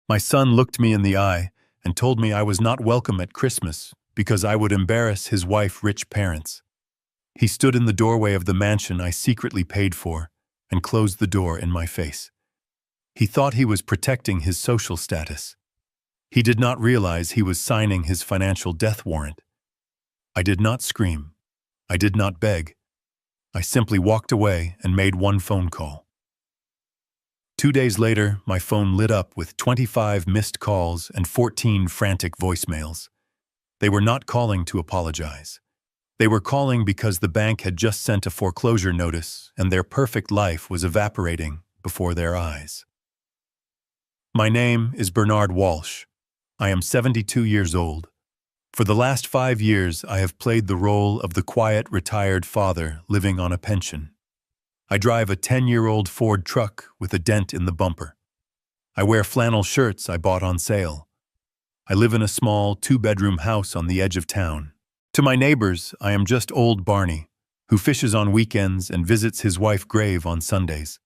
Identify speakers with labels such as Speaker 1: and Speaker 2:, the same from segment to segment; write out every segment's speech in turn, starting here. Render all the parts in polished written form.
Speaker 1: My son looked me in the eye and told me I was not welcome at Christmas because I would embarrass his wife's rich parents. He stood in the doorway of the mansion I secretly paid for and closed the door in my face. He thought he was protecting his social status. He did not realize he was signing his financial death warrant. I did not scream. I did not beg. I simply walked away and made one phone call. 2 days later, my phone lit up with 25 missed calls and 14 frantic voicemails. They were not calling to apologize. They were calling because the bank had just sent a foreclosure notice and their perfect life was evaporating before their eyes. My name is Bernard Walsh. I am 72 years old. For the last 5 years, I have played the role of the quiet, retired father living on a pension. I drive a 10-year-old Ford truck with a dent in the bumper. I wear flannel shirts I bought on sale. I live in a small 2-bedroom house on the edge of town. To my neighbors, I am just old Barney, who fishes on weekends and visits his wife Grave on Sundays.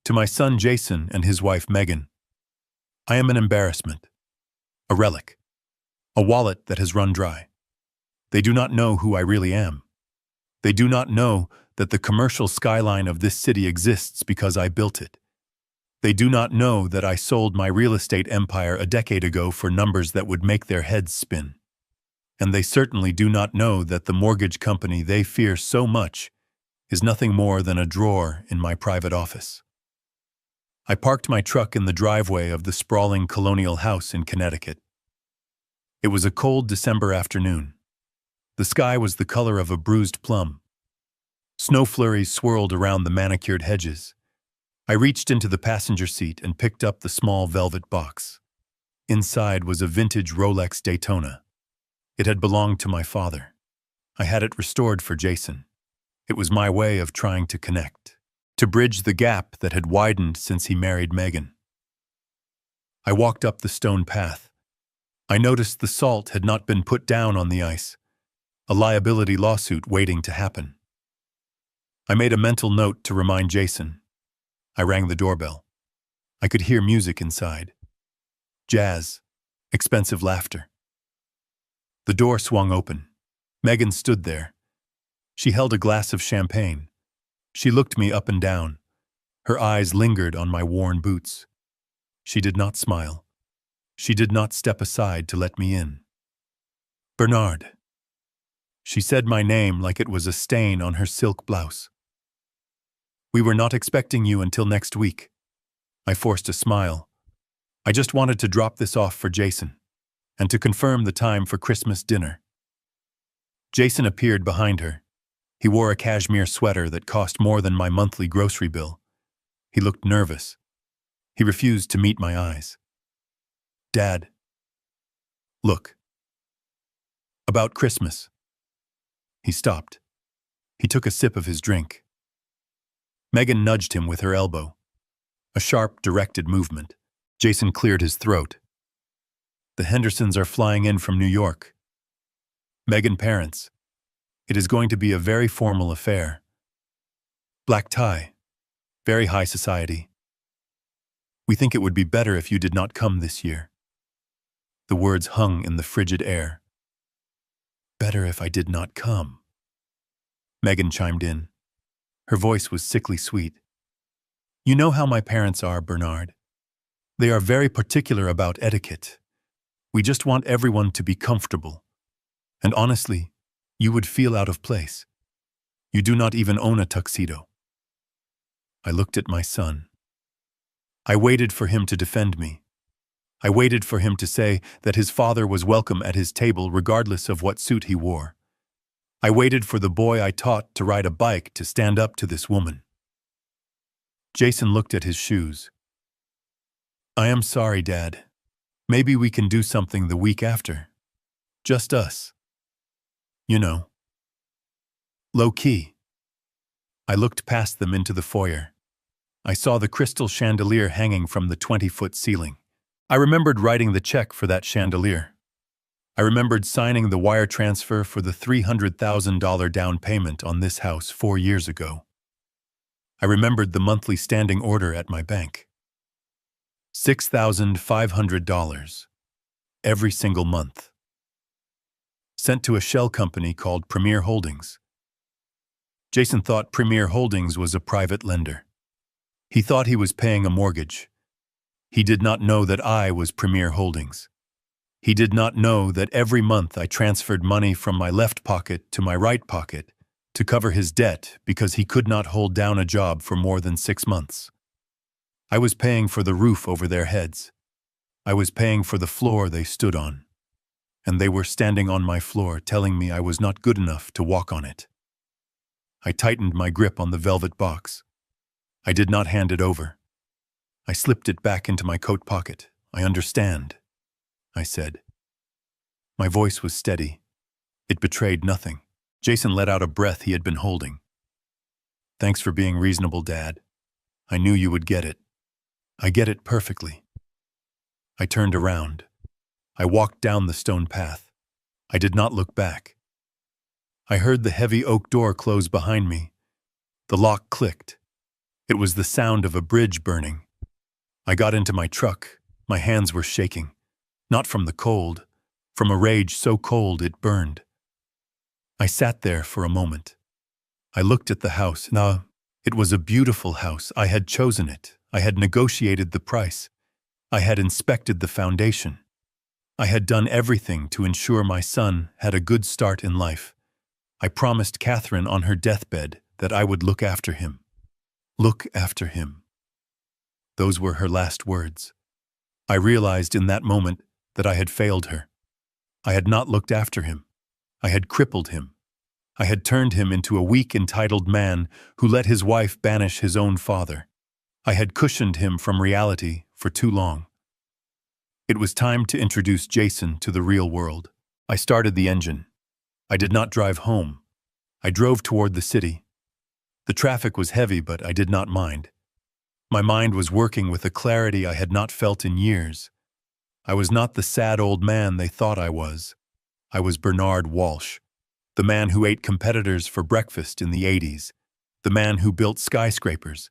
Speaker 1: To my son Jason and his wife Megan, I am an embarrassment, a relic, a wallet that has run dry. They do not know who I really am. They do not know that the commercial skyline of this city exists because I built it. They do not know that I sold my real estate empire a decade ago for numbers that would make their heads spin. And they certainly do not know that the mortgage company they fear so much is nothing more than a drawer in my private office. I parked my truck in the driveway of the sprawling colonial house in Connecticut. It was a cold December afternoon. The sky was the color of a bruised plum. Snow flurries swirled around the manicured hedges. I reached into the passenger seat and picked up the small velvet box. Inside was a vintage Rolex Daytona. It had belonged to my father. I had it restored for Jason. It was my way of trying to connect, to bridge the gap that had widened since he married Megan. I walked up the stone path. I noticed the salt had not been put down on the ice, a liability lawsuit waiting to happen. I made a mental note to remind Jason. I rang the doorbell. I could hear music inside. Jazz, expensive laughter. The door swung open. Megan stood there. She held a glass of champagne. She looked me up and down. Her eyes lingered on my worn boots. She did not smile. She did not step aside to let me in. Bernard. She said my name like it was a stain on her silk blouse. We were not expecting you until next week. I forced a smile. I just wanted to drop this off for Jason, and to confirm the time for Christmas dinner. Jason appeared behind her. He wore a cashmere sweater that cost more than my monthly grocery bill. He looked nervous. He refused to meet my eyes. Dad. Look. About Christmas. He stopped. He took a sip of his drink. Megan nudged him with her elbow. A sharp, directed movement. Jason cleared his throat. The Hendersons are flying in from New York. Megan parents. It is going to be a very formal affair. Black tie. Very high society. We think it would be better if you did not come this year. The words hung in the frigid air. Better if I did not come. Megan chimed in. Her voice was sickly sweet. You know how my parents are, Bernard. They are very particular about etiquette. We just want everyone to be comfortable. And honestly, you would feel out of place. You do not even own a tuxedo. I looked at my son. I waited for him to defend me. I waited for him to say that his father was welcome at his table regardless of what suit he wore. I waited for the boy I taught to ride a bike to stand up to this woman. Jason looked at his shoes. I am sorry, Dad. Maybe we can do something the week after. Just us. You know. Low key. I looked past them into the foyer. I saw the crystal chandelier hanging from the 20-foot ceiling. I remembered writing the check for that chandelier. I remembered signing the wire transfer for the $300,000 down payment on this house 4 years ago. I remembered the monthly standing order at my bank. $6,500 every single month. Sent to a shell company called Premier Holdings. Jason thought Premier Holdings was a private lender. He thought he was paying a mortgage. He did not know that I was Premier Holdings. He did not know that every month I transferred money from my left pocket to my right pocket to cover his debt because he could not hold down a job for more than 6 months. I was paying for the roof over their heads. I was paying for the floor they stood on. And they were standing on my floor telling me I was not good enough to walk on it. I tightened my grip on the velvet box. I did not hand it over. I slipped it back into my coat pocket. I understand, I said. My voice was steady. It betrayed nothing. Jason let out a breath he had been holding. Thanks for being reasonable, Dad. I knew you would get it. I get it perfectly. I turned around. I walked down the stone path. I did not look back. I heard the heavy oak door close behind me. The lock clicked. It was the sound of a bridge burning. I got into my truck. My hands were shaking. Not from the cold, from a rage so cold it burned. I sat there for a moment. I looked at the house. Now, it was a beautiful house. I had chosen it. I had negotiated the price. I had inspected the foundation. I had done everything to ensure my son had a good start in life. I promised Catherine on her deathbed that I would look after him. Look after him. Those were her last words. I realized in that moment that I had failed her. I had not looked after him. I had crippled him. I had turned him into a weak, entitled man who let his wife banish his own father. I had cushioned him from reality for too long. It was time to introduce Jason to the real world. I started the engine. I did not drive home. I drove toward the city. The traffic was heavy, but I did not mind. My mind was working with a clarity I had not felt in years. I was not the sad old man they thought I was. I was Bernard Walsh, the man who ate competitors for breakfast in the 80s, the man who built skyscrapers.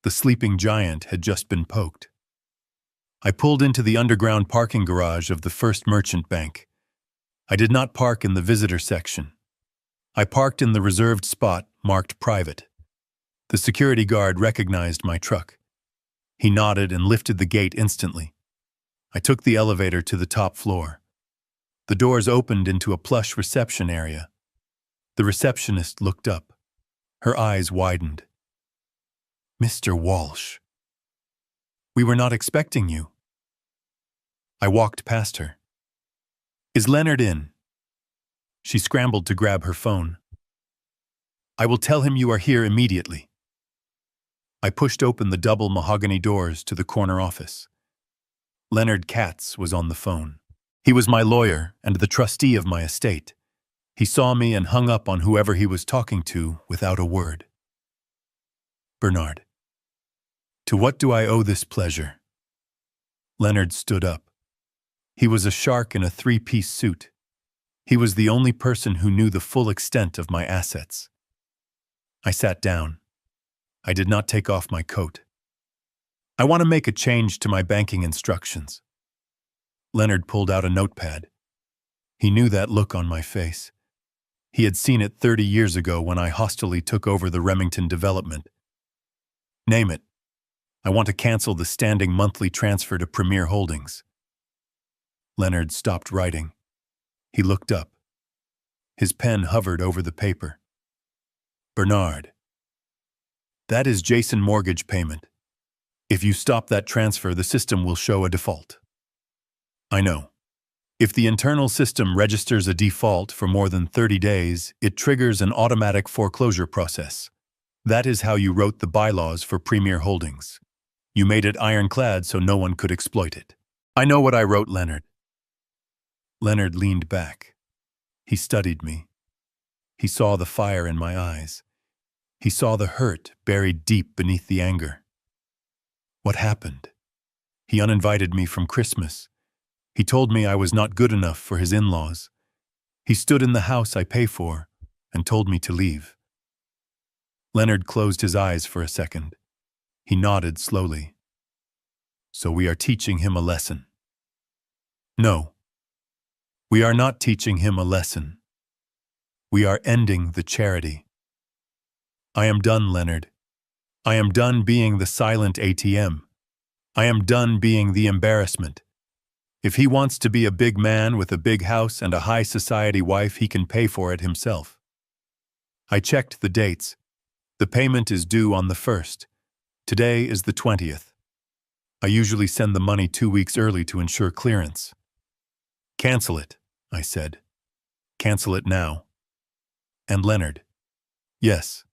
Speaker 1: The sleeping giant had just been poked. I pulled into the underground parking garage of the First Merchant Bank. I did not park in the visitor section. I parked in the reserved spot marked private. The security guard recognized my truck. He nodded and lifted the gate instantly. I took the elevator to the top floor. The doors opened into a plush reception area. The receptionist looked up. Her eyes widened. Mr. Walsh. We were not expecting you. I walked past her. Is Leonard in? She scrambled to grab her phone. I will tell him you are here immediately. I pushed open the double mahogany doors to the corner office. Leonard Katz was on the phone. He was my lawyer and the trustee of my estate. He saw me and hung up on whoever he was talking to without a word. Bernard. To what do I owe this pleasure? Leonard stood up. He was a shark in a three-piece suit. He was the only person who knew the full extent of my assets. I sat down. I did not take off my coat. I want to make a change to my banking instructions. Leonard pulled out a notepad. He knew that look on my face. He had seen it 30 years ago when I hostilely took over the Remington development. Name it. I want to cancel the standing monthly transfer to Premier Holdings. Leonard stopped writing. He looked up. His pen hovered over the paper. Bernard. That is Jason mortgage payment. If you stop that transfer, the system will show a default. I know. If the internal system registers a default for more than 30 days, it triggers an automatic foreclosure process. That is how you wrote the bylaws for Premier Holdings. You made it ironclad so no one could exploit it. I know what I wrote, Leonard. Leonard leaned back. He studied me. He saw the fire in my eyes. He saw the hurt buried deep beneath the anger. What happened? He uninvited me from Christmas. He told me I was not good enough for his in-laws. He stood in the house I pay for and told me to leave. Leonard closed his eyes for a second. He nodded slowly. So we are teaching him a lesson. No. We are not teaching him a lesson. We are ending the charity. I am done, Leonard. I am done being the silent ATM. I am done being the embarrassment. If he wants to be a big man with a big house and a high society wife, he can pay for it himself. I checked the dates. The payment is due on the 1st. Today is the 20th. I usually send the money 2 weeks early to ensure clearance. Cancel it, I said. Cancel it now. And Leonard. Yes.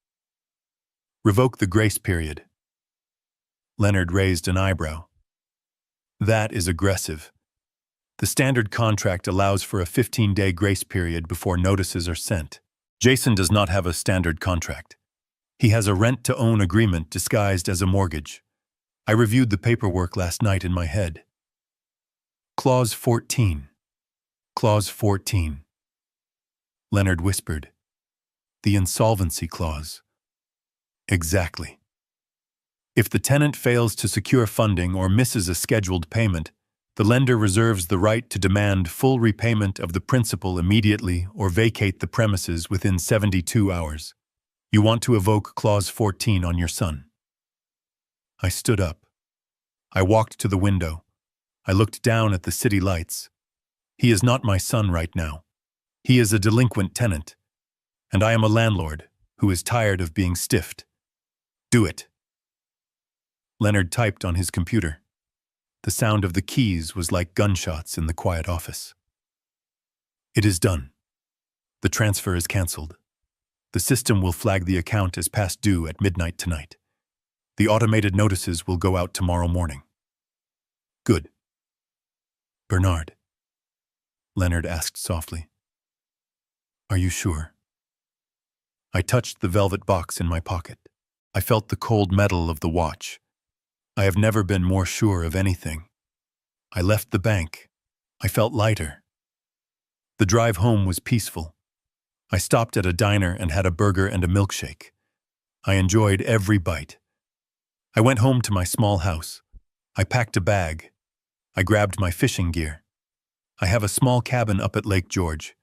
Speaker 1: Revoke the grace period. Leonard raised an eyebrow. That is aggressive. The standard contract allows for a 15-day grace period before notices are sent. Jason does not have a standard contract. He has a rent-to-own agreement disguised as a mortgage. I reviewed the paperwork last night in my head. Clause 14. Clause 14. Leonard whispered. The insolvency clause. Exactly. If the tenant fails to secure funding or misses a scheduled payment, the lender reserves the right to demand full repayment of the principal immediately or vacate the premises within 72 hours. You want to evoke Clause 14 on your son. I stood up. I walked to the window. I looked down at the city lights. He is not my son right now. He is a delinquent tenant, and I am a landlord who is tired of being stiffed. Do it. Leonard typed on his computer. The sound of the keys was like gunshots in the quiet office. It is done. The transfer is cancelled. The system will flag the account as past due at midnight tonight. The automated notices will go out tomorrow morning. Good. Bernard. Leonard asked softly. Are you sure? I touched the velvet box in my pocket. I felt the cold metal of the watch. I have never been more sure of anything. I left the bank. I felt lighter. The drive home was peaceful. I stopped at a diner and had a burger and a milkshake. I enjoyed every bite. I went home to my small house. I packed a bag. I grabbed my fishing gear. I have a small cabin up at Lake George.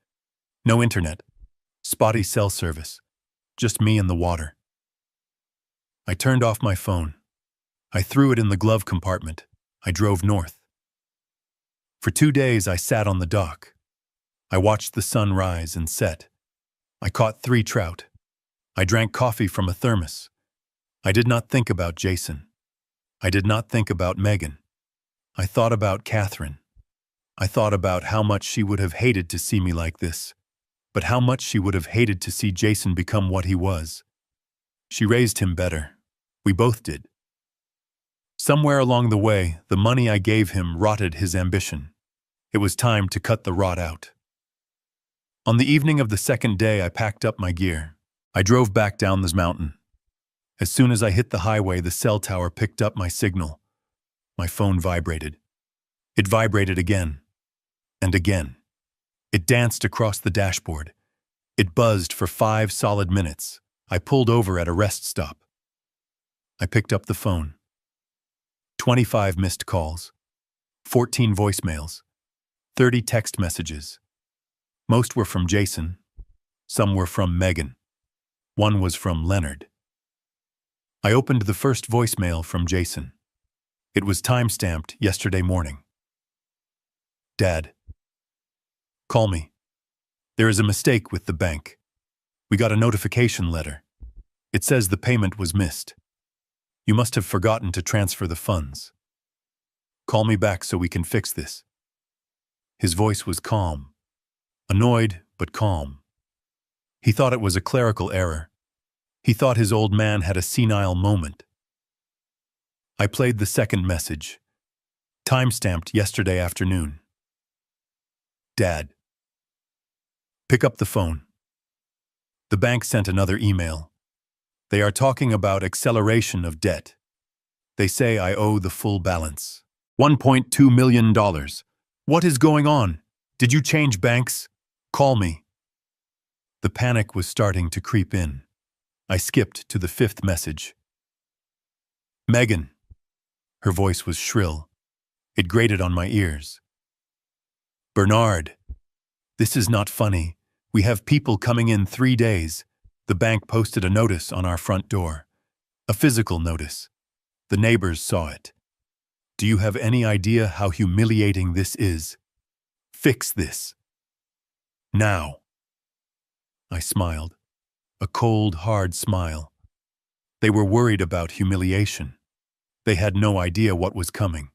Speaker 1: No internet. Spotty cell service. Just me and the water. I turned off my phone. I threw it in the glove compartment. I drove north. For 2 days I sat on the dock. I watched the sun rise and set. I caught 3 trout. I drank coffee from a thermos. I did not think about Jason. I did not think about Megan. I thought about Catherine. I thought about how much she would have hated to see me like this, but how much she would have hated to see Jason become what he was. She raised him better. We both did. Somewhere along the way, the money I gave him rotted his ambition. It was time to cut the rot out. On the evening of the 2nd day, I packed up my gear. I drove back down this mountain. As soon as I hit the highway, the cell tower picked up my signal. My phone vibrated. It vibrated again. And again. It danced across the dashboard. It buzzed for 5 solid minutes. I pulled over at a rest stop. I picked up the phone. 25 missed calls, 14 voicemails, 30 text messages. Most were from Jason. Some were from Megan. One was from Leonard. I opened the first voicemail from Jason. It was time-stamped yesterday morning. Dad. Call me. There is a mistake with the bank. We got a notification letter. It says the payment was missed. You must have forgotten to transfer the funds. Call me back so we can fix this. His voice was calm. Annoyed, but calm. He thought it was a clerical error. He thought his old man had a senile moment. I played the second message. Time-stamped yesterday afternoon. Dad. Pick up the phone. The bank sent another email. They are talking about acceleration of debt. They say I owe the full balance. $1.2 million. What is going on? Did you change banks? Call me. The panic was starting to creep in. I skipped to the 5th message. Megan. Her voice was shrill. It grated on my ears. Bernard, this is not funny. We have people coming in 3 days. The bank posted a notice on our front door. A physical notice. The neighbors saw it. Do you have any idea how humiliating this is? Fix this. Now. I smiled. A cold, hard smile. They were worried about humiliation. They had no idea what was coming.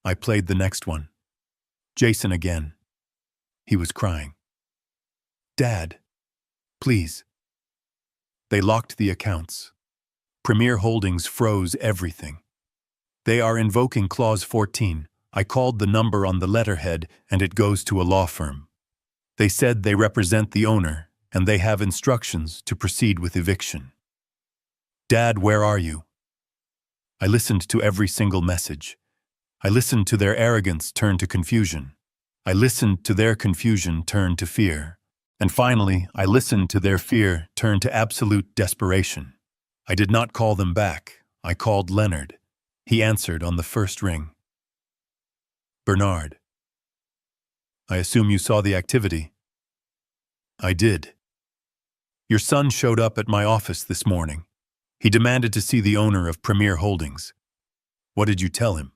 Speaker 1: I played the next one. Jason again. He was crying. Dad, please. They locked the accounts. Premier Holdings froze everything. They are invoking Clause 14. I called the number on the letterhead and it goes to a law firm. They said they represent the owner and they have instructions to proceed with eviction. Dad, where are you? I listened to every single message. I listened to their arrogance turn to confusion. I listened to their confusion turn to fear. And finally, I listened to their fear turn to absolute desperation. I did not call them back. I called Leonard. He answered on the first ring. Bernard. I assume you saw the activity. I did. Your son showed up at my office this morning. He demanded to see the owner of Premier Holdings. What did you tell him?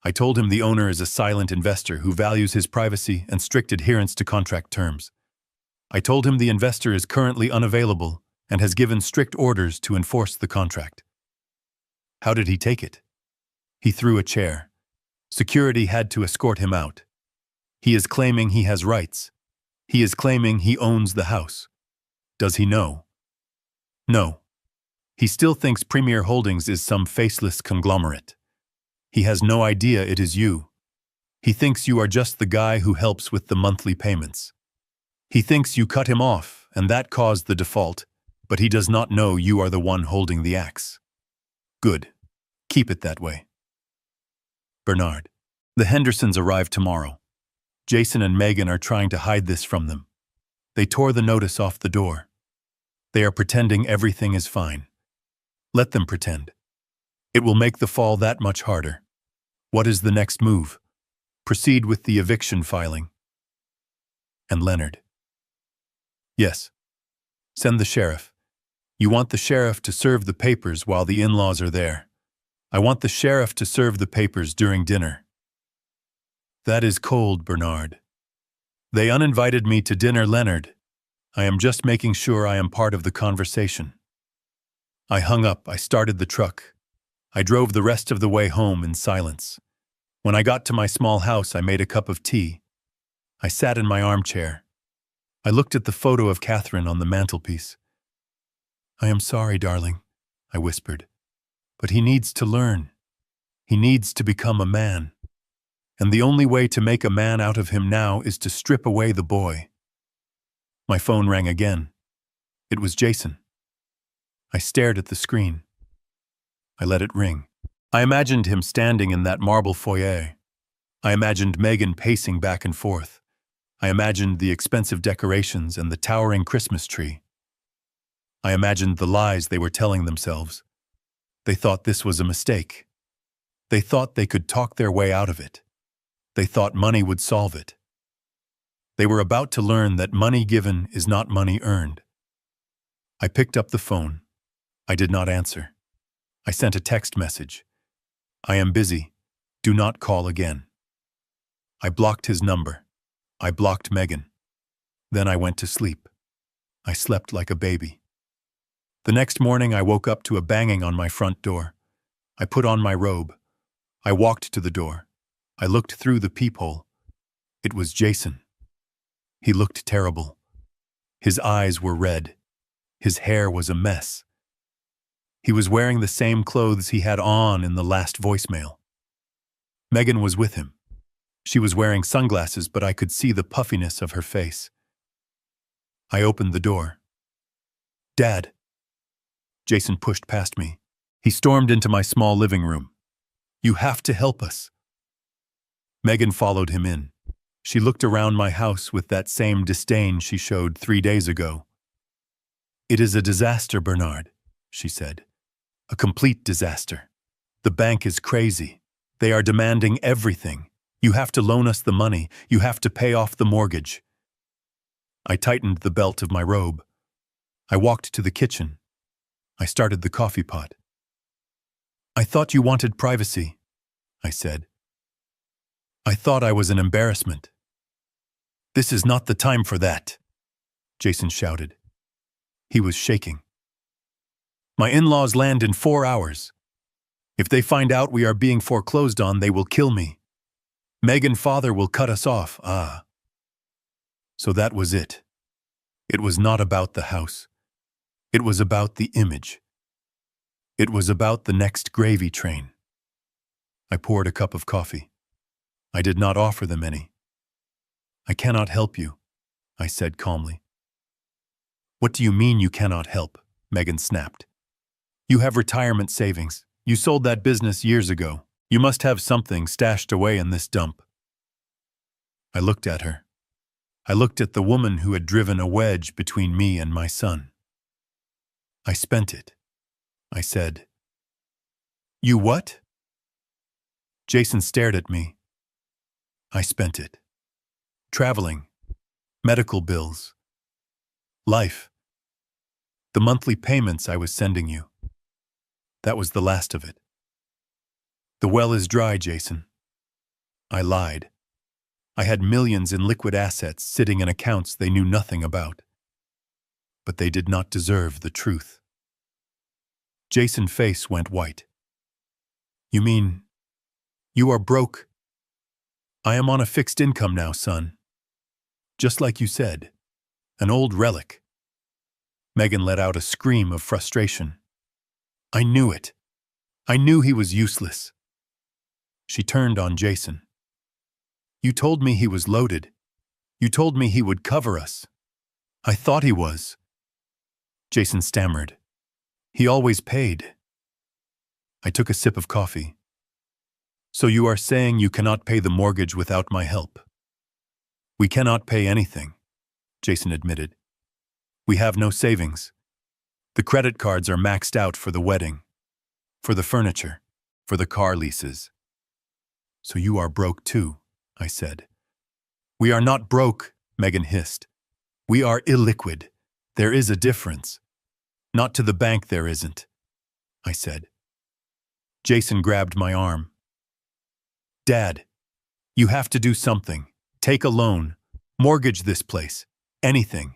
Speaker 1: I told him the owner is a silent investor who values his privacy and strict adherence to contract terms. I told him the investor is currently unavailable and has given strict orders to enforce the contract. How did he take it? He threw a chair. Security had to escort him out. He is claiming he has rights. He is claiming he owns the house. Does he know? No. He still thinks Premier Holdings is some faceless conglomerate. He has no idea it is you. He thinks you are just the guy who helps with the monthly payments. He thinks you cut him off and that caused the default, but he does not know you are the one holding the axe. Good. Keep it that way. Bernard. The Hendersons arrive tomorrow. Jason and Megan are trying to hide this from them. They tore the notice off the door. They are pretending everything is fine. Let them pretend. It will make the fall that much harder. What is the next move? Proceed with the eviction filing. And Leonard. Yes. Send the sheriff. You want the sheriff to serve the papers while the in-laws are there. I want the sheriff to serve the papers during dinner. That is cold, Bernard. They uninvited me to dinner, Leonard. I am just making sure I am part of the conversation. I hung up. I started the truck. I drove the rest of the way home in silence. When I got to my small house, I made a cup of tea. I sat in my armchair. I looked at the photo of Catherine on the mantelpiece. I am sorry, darling, I whispered. But he needs to learn. He needs to become a man. And the only way to make a man out of him now is to strip away the boy. My phone rang again. It was Jason. I stared at the screen. I let it ring. I imagined him standing in that marble foyer. I imagined Megan pacing back and forth. I imagined the expensive decorations and the towering Christmas tree. I imagined the lies they were telling themselves. They thought this was a mistake. They thought they could talk their way out of it. They thought money would solve it. They were about to learn that money given is not money earned. I picked up the phone. I did not answer. I sent a text message. I am busy. Do not call again. I blocked his number. I blocked Megan. Then I went to sleep. I slept like a baby. The next morning I woke up to a banging on my front door. I put on my robe. I walked to the door. I looked through the peephole. It was Jason. He looked terrible. His eyes were red. His hair was a mess. He was wearing the same clothes he had on in the last voicemail. Megan was with him. She was wearing sunglasses, but I could see the puffiness of her face. I opened the door. Dad. Jason pushed past me. He stormed into my small living room. You have to help us. Megan followed him in. She looked around my house with that same disdain she showed 3 days ago. It is a disaster, Bernard, she said. A complete disaster. The bank is crazy. They are demanding everything. You have to loan us the money. You have to pay off the mortgage. I tightened the belt of my robe. I walked to the kitchen. I started the coffee pot. I thought you wanted privacy, I said. I thought I was an embarrassment. This is not the time for that, Jason shouted. He was shaking. My in-laws land in 4 hours. If they find out we are being foreclosed on, they will kill me. Meg and father will cut us off. So that was it. It was not about the house. It was about the image. It was about the next gravy train. I poured a cup of coffee. I did not offer them any. I cannot help you, I said calmly. What do you mean you cannot help? Megan snapped. You have retirement savings. You sold that business years ago. You must have something stashed away in this dump. I looked at her. I looked at the woman who had driven a wedge between me and my son. I spent it, I said. You what? Jason stared at me. I spent it. Traveling, medical bills, life, the monthly payments I was sending you. That was the last of it. The well is dry, Jason. I lied. I had millions in liquid assets sitting in accounts they knew nothing about. But they did not deserve the truth. Jason's face went white. You mean, you are broke? I am on a fixed income now, son. Just like you said, an old relic. Megan let out a scream of frustration. I knew it. I knew he was useless. She turned on Jason. You told me he was loaded. You told me he would cover us. I thought he was. Jason stammered. He always paid. I took a sip of coffee. So you are saying you cannot pay the mortgage without my help? We cannot pay anything, Jason admitted. We have no savings. The credit cards are maxed out for the wedding, for the furniture, for the car leases. So you are broke too, I said. We are not broke, Megan hissed. We are illiquid. There is a difference. Not to the bank there isn't, I said. Jason grabbed my arm. Dad, you have to do something. Take a loan. Mortgage this place. Anything.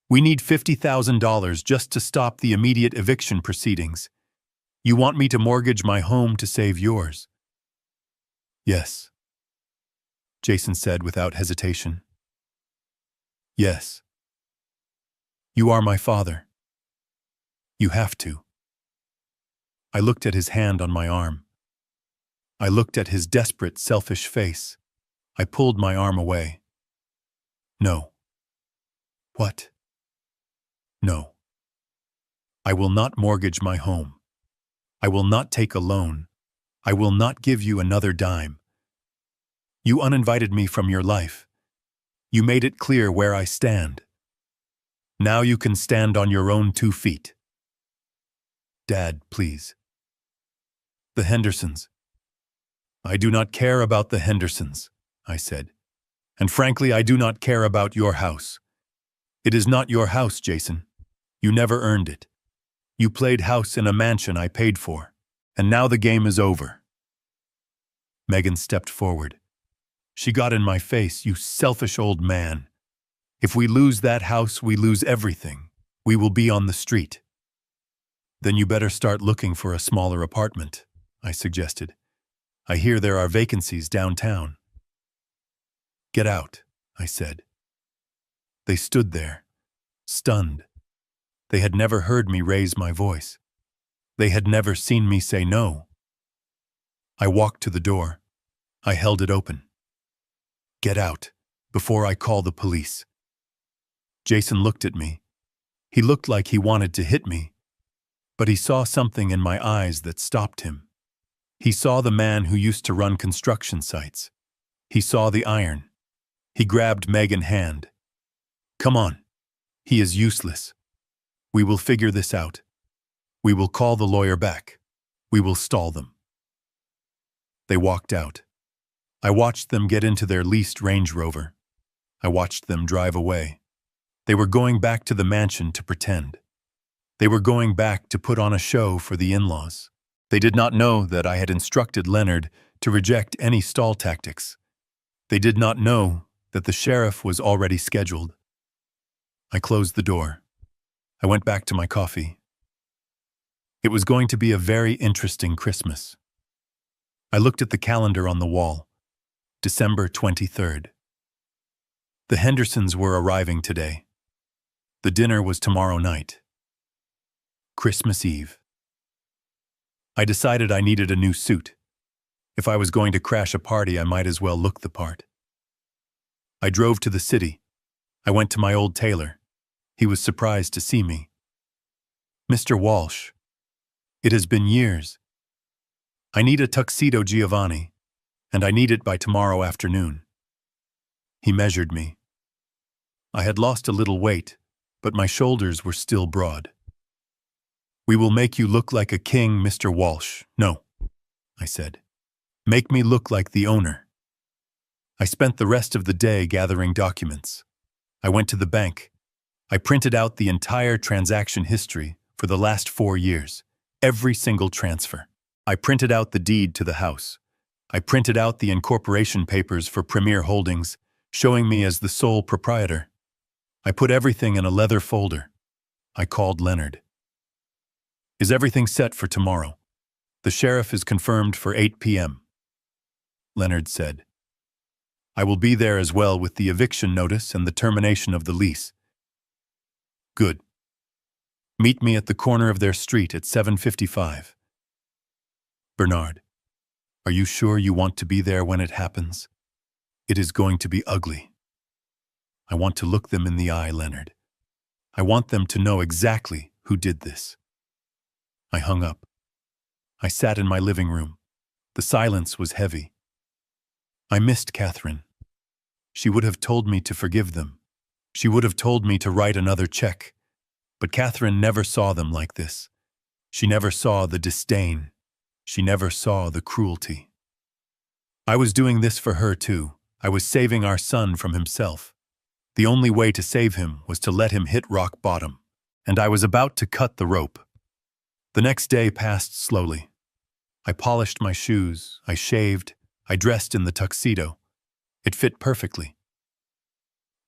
Speaker 1: We need $50,000 just to stop the immediate eviction proceedings. You want me to mortgage my home to save yours? Yes, Jason said without hesitation. Yes. You are my father. You have to. I looked at his hand on my arm. I looked at his desperate, selfish face. I pulled my arm away. No. What? No. I will not mortgage my home. I will not take a loan. I will not give you another dime. You uninvited me from your life. You made it clear where I stand. Now you can stand on your own 2 feet. Dad, please. The Hendersons. I do not care about the Hendersons, I said. And frankly, I do not care about your house. It is not your house, Jason. You never earned it. You played house in a mansion I paid for, and now the game is over. Megan stepped forward. She got in my face, you selfish old man. If we lose that house, we lose everything. We will be on the street. Then you better start looking for a smaller apartment, I suggested. I hear there are vacancies downtown. Get out, I said. They stood there, stunned. They had never heard me raise my voice. They had never seen me say no. I walked to the door. I held it open. Get out, before I call the police. Jason looked at me. He looked like he wanted to hit me, but he saw something in my eyes that stopped him. He saw the man who used to run construction sites. He saw the iron. He grabbed Megan's hand. Come on. He is useless. We will figure this out. We will call the lawyer back. We will stall them. They walked out. I watched them get into their leased Range Rover. I watched them drive away. They were going back to the mansion to pretend. They were going back to put on a show for the in-laws. They did not know that I had instructed Leonard to reject any stall tactics. They did not know that the sheriff was already scheduled. I closed the door. I went back to my coffee. It was going to be a very interesting Christmas. I looked at the calendar on the wall. December 23rd. The Hendersons were arriving today. The dinner was tomorrow night. Christmas Eve. I decided I needed a new suit. If I was going to crash a party, I might as well look the part. I drove to the city. I went to my old tailor. He was surprised to see me. Mr. Walsh, it has been years. I need a tuxedo, Giovanni, and I need it by tomorrow afternoon. He measured me. I had lost a little weight, but my shoulders were still broad. We will make you look like a king, Mr. Walsh. No, I said. Make me look like the owner. I spent the rest of the day gathering documents. I went to the bank. I printed out the entire transaction history for the last 4 years, every single transfer. I printed out the deed to the house. I printed out the incorporation papers for Premier Holdings, showing me as the sole proprietor. I put everything in a leather folder. I called Leonard. Is everything set for tomorrow? The sheriff is confirmed for 8 p.m. Leonard said. I will be there as well with the eviction notice and the termination of the lease. Good. Meet me at the corner of their street at 7:55. Bernard, are you sure you want to be there when it happens? It is going to be ugly. I want to look them in the eye, Leonard. I want them to know exactly who did this. I hung up. I sat in my living room. The silence was heavy. I missed Catherine. She would have told me to forgive them. She would have told me to write another check. But Catherine never saw them like this. She never saw the disdain. She never saw the cruelty. I was doing this for her too. I was saving our son from himself. The only way to save him was to let him hit rock bottom, and I was about to cut the rope. The next day passed slowly. I polished my shoes, I shaved, I dressed in the tuxedo. It fit perfectly.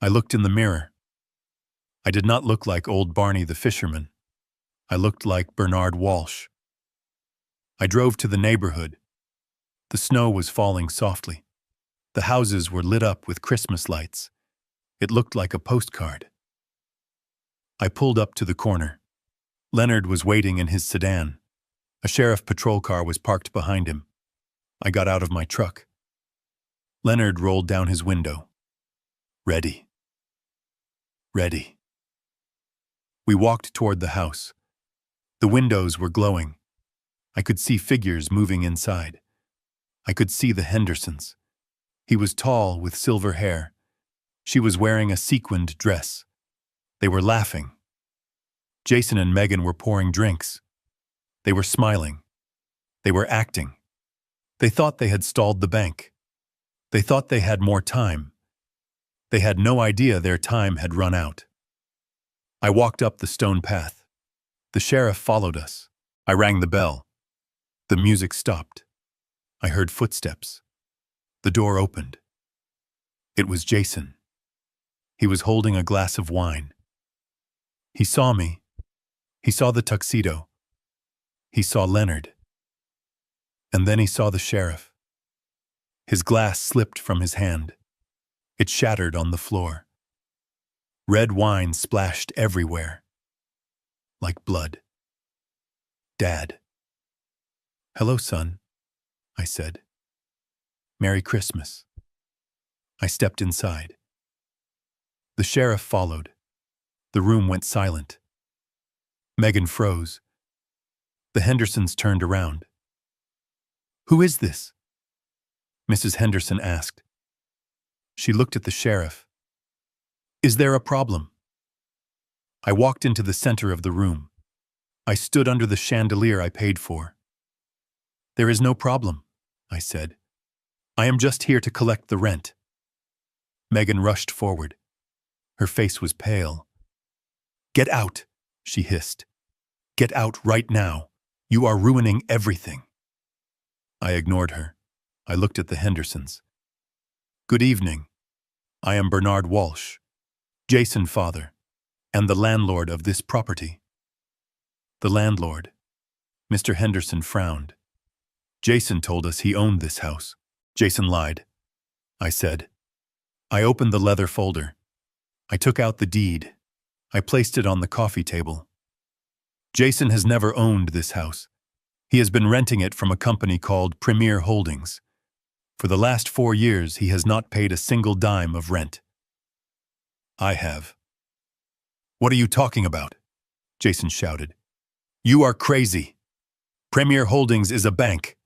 Speaker 1: I looked in the mirror. I did not look like old Barney the fisherman. I looked like Bernard Walsh. I drove to the neighborhood. The snow was falling softly. The houses were lit up with Christmas lights. It looked like a postcard. I pulled up to the corner. Leonard was waiting in his sedan. A sheriff patrol car was parked behind him. I got out of my truck. Leonard rolled down his window. Ready. Ready. We walked toward the house. The windows were glowing. I could see figures moving inside. I could see the Hendersons. He was tall with silver hair. She was wearing a sequined dress. They were laughing. Jason and Megan were pouring drinks. They were smiling. They were acting. They thought they had stalled the bank. They thought they had more time. They had no idea their time had run out. I walked up the stone path. The sheriff followed us. I rang the bell. The music stopped. I heard footsteps. The door opened. It was Jason. He was holding a glass of wine. He saw me. He saw the tuxedo. He saw Leonard. And then he saw the sheriff. His glass slipped from his hand. It shattered on the floor. Red wine splashed everywhere. Like blood. Dad. Hello, son, I said. Merry Christmas. I stepped inside. The sheriff followed. The room went silent. Megan froze. The Hendersons turned around. Who is this? Mrs. Henderson asked. She looked at the sheriff. Is there a problem? I walked into the center of the room. I stood under the chandelier I paid for. There is no problem. I said. I am just here to collect the rent. Megan rushed forward. Her face was pale. Get out, she hissed. Get out right now. You are ruining everything. I ignored her. I looked at the Hendersons. Good evening. I am Bernard Walsh, Jason's father, and the landlord of this property. The landlord. Mr. Henderson frowned. Jason told us he owned this house. Jason lied, I said. I opened the leather folder. I took out the deed. I placed it on the coffee table. Jason has never owned this house. He has been renting it from a company called Premier Holdings. For the last 4 years, he has not paid a single dime of rent. I have. What are you talking about? Jason shouted. You are crazy. Premier Holdings is a bank.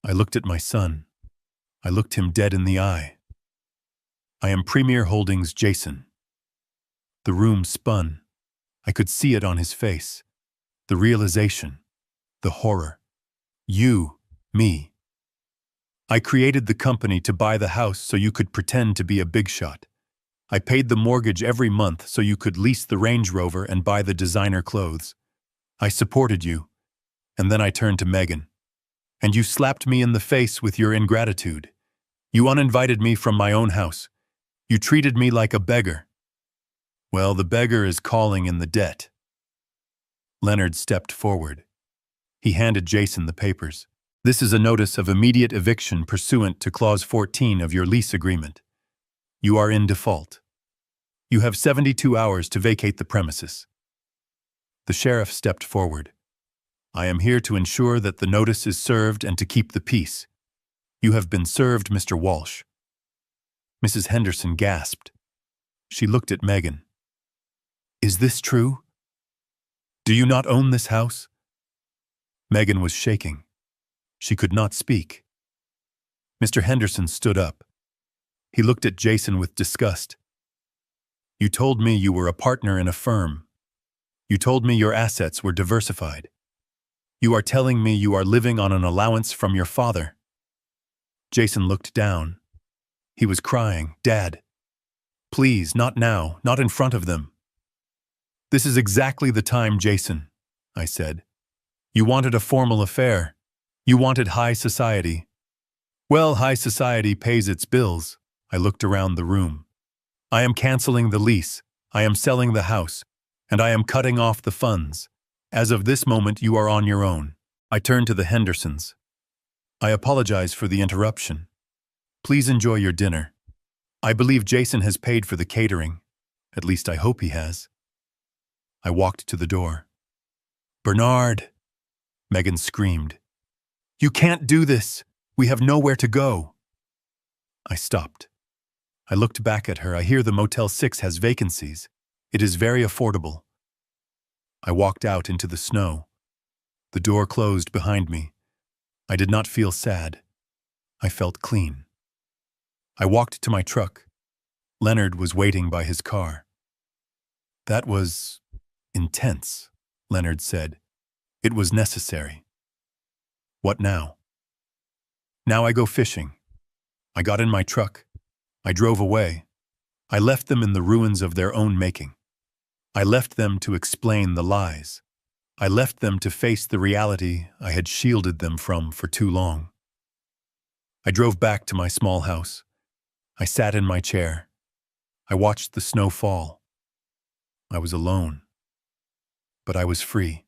Speaker 1: I looked at my son. I looked him dead in the eye. I am Premier Holdings Jason. The room spun. I could see it on his face. The realization. The horror. You, me. I created the company to buy the house so you could pretend to be a big shot. I paid the mortgage every month so you could lease the Range Rover and buy the designer clothes. I supported you. And then I turned to Megan. And you slapped me in the face with your ingratitude. You uninvited me from my own house. You treated me like a beggar. Well, the beggar is calling in the debt. Leonard stepped forward. He handed Jason the papers. This is a notice of immediate eviction pursuant to Clause 14 of your lease agreement. You are in default. You have 72 hours to vacate the premises. The sheriff stepped forward. I am here to ensure that the notice is served and to keep the peace. You have been served, Mr. Walsh. Mrs. Henderson gasped. She looked at Megan. Is this true? Do you not own this house? Megan was shaking. She could not speak. Mr. Henderson stood up. He looked at Jason with disgust. You told me you were a partner in a firm. You told me your assets were diversified. You are telling me you are living on an allowance from your father. Jason looked down. He was crying, Dad. Please, not now, not in front of them. This is exactly the time, Jason, I said. You wanted a formal affair. You wanted high society. Well, high society pays its bills. I looked around the room. I am canceling the lease. I am selling the house. And I am cutting off the funds. As of this moment, you are on your own. I turned to the Hendersons. I apologize for the interruption. Please enjoy your dinner. I believe Jason has paid for the catering. At least I hope he has. I walked to the door. Bernard! Megan screamed. You can't do this! We have nowhere to go! I stopped. I looked back at her. I hear the Motel 6 has vacancies. It is very affordable. I walked out into the snow. The door closed behind me. I did not feel sad. I felt clean. I walked to my truck. Leonard was waiting by his car. That was intense, Leonard said. It was necessary. What now? Now I go fishing. I got in my truck. I drove away. I left them in the ruins of their own making. I left them to explain the lies. I left them to face the reality I had shielded them from for too long. I drove back to my small house. I sat in my chair. I watched the snow fall. I was alone. But I was free.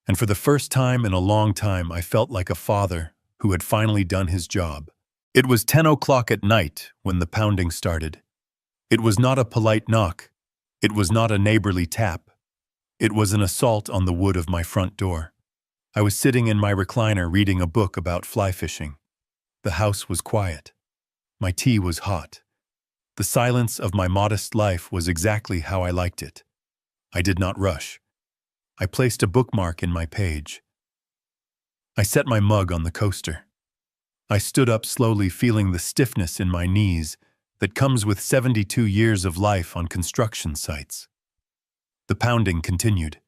Speaker 1: And for the first time in a long time, I felt like a father who had finally done his job. It was 10 o'clock at night when the pounding started. It was not a polite knock. It was not a neighborly tap. It was an assault on the wood of my front door. I was sitting in my recliner reading a book about fly fishing. The house was quiet. My tea was hot. The silence of my modest life was exactly how I liked it. I did not rush. I placed a bookmark in my page. I set my mug on the coaster. I stood up slowly, feeling the stiffness in my knees that comes with 72 years of life on construction sites. The pounding continued.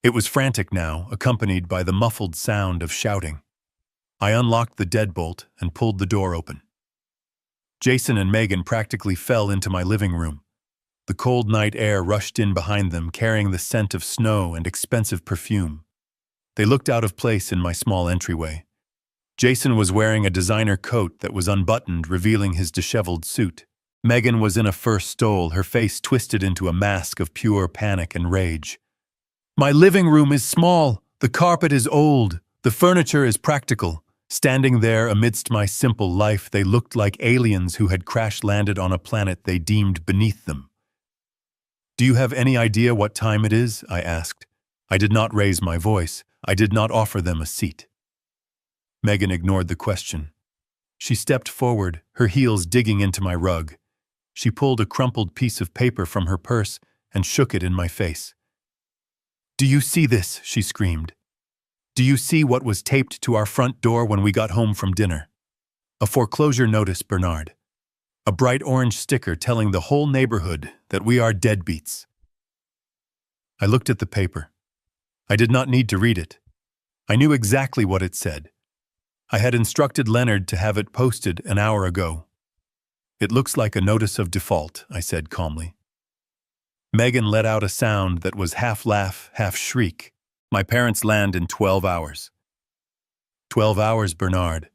Speaker 1: It was frantic now, accompanied by the muffled sound of shouting. I unlocked the deadbolt and pulled the door open. Jason and Megan practically fell into my living room. The cold night air rushed in behind them, carrying the scent of snow and expensive perfume. They looked out of place in my small entryway. Jason was wearing a designer coat that was unbuttoned, revealing his disheveled suit. Megan was in a fur stole, her face twisted into a mask of pure panic and rage. My living room is small, the carpet is old, the furniture is practical. Standing there amidst my simple life, they looked like aliens who had crash-landed on a planet they deemed beneath them. Do you have any idea what time it is? I asked. I did not raise my voice. I did not offer them a seat. Megan ignored the question. She stepped forward, her heels digging into my rug. She pulled a crumpled piece of paper from her purse and shook it in my face. Do you see this? She screamed. Do you see what was taped to our front door when we got home from dinner? A foreclosure notice, Bernard. A bright orange sticker telling the whole neighborhood that we are deadbeats. I looked at the paper. I did not need to read it. I knew exactly what it said. I had instructed Leonard to have it posted an hour ago. It looks like a notice of default, I said calmly. Megan let out a sound that was half laugh, half shriek. My parents land in 12 hours. 12 hours, Bernard.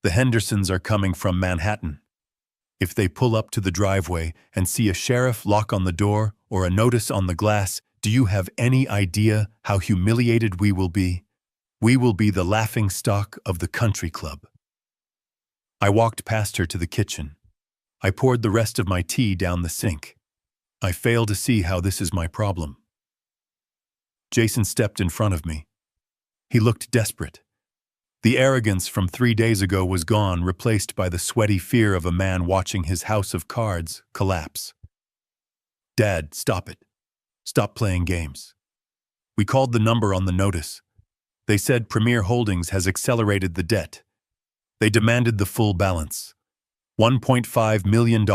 Speaker 1: The Hendersons are coming from Manhattan. If they pull up to the driveway and see a sheriff lock on the door or a notice on the glass, do you have any idea how humiliated we will be? We will be the laughingstock of the country club. I walked past her to the kitchen. I poured the rest of my tea down the sink. I fail to see how this is my problem. Jason stepped in front of me. He looked desperate. The arrogance from 3 days ago was gone, replaced by the sweaty fear of a man watching his house of cards collapse. Dad, stop it. Stop playing games. We called the number on the notice. They said Premier Holdings has accelerated the debt. They demanded the full balance. $1.5 million.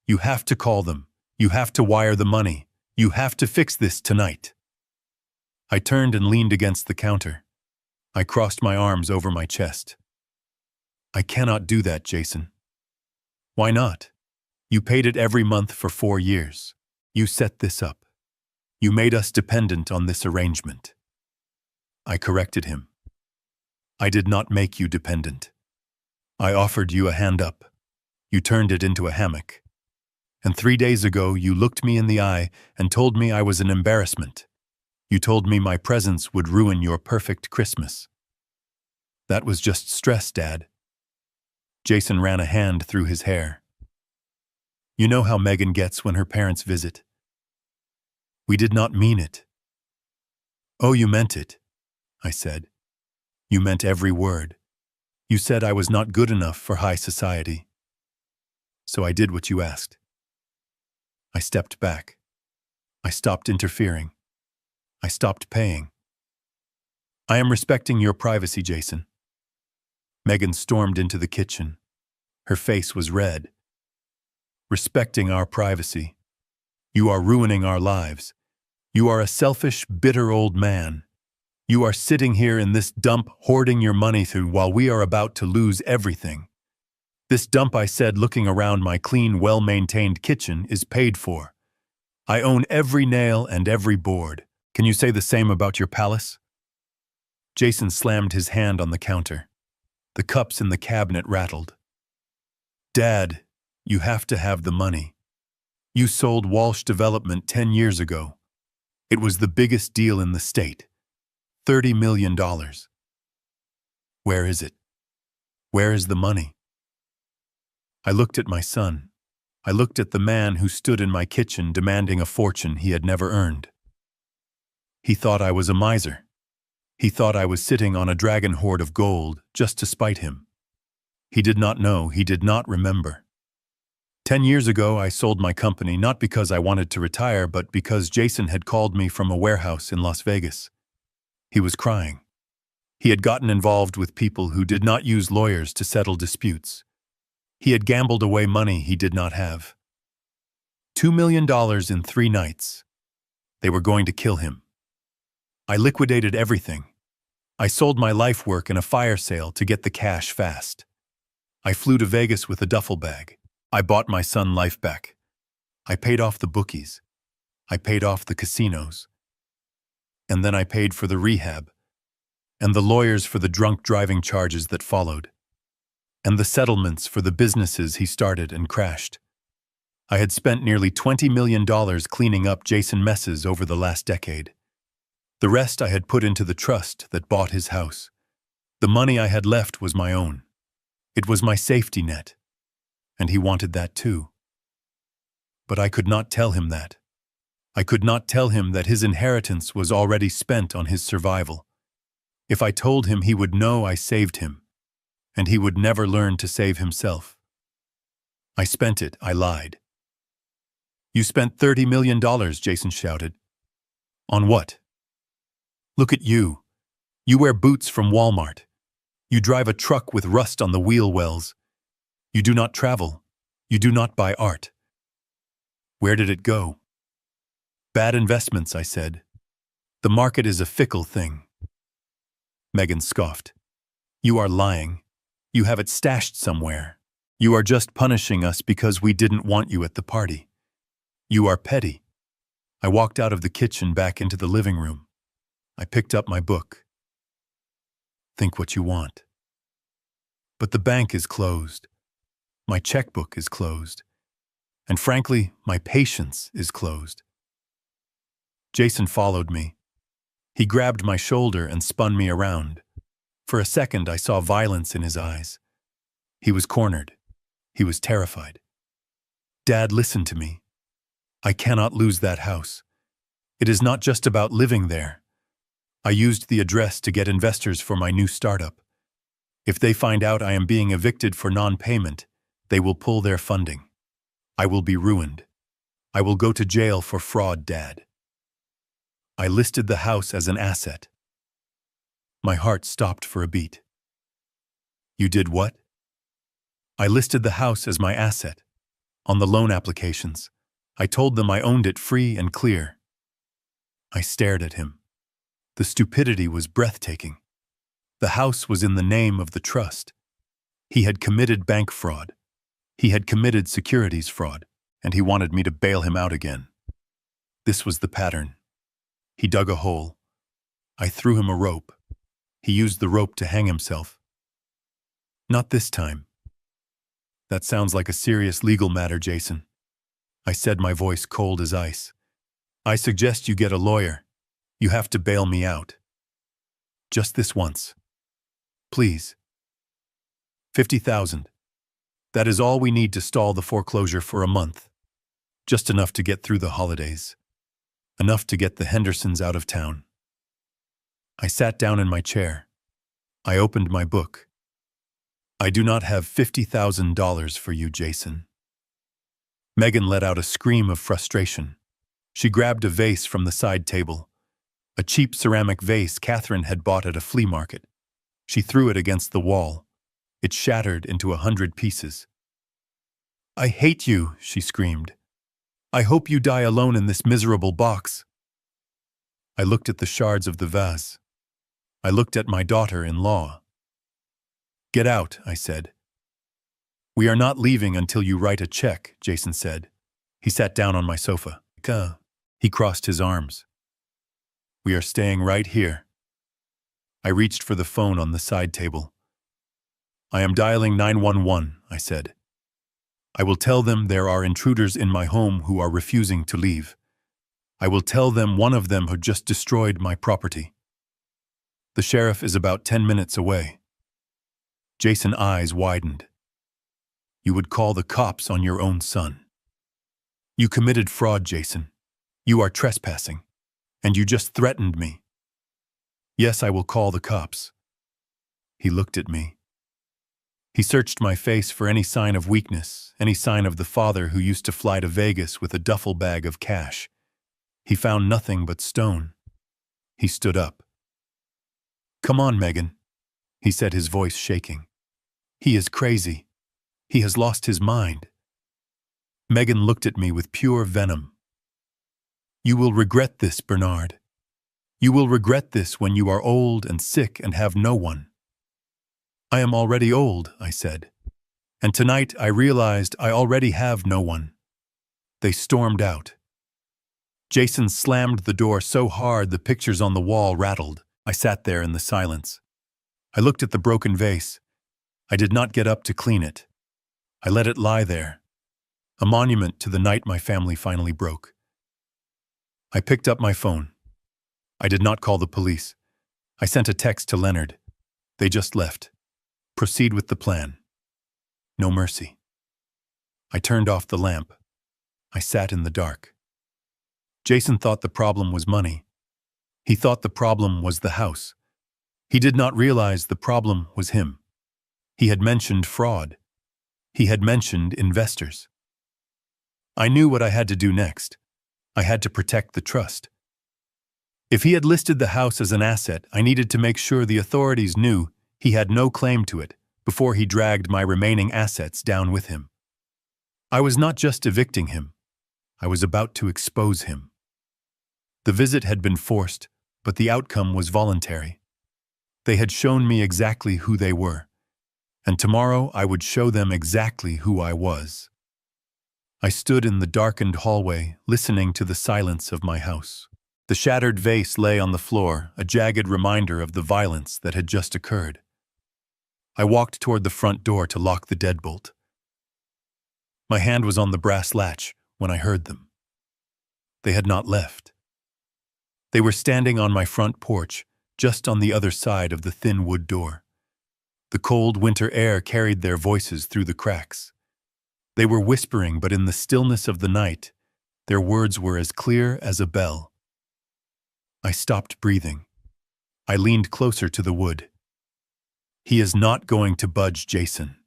Speaker 1: You have to call them. You have to wire the money. You have to fix this tonight. I turned and leaned against the counter. I crossed my arms over my chest. I cannot do that, Jason. Why not? You paid it every month for 4 years. You set this up. You made us dependent on this arrangement. I corrected him. I did not make you dependent. I offered you a hand up. You turned it into a hammock. And 3 days ago, you looked me in the eye and told me I was an embarrassment. You told me my presence would ruin your perfect Christmas. That was just stress, Dad. Jason ran a hand through his hair. You know how Megan gets when her parents visit. We did not mean it. Oh, you meant it, I said. You meant every word. You said I was not good enough for high society. So I did what you asked. I stepped back. I stopped interfering. I stopped paying. I am respecting your privacy, Jason. Megan stormed into the kitchen. Her face was red. Respecting our privacy. You are ruining our lives. You are a selfish, bitter old man. You are sitting here in this dump hoarding your money through while we are about to lose everything. This dump, I said, looking around my clean, well-maintained kitchen, is paid for. I own every nail and every board. Can you say the same about your palace? Jason slammed his hand on the counter. The cups in the cabinet rattled. Dad, you have to have the money. You sold Walsh Development 10 years ago. It was the biggest deal in the state. $30 million. Where is it? Where is the money? I looked at my son. I looked at the man who stood in my kitchen demanding a fortune he had never earned. He thought I was a miser. He thought I was sitting on a dragon hoard of gold just to spite him. He did not know, he did not remember. 10 years ago, I sold my company not because I wanted to retire, but because Jason had called me from a warehouse in Las Vegas. He was crying. He had gotten involved with people who did not use lawyers to settle disputes. He had gambled away money he did not have. $2 million in 3 nights. They were going to kill him. I liquidated everything. I sold my life work in a fire sale to get the cash fast. I flew to Vegas with a duffel bag. I bought my son life back. I paid off the bookies. I paid off the casinos. And then I paid for the rehab, and the lawyers for the drunk driving charges that followed, and the settlements for the businesses he started and crashed. I had spent nearly $20 million cleaning up Jason messes over the last decade. The rest I had put into the trust that bought his house. The money I had left was my own. It was my safety net, and he wanted that too. But I could not tell him that. I could not tell him that his inheritance was already spent on his survival. If I told him, he would know I saved him, and he would never learn to save himself. I spent it, I lied. You spent $30 million, Jason shouted. On what? Look at you. You wear boots from Walmart. You drive a truck with rust on the wheel wells. You do not travel. You do not buy art. Where did it go? Bad investments, I said. The market is a fickle thing. Megan scoffed. You are lying. You have it stashed somewhere. You are just punishing us because we didn't want you at the party. You are petty. I walked out of the kitchen back into the living room. I picked up my book. Think what you want. But the bank is closed. My checkbook is closed. And frankly, my patience is closed. Jason followed me. He grabbed my shoulder and spun me around. For a second, I saw violence in his eyes. He was cornered. He was terrified. Dad, listen to me. I cannot lose that house. It is not just about living there. I used the address to get investors for my new startup. If they find out I am being evicted for non-payment, they will pull their funding. I will be ruined. I will go to jail for fraud, Dad. I listed the house as an asset. My heart stopped for a beat. You did what? I listed the house as my asset. On the loan applications, I told them I owned it free and clear. I stared at him. The stupidity was breathtaking. The house was in the name of the trust. He had committed bank fraud. He had committed securities fraud, and he wanted me to bail him out again. This was the pattern. He dug a hole. I threw him a rope. He used the rope to hang himself. Not this time. That sounds like a serious legal matter, Jason. I said, my voice cold as ice. I suggest you get a lawyer. You have to bail me out. Just this once. Please. 50,000. That is all we need to stall the foreclosure for a month. Just enough to get through the holidays. Enough to get the Hendersons out of town. I sat down in my chair. I opened my book. I do not have $50,000 for you, Jason. Megan let out a scream of frustration. She grabbed a vase from the side table. A cheap ceramic vase Catherine had bought at a flea market. She threw it against the wall. It shattered into 100 pieces. I hate you, she screamed. I hope you die alone in this miserable box. I looked at the shards of the vase. I looked at my daughter-in-law. Get out, I said. We are not leaving until you write a check, Jason said. He sat down on my sofa. He crossed his arms. We are staying right here. I reached for the phone on the side table. I am dialing 911, I said. I will tell them there are intruders in my home who are refusing to leave. I will tell them one of them had just destroyed my property. The sheriff is about 10 minutes away. Jason's eyes widened. You would call the cops on your own son. You committed fraud, Jason. You are trespassing. And you just threatened me. Yes, I will call the cops. He looked at me. He searched my face for any sign of weakness, any sign of the father who used to fly to Vegas with a duffel bag of cash. He found nothing but stone. He stood up. Come on, Megan, he said, his voice shaking. He is crazy. He has lost his mind. Megan looked at me with pure venom. You will regret this, Bernard. You will regret this when you are old and sick and have no one." "I am already old," I said. "And tonight I realized I already have no one." They stormed out. Jason slammed the door so hard the pictures on the wall rattled. I sat there in the silence. I looked at the broken vase. I did not get up to clean it. I let it lie there, a monument to the night my family finally broke. I picked up my phone. I did not call the police. I sent a text to Leonard. They just left. Proceed with the plan. No mercy. I turned off the lamp. I sat in the dark. Jason thought the problem was money. He thought the problem was the house. He did not realize the problem was him. He had mentioned fraud. He had mentioned investors. I knew what I had to do next. I had to protect the trust. If he had listed the house as an asset, I needed to make sure the authorities knew he had no claim to it before he dragged my remaining assets down with him. I was not just evicting him. I was about to expose him. The visit had been forced, but the outcome was voluntary. They had shown me exactly who they were, and tomorrow I would show them exactly who I was. I stood in the darkened hallway, listening to the silence of my house. The shattered vase lay on the floor, a jagged reminder of the violence that had just occurred. I walked toward the front door to lock the deadbolt. My hand was on the brass latch when I heard them. They had not left. They were standing on my front porch, just on the other side of the thin wood door. The cold winter air carried their voices through the cracks. They were whispering, but in the stillness of the night, their words were as clear as a bell. I stopped breathing. I leaned closer to the wood. "He is not going to budge, Jason."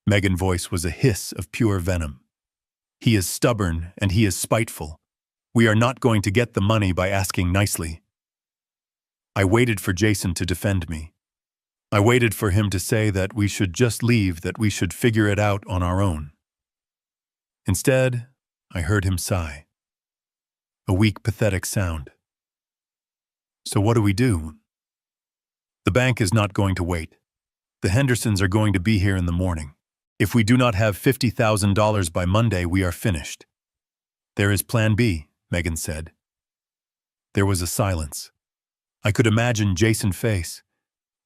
Speaker 1: Megan's voice was a hiss of pure venom. "He is stubborn and he is spiteful. We are not going to get the money by asking nicely." I waited for Jason to defend me. I waited for him to say that we should just leave, that we should figure it out on our own. Instead, I heard him sigh. A weak, pathetic sound. "So what do we do?" "The bank is not going to wait. The Hendersons are going to be here in the morning. If we do not have $50,000 by Monday, we are finished." "There is Plan B," Megan said. There was a silence. I could imagine Jason's face.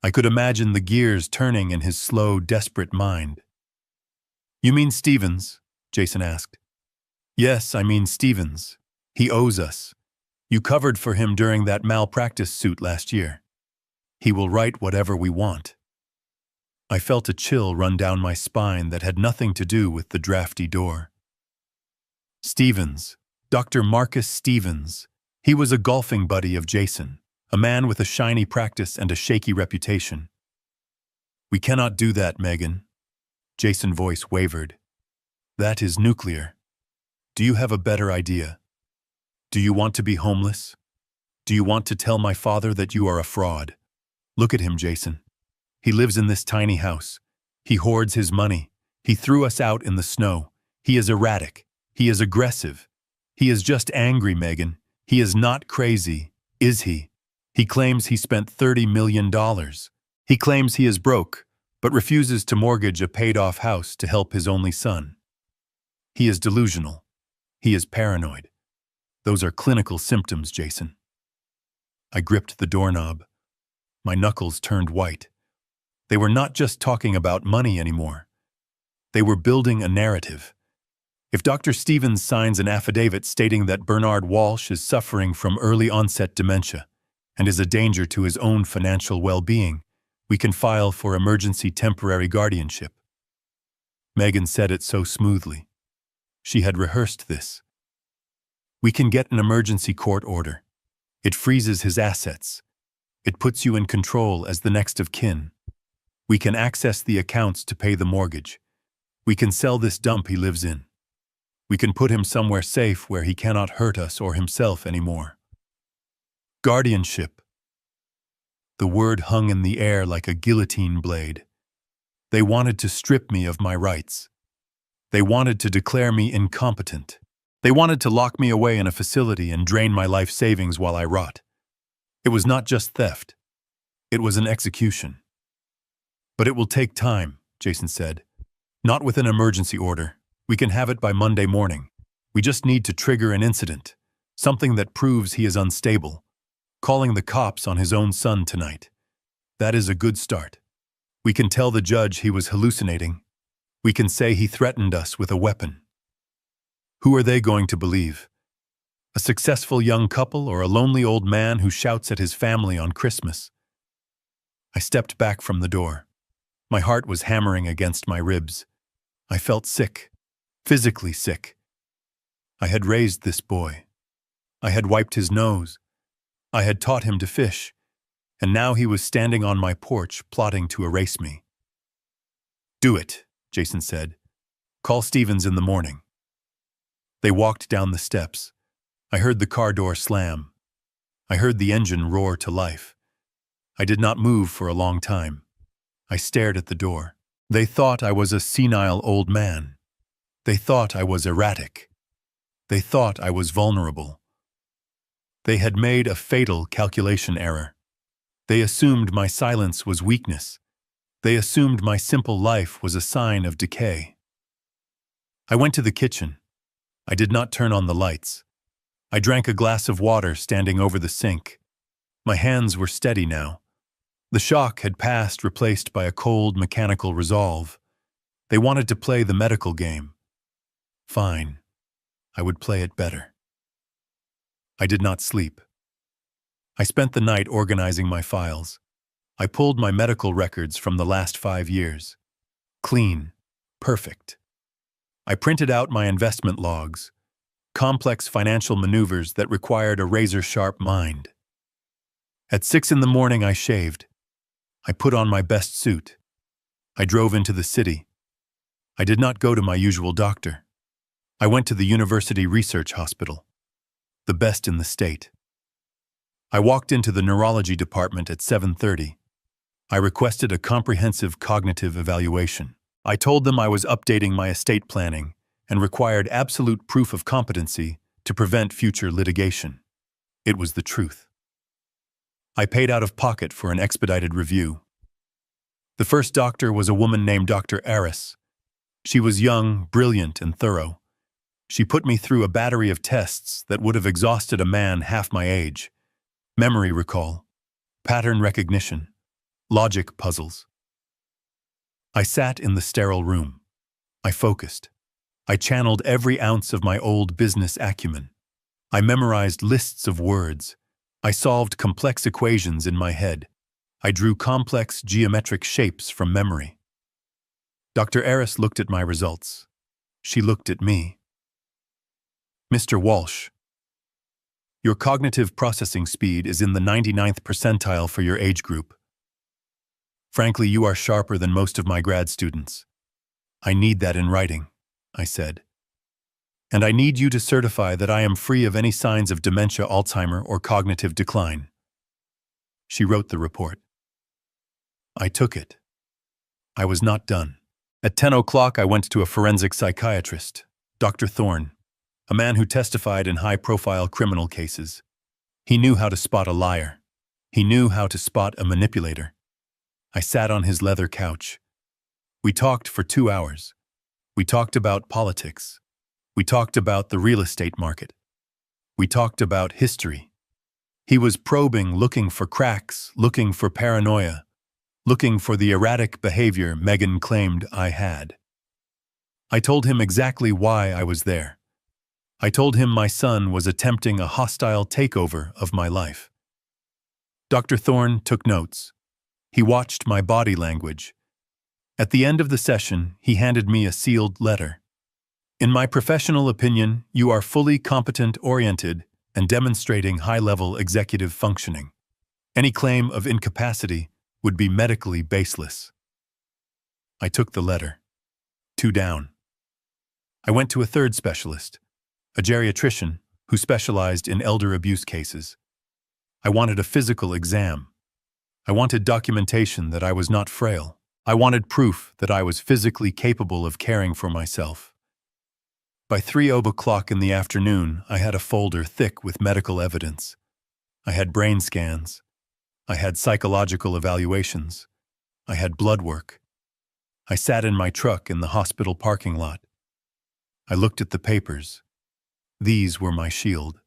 Speaker 1: I could imagine the gears turning in his slow, desperate mind. "You mean Stevens?" Jason asked. "Yes, I mean Stevens. He owes us. You covered for him during that malpractice suit last year. He will write whatever we want." I felt a chill run down my spine that had nothing to do with the drafty door. Stevens. Dr. Marcus Stevens. He was a golfing buddy of Jason, a man with a shiny practice and a shaky reputation. "We cannot do that, Megan." Jason's voice wavered. "That is nuclear. Do you have a better idea? Do you want to be homeless? Do you want to tell my father that you are a fraud? Look at him, Jason. He lives in this tiny house. He hoards his money. He threw us out in the snow. He is erratic. He is aggressive. He is just angry, Megan. He is not crazy, is he? He claims he spent $30 million. He claims he is broke, but refuses to mortgage a paid-off house to help his only son. He is delusional. He is paranoid. Those are clinical symptoms, Jason." I gripped the doorknob. My knuckles turned white. They were not just talking about money anymore. They were building a narrative. If Dr. Stevens signs an affidavit stating that Bernard Walsh is suffering from early-onset dementia and is a danger to his own financial well-being, we can file for emergency temporary guardianship. Megan said it so smoothly. She had rehearsed this. "We can get an emergency court order. It freezes his assets. It puts you in control as the next of kin. We can access the accounts to pay the mortgage. We can sell this dump he lives in. We can put him somewhere safe where he cannot hurt us or himself anymore." Guardianship. The word hung in the air like a guillotine blade. They wanted to strip me of my rights. They wanted to declare me incompetent. They wanted to lock me away in a facility and drain my life savings while I rot. It was not just theft. It was an execution. But it will take time, Jason said. Not with an emergency order. We can have it by Monday morning. We just need to trigger an incident. Something that proves he is unstable. Calling the cops on his own son tonight. That is a good start. We can tell the judge he was hallucinating. We can say he threatened us with a weapon. Who are they going to believe? A successful young couple or a lonely old man who shouts at his family on Christmas? I stepped back from the door. My heart was hammering against my ribs. I felt sick, physically sick. I had raised this boy. I had wiped his nose. I had taught him to fish. And now he was standing on my porch plotting to erase me. Do it, Jason said. Call Stevens in the morning. They walked down the steps. I heard the car door slam. I heard the engine roar to life. I did not move for a long time. I stared at the door. They thought I was a senile old man. They thought I was erratic. They thought I was vulnerable. They had made a fatal calculation error. They assumed my silence was weakness. They assumed my simple life was a sign of decay. I went to the kitchen. I did not turn on the lights. I drank a glass of water standing over the sink. My hands were steady now. The shock had passed, replaced by a cold, mechanical resolve. They wanted to play the medical game. Fine. I would play it better. I did not sleep. I spent the night organizing my files. I pulled my medical records from the last 5 years. Clean. Perfect. I printed out my investment logs. Complex financial maneuvers that required a razor-sharp mind. At 6 a.m, I shaved. I put on my best suit. I drove into the city. I did not go to my usual doctor. I went to the University Research Hospital, the best in the state. I walked into the neurology department at 7:30. I requested a comprehensive cognitive evaluation. I told them I was updating my estate planning and required absolute proof of competency to prevent future litigation. It was the truth. I paid out of pocket for an expedited review. The first doctor was a woman named Dr. Aris. She was young, brilliant, and thorough. She put me through a battery of tests that would have exhausted a man half my age. Memory recall, pattern recognition, logic puzzles. I sat in the sterile room. I focused. I channeled every ounce of my old business acumen. I memorized lists of words. I solved complex equations in my head. I drew complex geometric shapes from memory. Dr. Aris looked at my results. She looked at me. Mr. Walsh, your cognitive processing speed is in the 99th percentile for your age group. Frankly, you are sharper than most of my grad students. I need that in writing, I said. And I need you to certify that I am free of any signs of dementia, Alzheimer, or cognitive decline. She wrote the report. I took it. I was not done. At 10 o'clock, I went to a forensic psychiatrist, Dr. Thorne, a man who testified in high-profile criminal cases. He knew how to spot a liar. He knew how to spot a manipulator. I sat on his leather couch. We talked for 2 hours. We talked about politics. We talked about the real estate market. We talked about history. He was probing, looking for cracks, looking for paranoia, looking for the erratic behavior Megan claimed I had. I told him exactly why I was there. I told him my son was attempting a hostile takeover of my life. Dr. Thorne took notes. He watched my body language. At the end of the session, he handed me a sealed letter. In my professional opinion, you are fully competent-oriented and demonstrating high-level executive functioning. Any claim of incapacity would be medically baseless. I took the letter. 2 down. I went to a third specialist, a geriatrician who specialized in elder abuse cases. I wanted a physical exam. I wanted documentation that I was not frail. I wanted proof that I was physically capable of caring for myself. By 3 o'clock in the afternoon, I had a folder thick with medical evidence. I had brain scans. I had psychological evaluations. I had blood work. I sat in my truck in the hospital parking lot. I looked at the papers. These were my shield.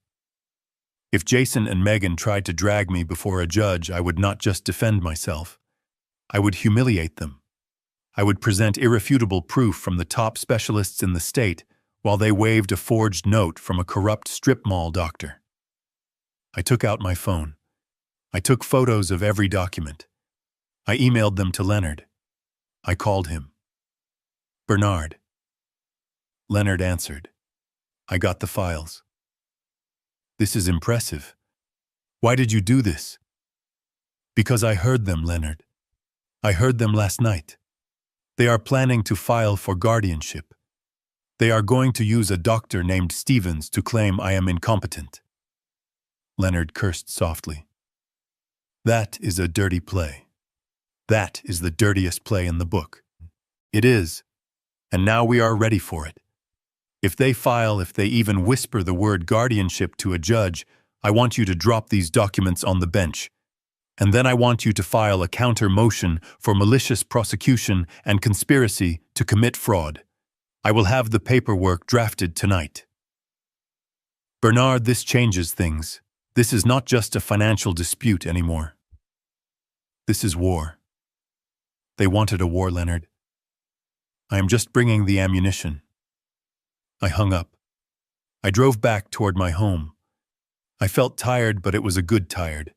Speaker 1: If Jason and Megan tried to drag me before a judge, I would not just defend myself. I would humiliate them. I would present irrefutable proof from the top specialists in the state while they waved a forged note from a corrupt strip mall doctor. I took out my phone. I took photos of every document. I emailed them to Leonard. I called him. Bernard. Leonard answered. I got the files. This is impressive. Why did you do this? Because I heard them, Leonard. I heard them last night. They are planning to file for guardianship. They are going to use a doctor named Stevens to claim I am incompetent. Leonard cursed softly. That is a dirty play. That is the dirtiest play in the book. It is. And now we are ready for it. If they file, if they even whisper the word guardianship to a judge, I want you to drop these documents on the bench. And then I want you to file a counter motion for malicious prosecution and conspiracy to commit fraud. I will have the paperwork drafted tonight. Bernard, this changes things. This is not just a financial dispute anymore. This is war. They wanted a war, Leonard. I am just bringing the ammunition. I hung up. I drove back toward my home. I felt tired, but it was a good tired.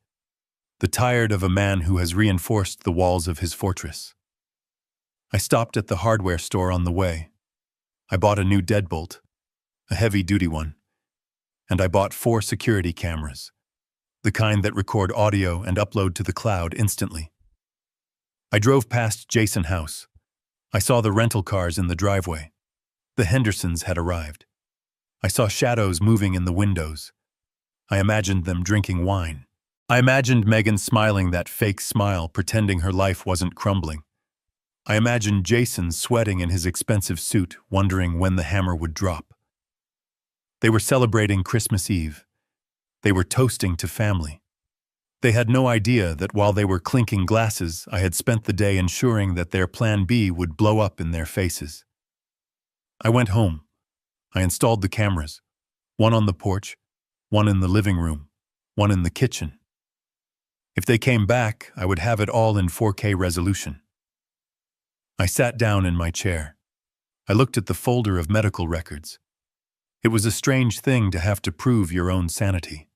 Speaker 1: The tired of a man who has reinforced the walls of his fortress. I stopped at the hardware store on the way. I bought a new deadbolt, a heavy-duty one, and I bought 4 security cameras, the kind that record audio and upload to the cloud instantly. I drove past Jason's house. I saw the rental cars in the driveway. The Hendersons had arrived. I saw shadows moving in the windows. I imagined them drinking wine. I imagined Megan smiling that fake smile, pretending her life wasn't crumbling. I imagined Jason sweating in his expensive suit, wondering when the hammer would drop. They were celebrating Christmas Eve. They were toasting to family. They had no idea that while they were clinking glasses, I had spent the day ensuring that their plan B would blow up in their faces. I went home. I installed the cameras, one on the porch, one in the living room, one in the kitchen. If they came back, I would have it all in 4K resolution. I sat down in my chair. I looked at the folder of medical records. It was a strange thing to have to prove your own sanity.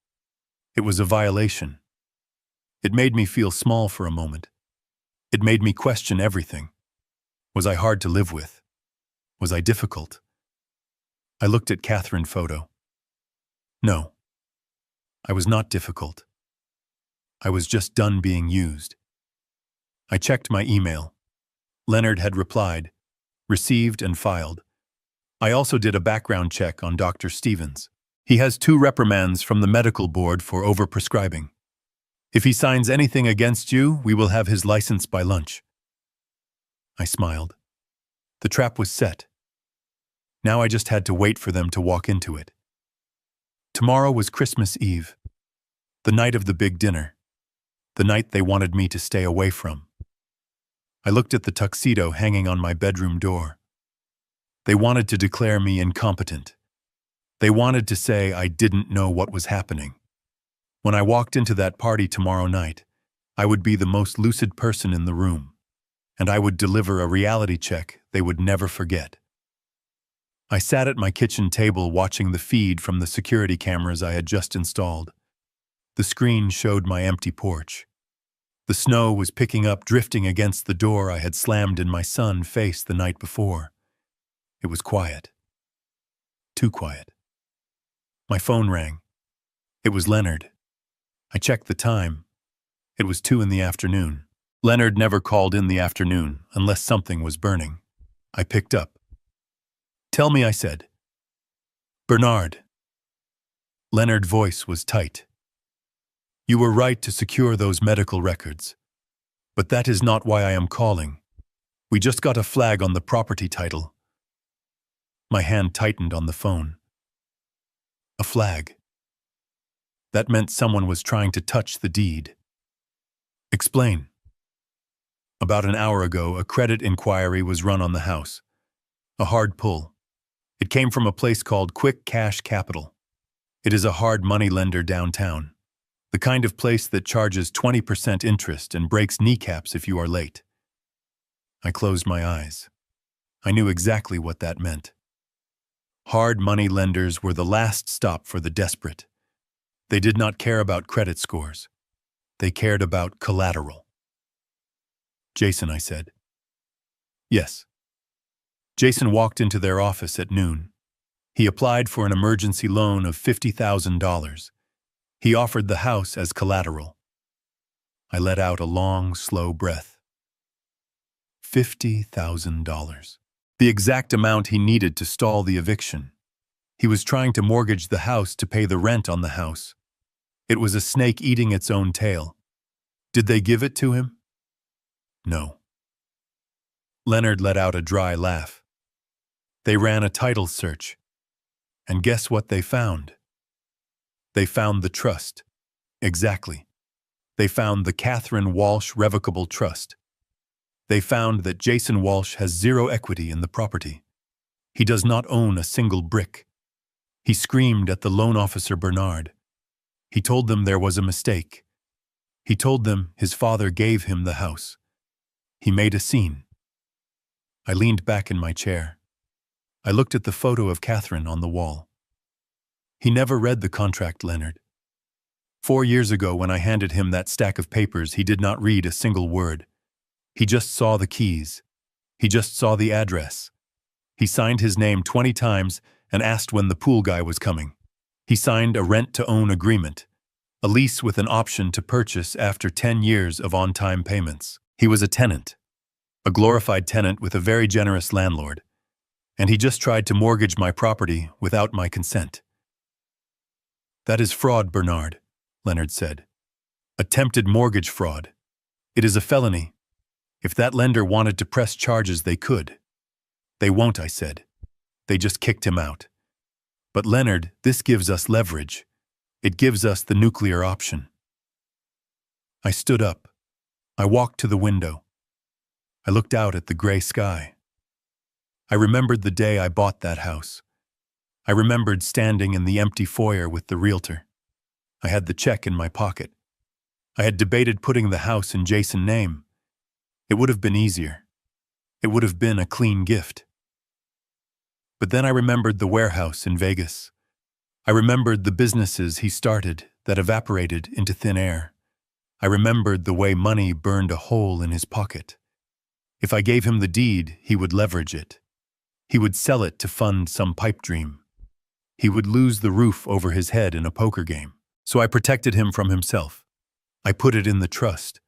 Speaker 1: It was a violation. It made me feel small for a moment. It made me question everything. Was I hard to live with? Was I difficult? I looked at Catherine's photo. No. I was not difficult. I was just done being used. I checked my email. Leonard had replied, received and filed. I also did a background check on Dr. Stevens. He has 2 reprimands from the medical board for overprescribing. If he signs anything against you, we will have his license by lunch. I smiled. The trap was set. Now I just had to wait for them to walk into it. Tomorrow was Christmas Eve, the night of the big dinner, the night they wanted me to stay away from. I looked at the tuxedo hanging on my bedroom door. They wanted to declare me incompetent. They wanted to say I didn't know what was happening. When I walked into that party tomorrow night, I would be the most lucid person in the room, and I would deliver a reality check they would never forget. I sat at my kitchen table watching the feed from the security cameras I had just installed. The screen showed my empty porch. The snow was picking up, drifting against the door I had slammed in my son's face the night before. It was quiet. Too quiet. My phone rang. It was Leonard. I checked the time. It was 2 in the afternoon. Leonard never called in the afternoon unless something was burning. I picked up. "Tell me," I said. "Bernard." Leonard's voice was tight. "You were right to secure those medical records. But that is not why I am calling. We just got a flag on the property title." My hand tightened on the phone. A flag. That meant someone was trying to touch the deed. Explain. About an hour ago, a credit inquiry was run on the house. A hard pull. It came from a place called Quick Cash Capital. It is a hard money lender downtown. The kind of place that charges 20% interest and breaks kneecaps if you are late. I closed my eyes. I knew exactly what that meant. Hard money lenders were the last stop for the desperate. They did not care about credit scores. They cared about collateral. Jason, I said. Yes. Jason walked into their office at noon. He applied for an emergency loan of $50,000. He offered the house as collateral. I let out a long, slow breath. $50,000. The exact amount he needed to stall the eviction. He was trying to mortgage the house to pay the rent on the house. It was a snake eating its own tail. Did they give it to him? No. Leonard let out a dry laugh. They ran a title search. And guess what they found? They found the trust. Exactly. They found the Catherine Walsh Revocable Trust. They found that Jason Walsh has zero equity in the property. He does not own a single brick. He screamed at the loan officer Bernard. He told them there was a mistake. He told them his father gave him the house. He made a scene. I leaned back in my chair. I looked at the photo of Catherine on the wall. He never read the contract, Leonard. 4 years ago, when I handed him that stack of papers, he did not read a single word. He just saw the keys. He just saw the address. He signed his name 20 times and asked when the pool guy was coming. He signed a rent-to-own agreement, a lease with an option to purchase after 10 years of on-time payments. He was a tenant, a glorified tenant with a very generous landlord, and he just tried to mortgage my property without my consent. That is fraud, Bernard, Leonard said. Attempted mortgage fraud. It is a felony. If that lender wanted to press charges, they could. They won't, I said. They just kicked him out. But Leonard, this gives us leverage. It gives us the nuclear option. I stood up. I walked to the window. I looked out at the gray sky. I remembered the day I bought that house. I remembered standing in the empty foyer with the realtor. I had the check in my pocket. I had debated putting the house in Jason's name. It would have been easier. It would have been a clean gift. But then I remembered the warehouse in Vegas. I remembered the businesses he started that evaporated into thin air. I remembered the way money burned a hole in his pocket. If I gave him the deed, he would leverage it. He would sell it to fund some pipe dream. He would lose the roof over his head in a poker game. So I protected him from himself. I put it in the trust.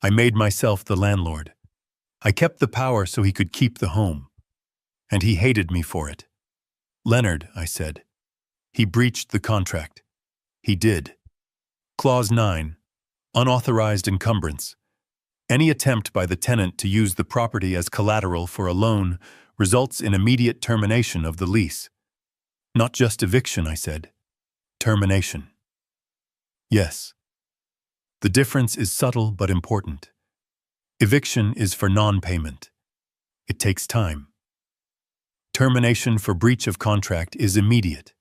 Speaker 1: I made myself the landlord. I kept the power so he could keep the home. And he hated me for it. Leonard, I said. He breached the contract. He did. Clause 9. Unauthorized encumbrance. Any attempt by the tenant to use the property as collateral for a loan results in immediate termination of the lease. Not just eviction, I said. Termination. Yes. The difference is subtle but important. Eviction is for non-payment. It takes time. Termination for breach of contract is immediate.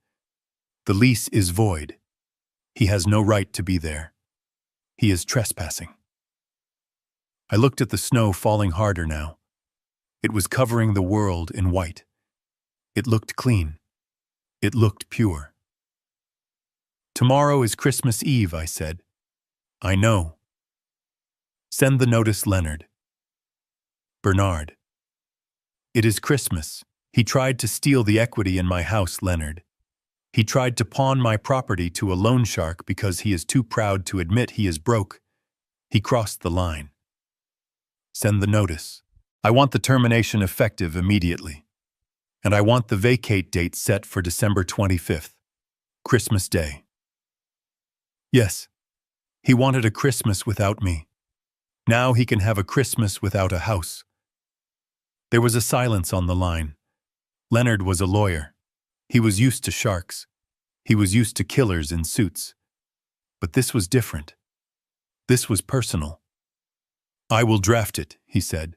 Speaker 1: The lease is void. He has no right to be there. He is trespassing. I looked at the snow falling harder now. It was covering the world in white. It looked clean. It looked pure. Tomorrow is Christmas Eve, I said. I know. Send the notice, Leonard. Bernard. It is Christmas. He tried to steal the equity in my house, Leonard. He tried to pawn my property to a loan shark because he is too proud to admit he is broke. He crossed the line. Send the notice. I want the termination effective immediately. And I want the vacate date set for December 25th, Christmas Day. Yes, he wanted a Christmas without me. Now he can have a Christmas without a house. There was a silence on the line. Leonard was a lawyer. He was used to sharks. He was used to killers in suits. But this was different. This was personal. "I will draft it," he said.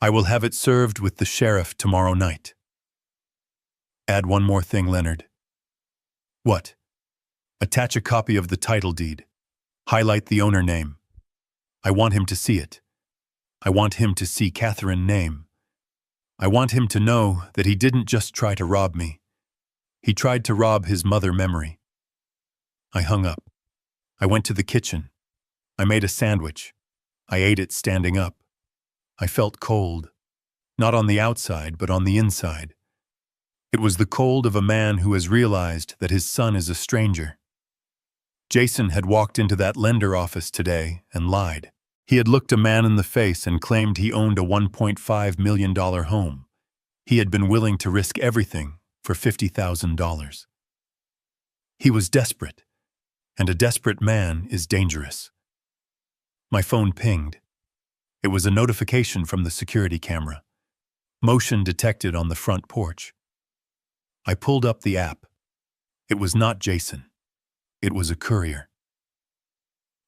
Speaker 1: "I will have it served with the sheriff tomorrow night." "Add one more thing, Leonard." "What?" "Attach a copy of the title deed. Highlight the owner name. I want him to see it. I want him to see Catherine's name. I want him to know that he didn't just try to rob me. He tried to rob his mother memory." I hung up. I went to the kitchen. I made a sandwich. I ate it standing up. I felt cold. Not on the outside, but on the inside. It was the cold of a man who has realized that his son is a stranger. Jason had walked into that lender office today and lied. He had looked a man in the face and claimed he owned a $1.5 million home. He had been willing to risk everything for $50,000. He was desperate, and a desperate man is dangerous. My phone pinged. It was a notification from the security camera. Motion detected on the front porch. I pulled up the app. It was not Jason. It was a courier.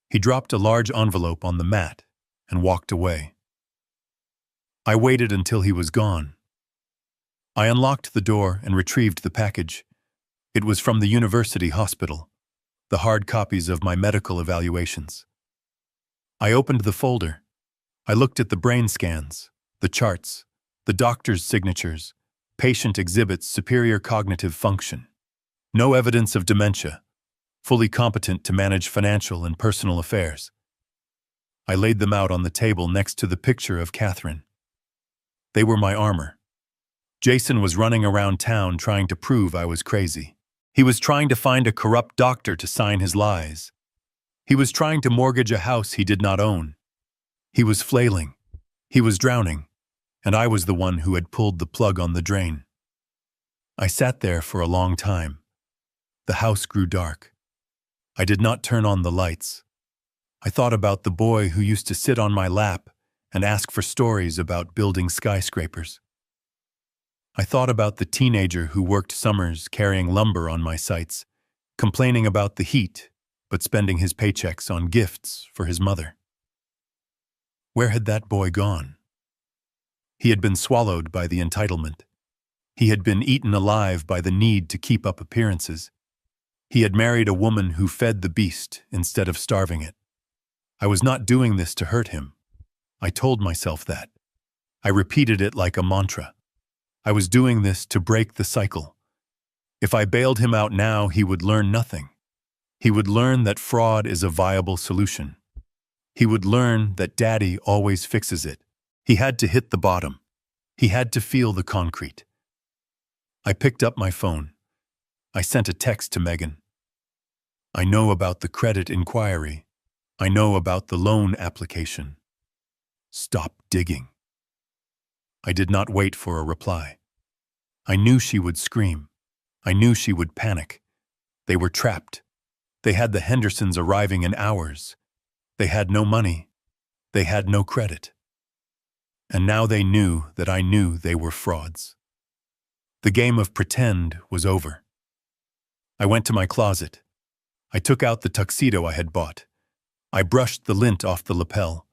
Speaker 1: He dropped a large envelope on the mat and walked away. I waited until he was gone. I unlocked the door and retrieved the package. It was from the university hospital, the hard copies of my medical evaluations. I opened the folder. I looked at the brain scans, the charts, the doctor's signatures. Patient exhibits superior cognitive function. No evidence of dementia. Fully competent to manage financial and personal affairs. I laid them out on the table next to the picture of Catherine. They were my armor. Jason was running around town trying to prove I was crazy. He was trying to find a corrupt doctor to sign his lies. He was trying to mortgage a house he did not own. He was flailing. He was drowning. And I was the one who had pulled the plug on the drain. I sat there for a long time. The house grew dark. I did not turn on the lights. I thought about the boy who used to sit on my lap and ask for stories about building skyscrapers. I thought about the teenager who worked summers carrying lumber on my sites, complaining about the heat, but spending his paychecks on gifts for his mother. Where had that boy gone? He had been swallowed by the entitlement. He had been eaten alive by the need to keep up appearances. He had married a woman who fed the beast instead of starving it. I was not doing this to hurt him. I told myself that. I repeated it like a mantra. I was doing this to break the cycle. If I bailed him out now, he would learn nothing. He would learn that fraud is a viable solution. He would learn that Daddy always fixes it. He had to hit the bottom. He had to feel the concrete. I picked up my phone. I sent a text to Megan. I know about the credit inquiry. I know about the loan application. Stop digging. I did not wait for a reply. I knew she would scream. I knew she would panic. They were trapped. They had the Hendersons arriving in hours. They had no money. They had no credit. And now they knew that I knew they were frauds. The game of pretend was over. I went to my closet. I took out the tuxedo I had bought. I brushed the lint off the lapel.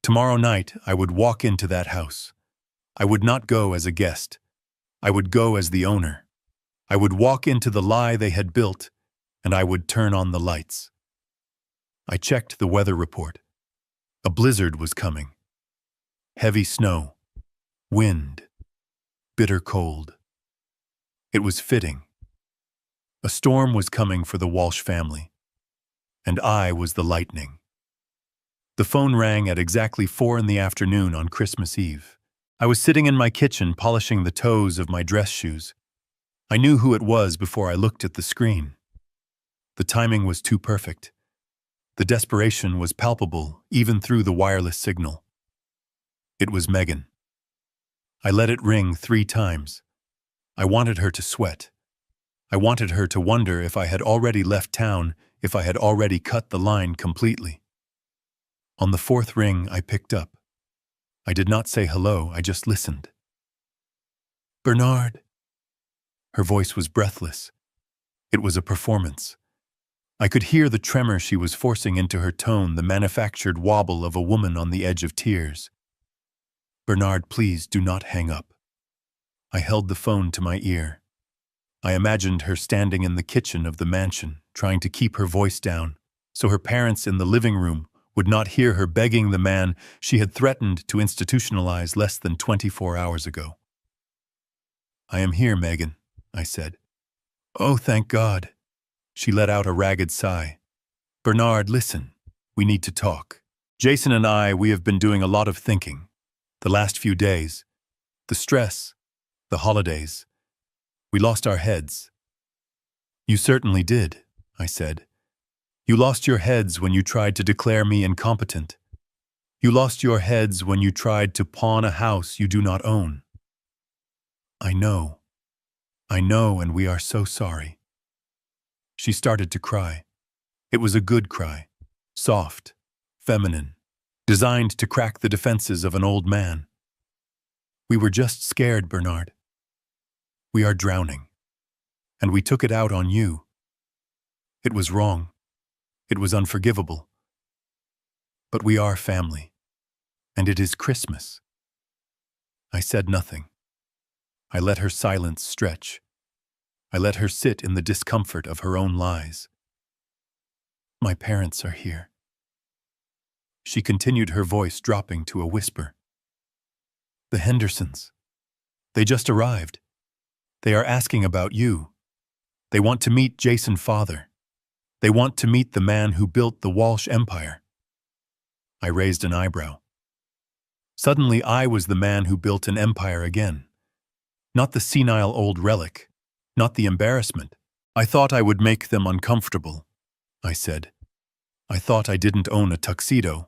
Speaker 1: Tomorrow night, I would walk into that house. I would not go as a guest. I would go as the owner. I would walk into the lie they had built, and I would turn on the lights. I checked the weather report. A blizzard was coming. Heavy snow, wind, bitter cold. It was fitting. A storm was coming for the Walsh family, and I was the lightning. The phone rang at exactly 4 p.m. on Christmas Eve. I was sitting in my kitchen polishing the toes of my dress shoes. I knew who it was before I looked at the screen. The timing was too perfect. The desperation was palpable even through the wireless signal. It was Megan. I let it ring 3 times. I wanted her to sweat. I wanted her to wonder if I had already left town, if I had already cut the line completely. On the 4th ring, I picked up. I did not say hello, I just listened. "Bernard." Her voice was breathless. It was a performance. I could hear the tremor she was forcing into her tone, the manufactured wobble of a woman on the edge of tears. Bernard, please do not hang up. I held the phone to my ear. I imagined her standing in the kitchen of the mansion, trying to keep her voice down, so her parents in the living room would not hear her begging the man she had threatened to institutionalize less than 24 hours ago. I am here, Megan, I said. Oh, thank God. She let out a ragged sigh. Bernard, listen. We need to talk. Jason and I, we have been doing a lot of thinking. The last few days. The stress. The holidays. We lost our heads. You certainly did, I said. You lost your heads when you tried to declare me incompetent. You lost your heads when you tried to pawn a house you do not own. I know, and we are so sorry. She started to cry. It was a good cry, soft, feminine, designed to crack the defenses of an old man. We were just scared, Bernard. We are drowning, and we took it out on you. It was wrong. It was unforgivable. But we are family, and it is Christmas. I said nothing. I let her silence stretch. I let her sit in the discomfort of her own lies. My parents are here. She continued, her voice dropping to a whisper. The Hendersons. They just arrived. They are asking about you. They want to meet Jason's father. They want to meet the man who built the Walsh Empire. I raised an eyebrow. Suddenly I was the man who built an empire again. Not the senile old relic, not the embarrassment. I thought I would make them uncomfortable, I said. I thought I didn't own a tuxedo.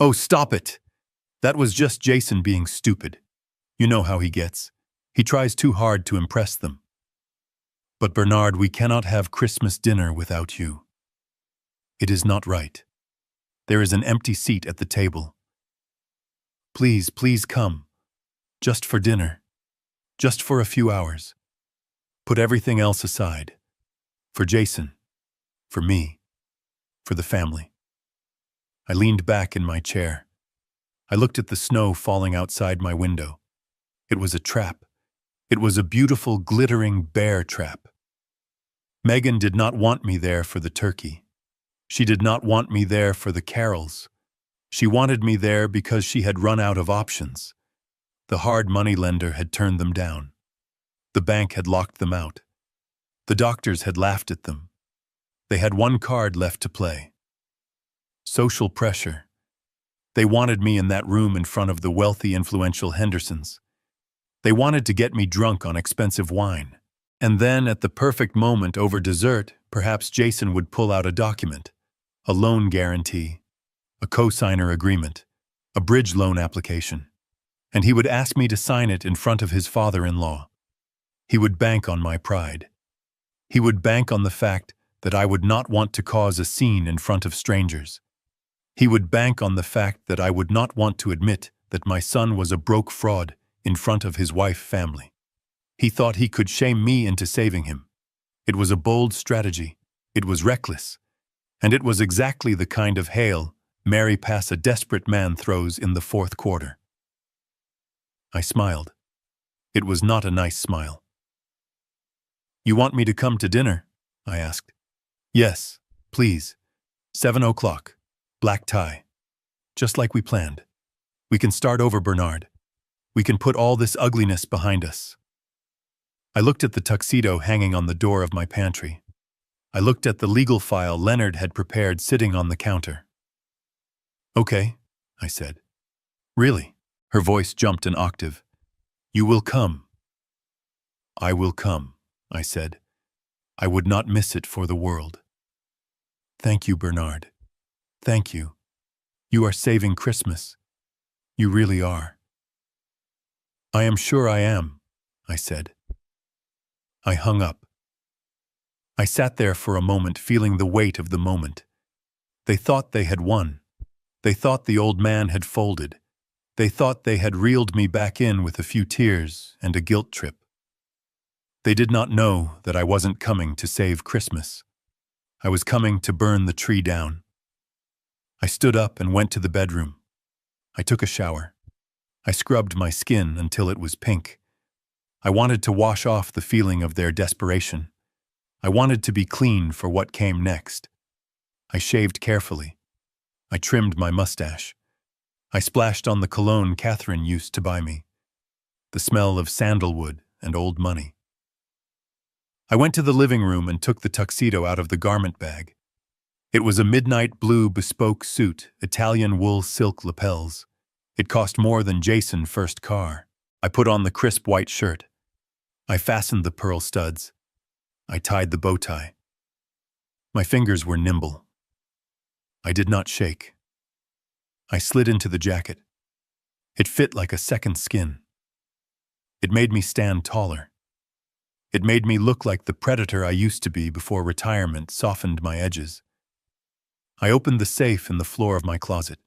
Speaker 1: Oh, stop it! That was just Jason being stupid. You know how he gets. He tries too hard to impress them. But Bernard, we cannot have Christmas dinner without you. It is not right. There is an empty seat at the table. Please, please come. Just for dinner. Just for a few hours. Put everything else aside. For Jason. For me. For the family. I leaned back in my chair. I looked at the snow falling outside my window. It was a trap. It was a beautiful, glittering bear trap. Megan did not want me there for the turkey. She did not want me there for the carols. She wanted me there because she had run out of options. The hard money lender had turned them down. The bank had locked them out. The doctors had laughed at them. They had one card left to play. Social pressure. They wanted me in that room in front of the wealthy, influential Hendersons. They wanted to get me drunk on expensive wine. And then, at the perfect moment over dessert, perhaps Jason would pull out a document, a loan guarantee, a co-signer agreement, a bridge loan application, and he would ask me to sign it in front of his father-in-law. He would bank on my pride. He would bank on the fact that I would not want to cause a scene in front of strangers. He would bank on the fact that I would not want to admit that my son was a broke fraud in front of his wife family. He thought he could shame me into saving him. It was a bold strategy. It was reckless. And it was exactly the kind of hail Mary pass a desperate man throws in the fourth quarter. I smiled. It was not a nice smile. You want me to come to dinner? I asked. Yes, please. 7 o'clock. Black tie. Just like we planned. We can start over, Bernard. We can put all this ugliness behind us. I looked at the tuxedo hanging on the door of my pantry. I looked at the legal file Leonard had prepared sitting on the counter. Okay, I said. Really? Her voice jumped an octave. You will come. I will come, I said. I would not miss it for the world. Thank you, Bernard. Thank you. You are saving Christmas. You really are. I am sure I am, I said. I hung up. I sat there for a moment, feeling the weight of the moment. They thought they had won. They thought the old man had folded. They thought they had reeled me back in with a few tears and a guilt trip. They did not know that I wasn't coming to save Christmas. I was coming to burn the tree down. I stood up and went to the bedroom. I took a shower. I scrubbed my skin until it was pink. I wanted to wash off the feeling of their desperation. I wanted to be clean for what came next. I shaved carefully. I trimmed my mustache. I splashed on the cologne Catherine used to buy me, the smell of sandalwood and old money. I went to the living room and took the tuxedo out of the garment bag. It was a midnight blue bespoke suit, Italian wool silk lapels. It cost more than Jason's first car. I put on the crisp white shirt. I fastened the pearl studs. I tied the bow tie. My fingers were nimble. I did not shake. I slid into the jacket. It fit like a second skin. It made me stand taller. It made me look like the predator I used to be before retirement softened my edges. I opened the safe in the floor of my closet.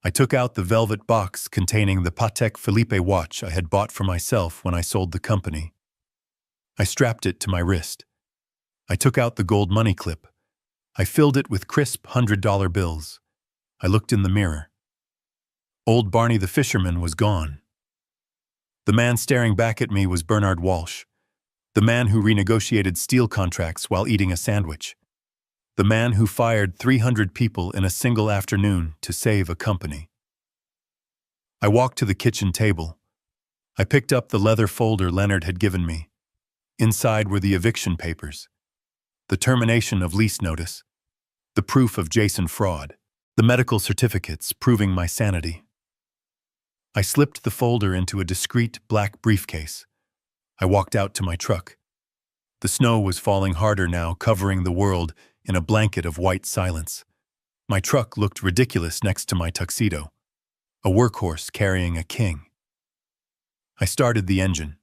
Speaker 1: I took out the velvet box containing the Patek Philippe watch I had bought for myself when I sold the company. I strapped it to my wrist. I took out the gold money clip. I filled it with crisp $100 bills. I looked in the mirror. Old Barney the fisherman was gone. The man staring back at me was Bernard Walsh, the man who renegotiated steel contracts while eating a sandwich, the man who fired 300 people in a single afternoon to save a company. I walked to the kitchen table. I picked up the leather folder Leonard had given me. Inside were the eviction papers, the termination of lease notice, the proof of Jason fraud, the medical certificates proving my sanity. I slipped the folder into a discreet black briefcase. I walked out to my truck. The snow was falling harder now, covering the world in a blanket of white silence. My truck looked ridiculous next to my tuxedo, a workhorse carrying a king. I started the engine.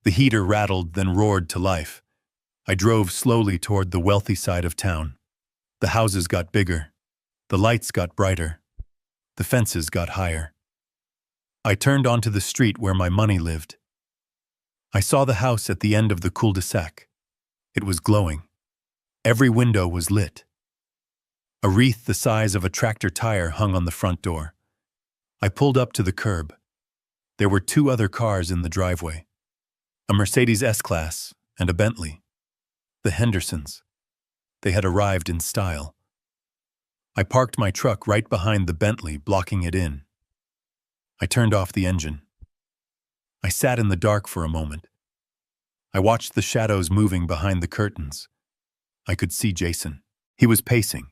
Speaker 1: The heater rattled, then roared to life. I drove slowly toward the wealthy side of town. The houses got bigger. The lights got brighter. The fences got higher. I turned onto the street where my money lived. I saw the house at the end of the cul-de-sac. It was glowing. Every window was lit. A wreath the size of a tractor tire hung on the front door. I pulled up to the curb. There were two other cars in the driveway, a Mercedes S-Class and a Bentley. The Hendersons. They had arrived in style. I parked my truck right behind the Bentley, blocking it in. I turned off the engine. I sat in the dark for a moment. I watched the shadows moving behind the curtains. I could see Jason. He was pacing.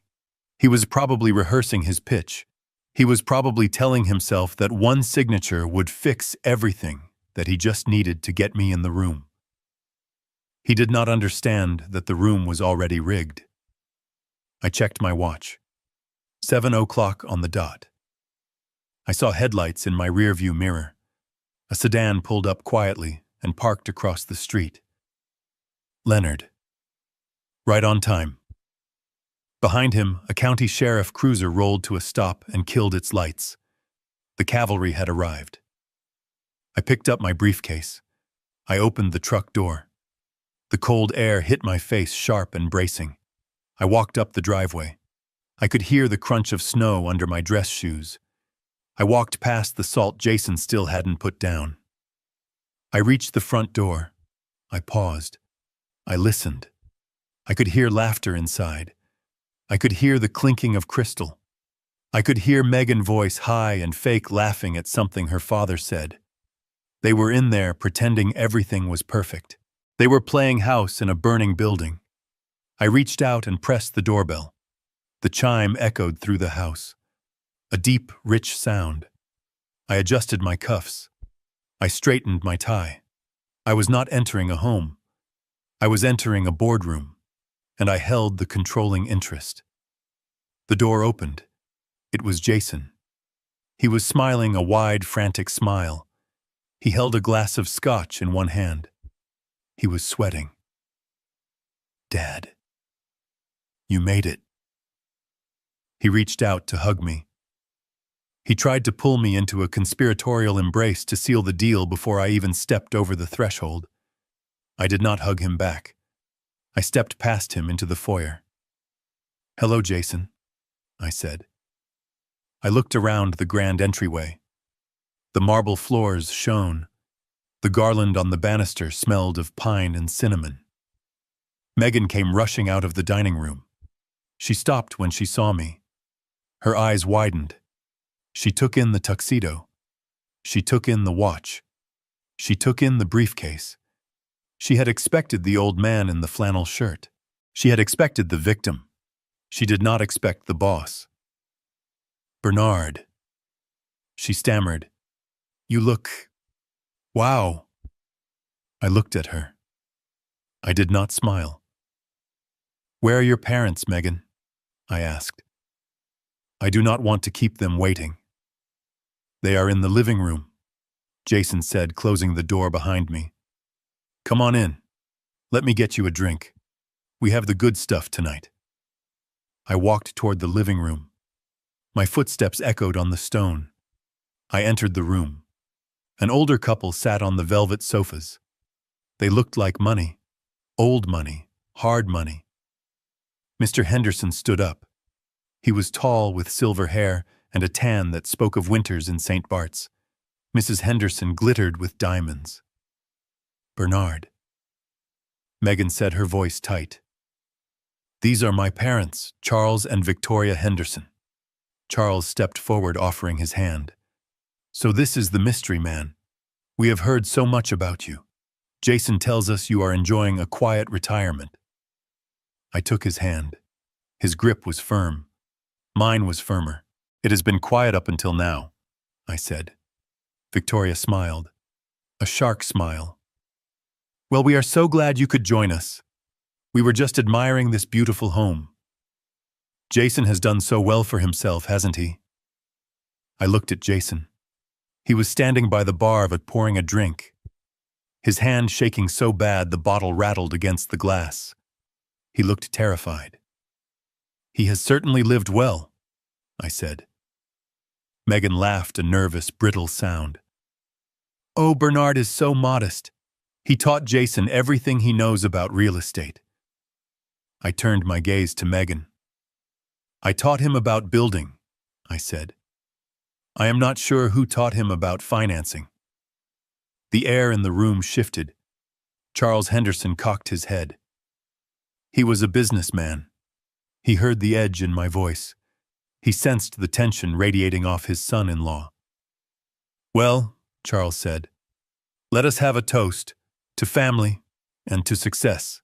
Speaker 1: He was probably rehearsing his pitch. He was probably telling himself that one signature would fix everything, that he just needed to get me in the room. He did not understand that the room was already rigged. I checked my watch. 7:00 on the dot. I saw headlights in my rearview mirror. A sedan pulled up quietly and parked across the street. Leonard. Right on time. Behind him, a county sheriff cruiser rolled to a stop and killed its lights. The cavalry had arrived. I picked up my briefcase. I opened the truck door. The cold air hit my face sharp and bracing. I walked up the driveway. I could hear the crunch of snow under my dress shoes. I walked past the salt Jason still hadn't put down. I reached the front door. I paused. I listened. I could hear laughter inside. I could hear the clinking of crystal. I could hear Megan's voice, high and fake, laughing at something her father said. They were in there pretending everything was perfect. They were playing house in a burning building. I reached out and pressed the doorbell. The chime echoed through the house. A deep, rich sound. I adjusted my cuffs. I straightened my tie. I was not entering a home. I was entering a boardroom, and I held the controlling interest. The door opened. It was Jason. He was smiling a wide, frantic smile. He held a glass of scotch in one hand. He was sweating. "Dad, you made it." He reached out to hug me. He tried to pull me into a conspiratorial embrace to seal the deal before I even stepped over the threshold. I did not hug him back. I stepped past him into the foyer. Hello, Jason, I said. I looked around the grand entryway. The marble floors shone. The garland on the banister smelled of pine and cinnamon. Megan came rushing out of the dining room. She stopped when she saw me. Her eyes widened. She took in the tuxedo. She took in the watch. She took in the briefcase. She had expected the old man in the flannel shirt. She had expected the victim. She did not expect the boss. Bernard. She stammered. You look... Wow. I looked at her. I did not smile. Where are your parents, Megan? I asked. I do not want to keep them waiting. They are in the living room, Jason said, closing the door behind me. Come on in. Let me get you a drink. We have the good stuff tonight. I walked toward the living room. My footsteps echoed on the stone. I entered the room. An older couple sat on the velvet sofas. They looked like money. Old money. Hard money. Mr. Henderson stood up. He was tall with silver hair and a tan that spoke of winters in St. Bart's. Mrs. Henderson glittered with diamonds. Bernard. Megan said, her voice tight. These are my parents, Charles and Victoria Henderson. Charles stepped forward, offering his hand. So this is the mystery man. We have heard so much about you. Jason tells us you are enjoying a quiet retirement. I took his hand. His grip was firm. Mine was firmer. It has been quiet up until now, I said. Victoria smiled. A shark smile. Well, we are so glad you could join us. We were just admiring this beautiful home. Jason has done so well for himself, hasn't he? I looked at Jason. He was standing by the bar but pouring a drink. His hand shaking so bad the bottle rattled against the glass. He looked terrified. He has certainly lived well, I said. Megan laughed, a nervous, brittle sound. Oh, Bernard is so modest. He taught Jason everything he knows about real estate. I turned my gaze to Megan. I taught him about building, I said. I am not sure who taught him about financing. The air in the room shifted. Charles Henderson cocked his head. He was a businessman. He heard the edge in my voice. He sensed the tension radiating off his son-in-law. Well, Charles said, let us have a toast to family and to success.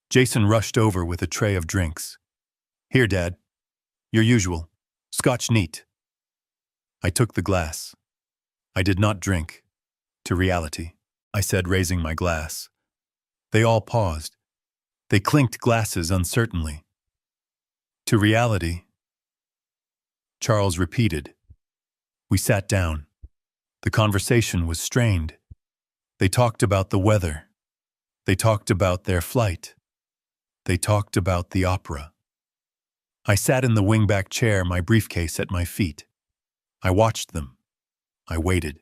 Speaker 1: Jason rushed over with a tray of drinks. Here, Dad. Your usual. Scotch neat. I took the glass. I did not drink. To reality, I said, raising my glass. They all paused. They clinked glasses uncertainly. To reality, Charles repeated. We sat down. The conversation was strained. They talked about the weather. They talked about their flight. They talked about the opera. I sat in the wingback chair, my briefcase at my feet. I watched them. I waited.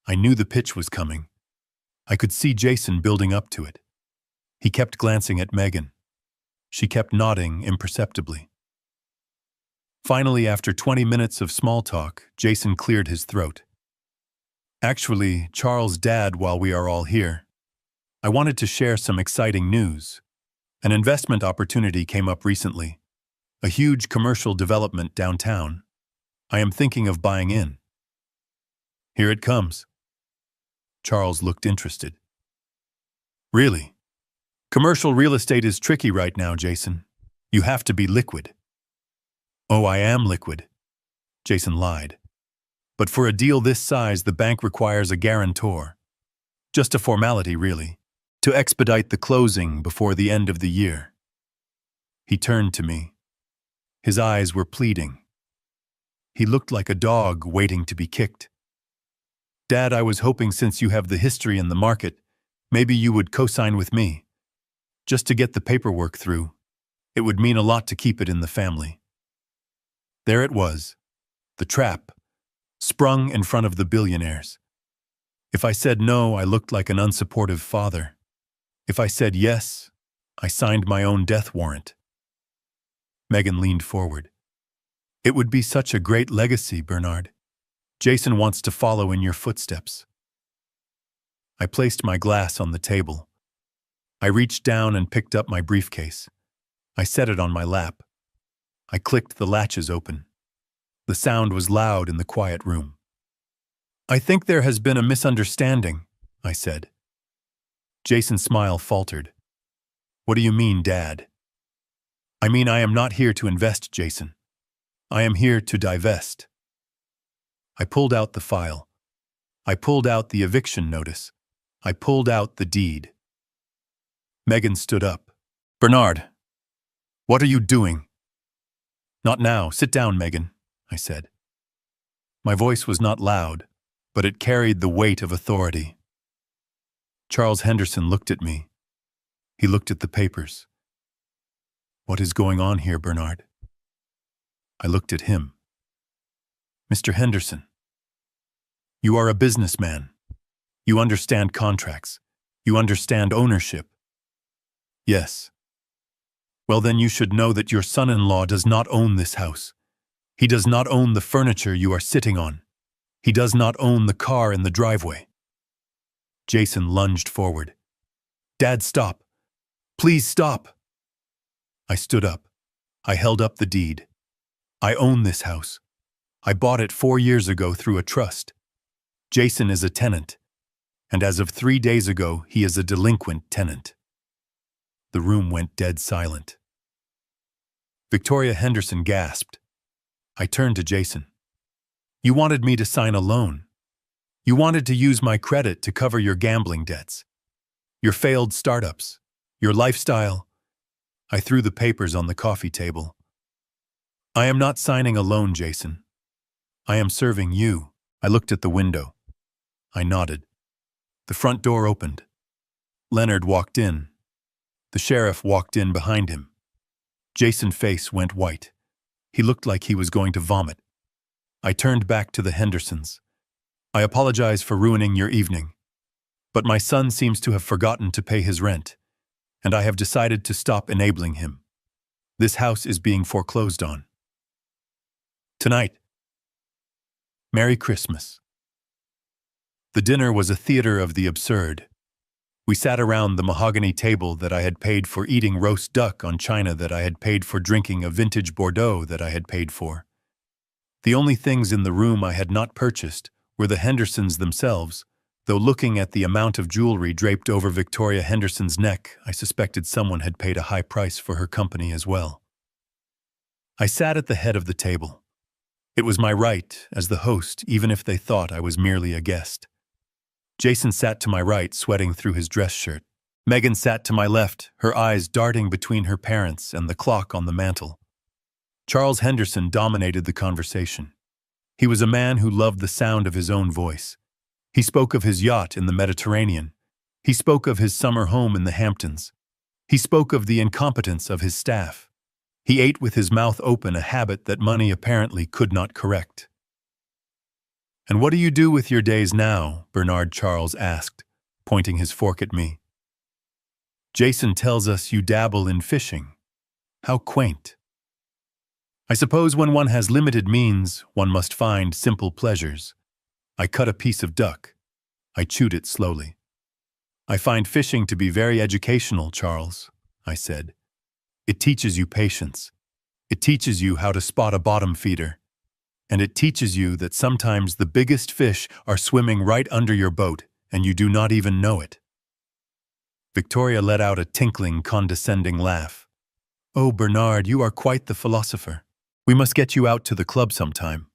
Speaker 1: I knew the pitch was coming. I could see Jason building up to it. He kept glancing at Megan. She kept nodding imperceptibly. Finally, after 20 minutes of small talk, Jason cleared his throat. Actually, Charles' dad, while we are all here, I wanted to share some exciting news. An investment opportunity came up recently. A huge commercial development downtown. I am thinking of buying in. Here it comes. Charles looked interested. Really? Commercial real estate is tricky right now, Jason. You have to be liquid. Oh, I am liquid. Jason lied. But for a deal this size, the bank requires a guarantor. Just a formality, really, to expedite the closing before the end of the year. He turned to me. His eyes were pleading. He looked like a dog waiting to be kicked. Dad, I was hoping, since you have the history in the market, maybe you would co-sign with me. Just to get the paperwork through. It would mean a lot to keep it in the family. There it was. The trap. Sprung in front of the billionaires. If I said no, I looked like an unsupportive father. If I said yes, I signed my own death warrant. Megan leaned forward. It would be such a great legacy, Bernard. Jason wants to follow in your footsteps. I placed my glass on the table. I reached down and picked up my briefcase. I set it on my lap. I clicked the latches open. The sound was loud in the quiet room. I think there has been a misunderstanding, I said. Jason's smile faltered. What do you mean, Dad? I mean, I am not here to invest, Jason. I am here to divest. I pulled out the file. I pulled out the eviction notice. I pulled out the deed. Megan stood up. Bernard, what are you doing? Not now. Sit down, Megan, I said. My voice was not loud, but it carried the weight of authority. Charles Henderson looked at me. He looked at the papers. What is going on here, Bernard? I looked at him. Mr. Henderson, you are a businessman. You understand contracts. You understand ownership. Yes. Well, then you should know that your son-in-law does not own this house. He does not own the furniture you are sitting on. He does not own the car in the driveway. Jason lunged forward. Dad, stop. Please stop. I stood up. I held up the deed. I own this house. I bought it 4 years ago through a trust. Jason is a tenant, and as of 3 days ago, he is a delinquent tenant. The room went dead silent. Victoria Henderson gasped. I turned to Jason. You wanted me to sign a loan. You wanted to use my credit to cover your gambling debts, your failed startups, your lifestyle. I threw the papers on the coffee table. I am not signing a loan, Jason. I am serving you. I looked at the window. I nodded. The front door opened. Leonard walked in. The sheriff walked in behind him. Jason's face went white. He looked like he was going to vomit. I turned back to the Hendersons. I apologize for ruining your evening, but my son seems to have forgotten to pay his rent, and I have decided to stop enabling him. This house is being foreclosed on. Tonight. Merry Christmas. The dinner was a theater of the absurd. We sat around the mahogany table that I had paid for eating roast duck on china that I had paid for drinking a vintage Bordeaux that I had paid for. The only things in the room I had not purchased were the Hendersons themselves, though looking at the amount of jewelry draped over Victoria Henderson's neck, I suspected someone had paid a high price for her company as well. I sat at the head of the table. It was my right as the host, even if they thought I was merely a guest. Jason sat to my right, sweating through his dress shirt. Megan sat to my left, her eyes darting between her parents and the clock on the mantel. Charles Henderson dominated the conversation. He was a man who loved the sound of his own voice. He spoke of his yacht in the Mediterranean. He spoke of his summer home in the Hamptons. He spoke of the incompetence of his staff. He ate with his mouth open, a habit that money apparently could not correct. "And what do you do with your days now?" Bernard Charles asked, pointing his fork at me. "Jason tells us you dabble in fishing. How quaint." "I suppose when one has limited means, one must find simple pleasures." I cut a piece of duck. I chewed it slowly. "I find fishing to be very educational, Charles," I said. "It teaches you patience. It teaches you how to spot a bottom feeder. And it teaches you that sometimes the biggest fish are swimming right under your boat, and you do not even know it." Victoria let out a tinkling, condescending laugh. "Oh, Bernard, you are quite the philosopher. We must get you out to the club sometime,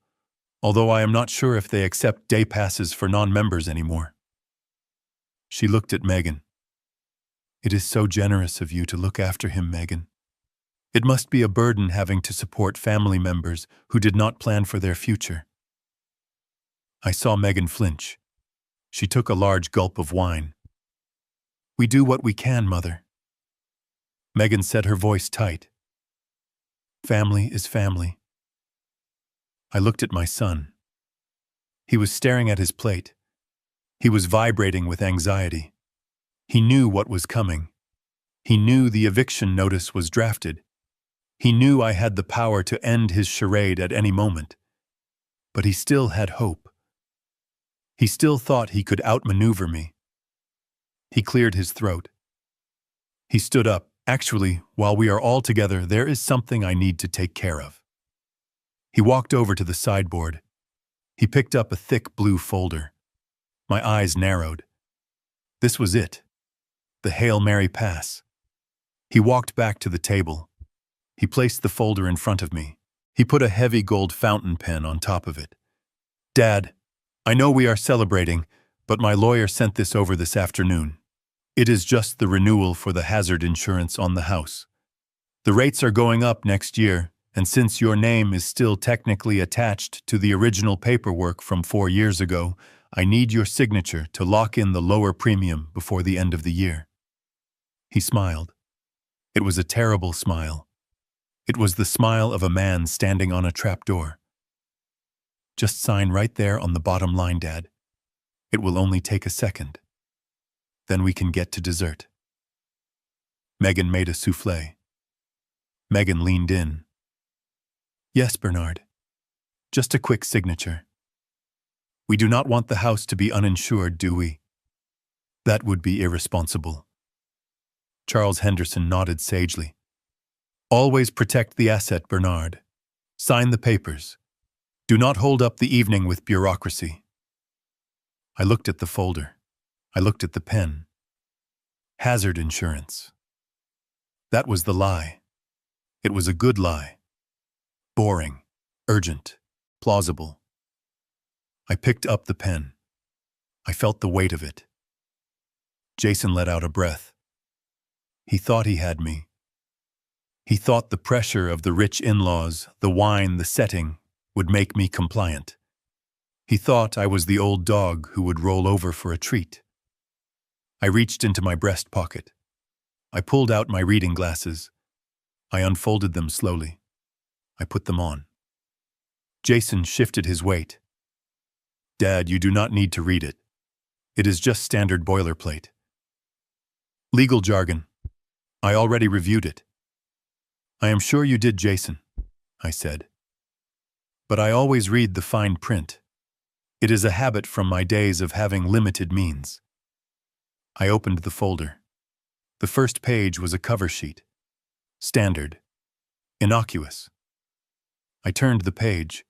Speaker 1: although I am not sure if they accept day passes for non-members anymore." She looked at Megan. "It is so generous of you to look after him, Megan. It must be a burden having to support family members who did not plan for their future." I saw Megan flinch. She took a large gulp of wine. "We do what we can, Mother." Megan said, her voice tight. "Family is family." I looked at my son. He was staring at his plate. He was vibrating with anxiety. He knew what was coming. He knew the eviction notice was drafted. He knew I had the power to end his charade at any moment. But he still had hope. He still thought he could outmaneuver me. He cleared his throat. He stood up. Actually, while we are all together, there is something I need to take care of. He walked over to the sideboard. He picked up a thick blue folder. My eyes narrowed. This was it. The Hail Mary pass. He walked back to the table. He placed the folder in front of me. He put a heavy gold fountain pen on top of it. Dad, I know we are celebrating, but my lawyer sent this over this afternoon. It is just the renewal for the hazard insurance on the house. The rates are going up next year, and since your name is still technically attached to the original paperwork from 4 years ago, I need your signature to lock in the lower premium before the end of the year. He smiled. It was a terrible smile. It was the smile of a man standing on a trapdoor. Just sign right there on the bottom line, Dad. It will only take a second. Then we can get to dessert. Megan made a soufflé. Megan leaned in. Yes, Bernard. Just a quick signature. We do not want the house to be uninsured, do we? That would be irresponsible. Charles Henderson nodded sagely. Always protect the asset, Bernard. Sign the papers. Do not hold up the evening with bureaucracy. I looked at the folder. I looked at the pen. Hazard insurance. That was the lie. It was a good lie. Boring, urgent, plausible. I picked up the pen. I felt the weight of it. Jason let out a breath. He thought he had me. He thought the pressure of the rich in-laws, the wine, the setting, would make me compliant. He thought I was the old dog who would roll over for a treat. I reached into my breast pocket. I pulled out my reading glasses. I unfolded them slowly. I put them on. Jason shifted his weight. Dad, you do not need to read it. It is just standard boilerplate. Legal jargon. I already reviewed it. I am sure you did, Jason, I said. But I always read the fine print. It is a habit from my days of having limited means. I opened the folder. The first page was a cover sheet. Standard. Innocuous. I turned the page.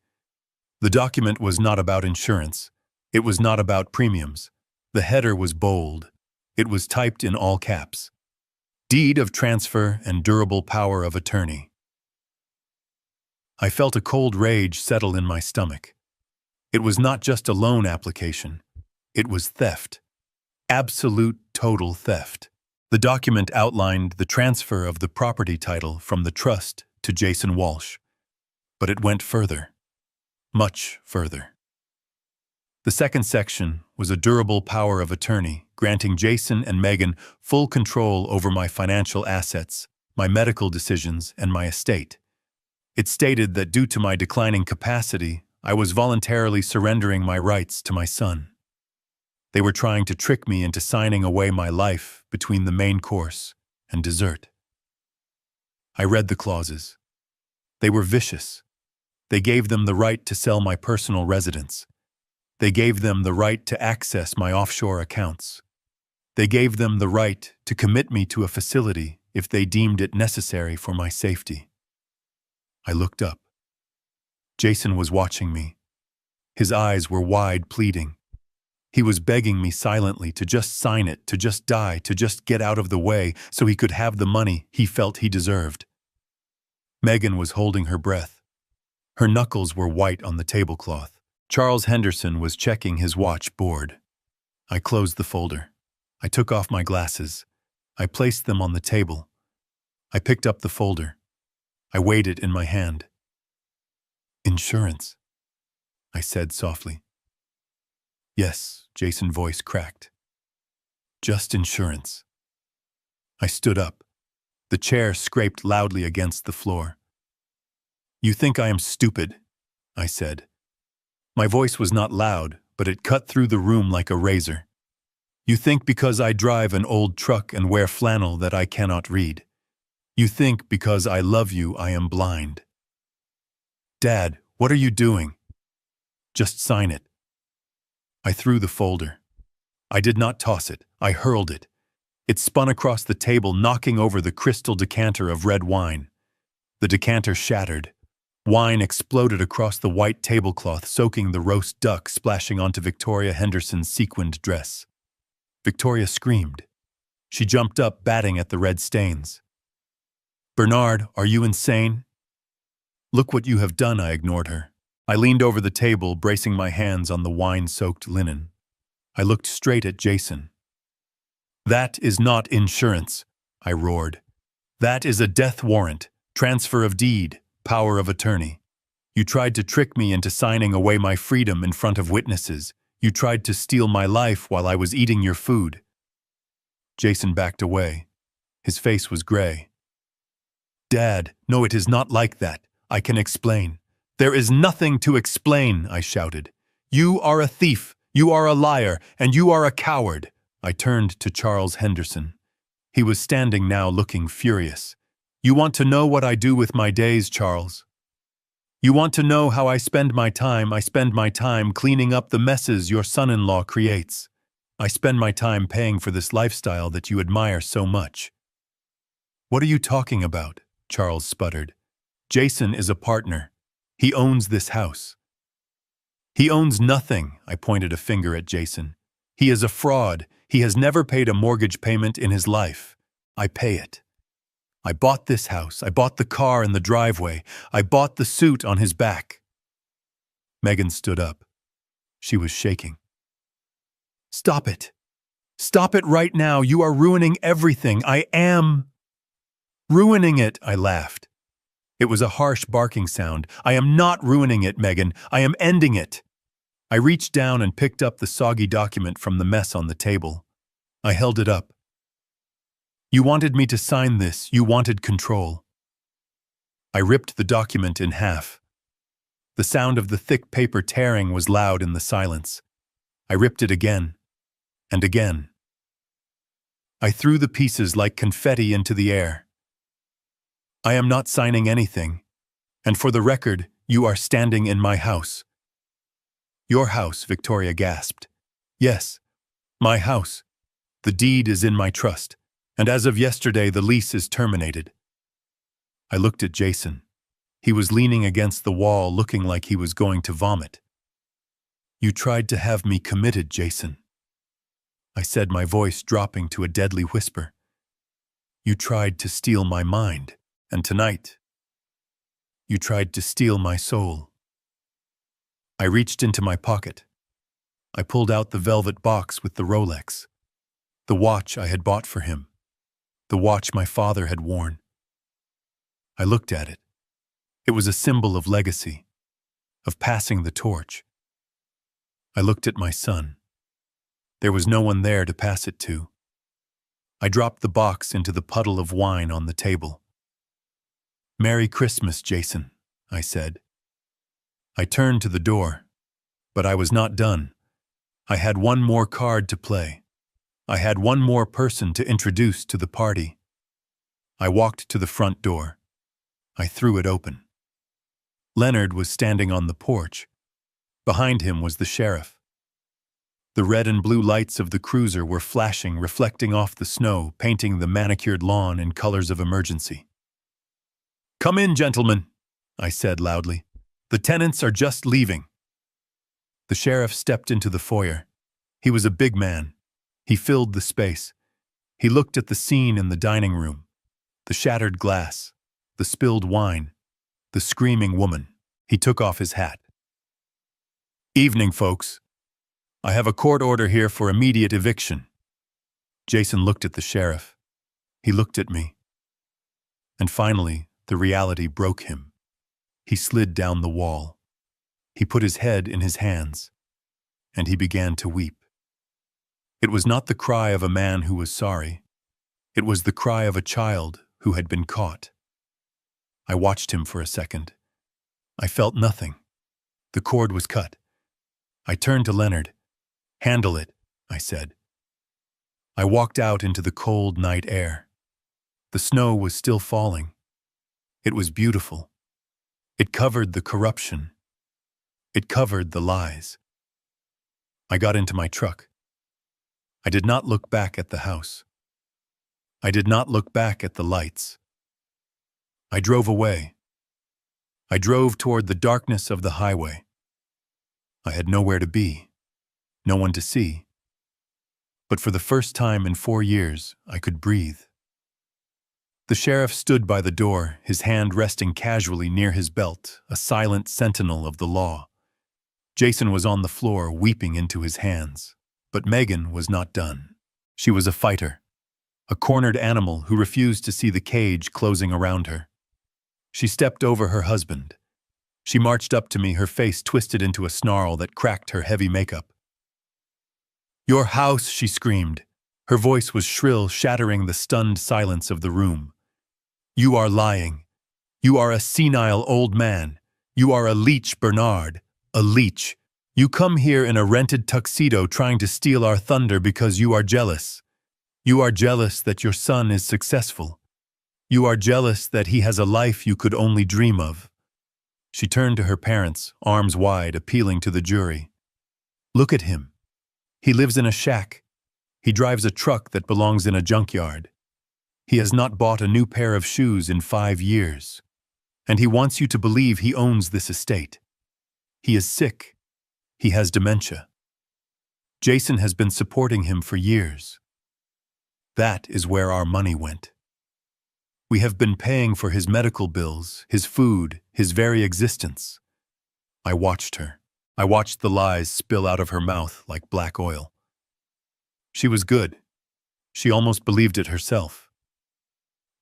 Speaker 1: The document was not about insurance. It was not about premiums. The header was bold. It was typed in all caps. Deed of transfer and durable power of attorney. I felt a cold rage settle in my stomach. It was not just a loan application. It was theft. Absolute, total theft. The document outlined the transfer of the property title from the trust to Jason Walsh. But it went further. Much further. The second section was a durable power of attorney, granting Jason and Megan full control over my financial assets, my medical decisions, and my estate. It stated that due to my declining capacity, I was voluntarily surrendering my rights to my son. They were trying to trick me into signing away my life between the main course and dessert. I read the clauses. They were vicious. They gave them the right to sell my personal residence. They gave them the right to access my offshore accounts. They gave them the right to commit me to a facility if they deemed it necessary for my safety. I looked up. Jason was watching me. His eyes were wide, pleading. He was begging me silently to just sign it, to just die, to just get out of the way so he could have the money he felt he deserved. Megan was holding her breath. Her knuckles were white on the tablecloth. Charles Henderson was checking his watch, bored. I closed the folder. I took off my glasses. I placed them on the table. I picked up the folder. I weighed it in my hand. Insurance, I said softly. Yes, Jason's voice cracked. Just insurance. I stood up. The chair scraped loudly against the floor. You think I am stupid, I said. My voice was not loud, but it cut through the room like a razor. You think because I drive an old truck and wear flannel that I cannot read. You think because I love you I am blind. Dad, what are you doing? Just sign it. I threw the folder. I did not toss it, I hurled it. It spun across the table, knocking over the crystal decanter of red wine. The decanter shattered. Wine exploded across the white tablecloth, soaking the roast duck, splashing onto Victoria Henderson's sequined dress. Victoria screamed. She jumped up, batting at the red stains. Bernard, are you insane? Look what you have done, I ignored her. I leaned over the table, bracing my hands on the wine-soaked linen. I looked straight at Jason. That is not insurance, I roared. That is a death warrant, transfer of deed, power of attorney. You tried to trick me into signing away my freedom in front of witnesses. You tried to steal my life while I was eating your food. Jason backed away. His face was gray. Dad, no, it is not like that. I can explain. There is nothing to explain, I shouted. You are a thief, you are a liar, and you are a coward. I turned to Charles Henderson. He was standing now, looking furious. You want to know what I do with my days, Charles? You want to know how I spend my time? I spend my time cleaning up the messes your son-in-law creates. I spend my time paying for this lifestyle that you admire so much. What are you talking about? Charles sputtered. Jason is a partner. He owns this house. He owns nothing, I pointed a finger at Jason. He is a fraud. He has never paid a mortgage payment in his life. I pay it. I bought this house. I bought the car in the driveway. I bought the suit on his back. Megan stood up. She was shaking. Stop it. Stop it right now. You are ruining everything. I am ruining it, I laughed. It was a harsh barking sound. I am not ruining it, Megan. I am ending it. I reached down and picked up the soggy document from the mess on the table. I held it up. You wanted me to sign this. You wanted control. I ripped the document in half. The sound of the thick paper tearing was loud in the silence. I ripped it again and again. I threw the pieces like confetti into the air. I am not signing anything, and for the record, you are standing in my house. Your house, Victoria gasped. Yes, my house. The deed is in my trust, and as of yesterday, the lease is terminated. I looked at Jason. He was leaning against the wall, looking like he was going to vomit. You tried to have me committed, Jason. I said, my voice dropping to a deadly whisper. You tried to steal my mind, and tonight, you tried to steal my soul. I reached into my pocket. I pulled out the velvet box with the Rolex, the watch I had bought for him, the watch my father had worn. I looked at it. It was a symbol of legacy, of passing the torch. I looked at my son. There was no one there to pass it to. I dropped the box into the puddle of wine on the table. Merry Christmas, Jason, I said. I turned to the door, but I was not done. I had one more card to play. I had one more person to introduce to the party. I walked to the front door. I threw it open. Leonard was standing on the porch. Behind him was the sheriff. The red and blue lights of the cruiser were flashing, reflecting off the snow, painting the manicured lawn in colors of emergency. Come in, gentlemen, I said loudly. The tenants are just leaving. The sheriff stepped into the foyer. He was a big man. He filled the space. He looked at the scene in the dining room, the shattered glass, the spilled wine, the screaming woman. He took off his hat. Evening, folks. I have a court order here for immediate eviction. Jason looked at the sheriff. He looked at me. And finally, the reality broke him. He slid down the wall. He put his head in his hands, and he began to weep. It was not the cry of a man who was sorry. It was the cry of a child who had been caught. I watched him for a second. I felt nothing. The cord was cut. I turned to Leonard. Handle it, I said. I walked out into the cold night air. The snow was still falling. It was beautiful. It covered the corruption. It covered the lies. I got into my truck. I did not look back at the house. I did not look back at the lights. I drove away. I drove toward the darkness of the highway. I had nowhere to be, no one to see. But for the first time in 4 years, I could breathe. The sheriff stood by the door, his hand resting casually near his belt, a silent sentinel of the law. Jason was on the floor, weeping into his hands. But Megan was not done. She was a fighter, a cornered animal who refused to see the cage closing around her. She stepped over her husband. She marched up to me, her face twisted into a snarl that cracked her heavy makeup. "Your house," she screamed. Her voice was shrill, shattering the stunned silence of the room. "You are lying. You are a senile old man. You are a leech, Bernard. A leech. You come here in a rented tuxedo trying to steal our thunder because you are jealous. You are jealous that your son is successful. You are jealous that he has a life you could only dream of." She turned to her parents, arms wide, appealing to the jury. "Look at him. He lives in a shack. He drives a truck that belongs in a junkyard. He has not bought a new pair of shoes in 5 years. And he wants you to believe he owns this estate. He is sick. He has dementia. Jason has been supporting him for years. That is where our money went. We have been paying for his medical bills, his food, his very existence." I watched her. I watched the lies spill out of her mouth like black oil. She was good. She almost believed it herself.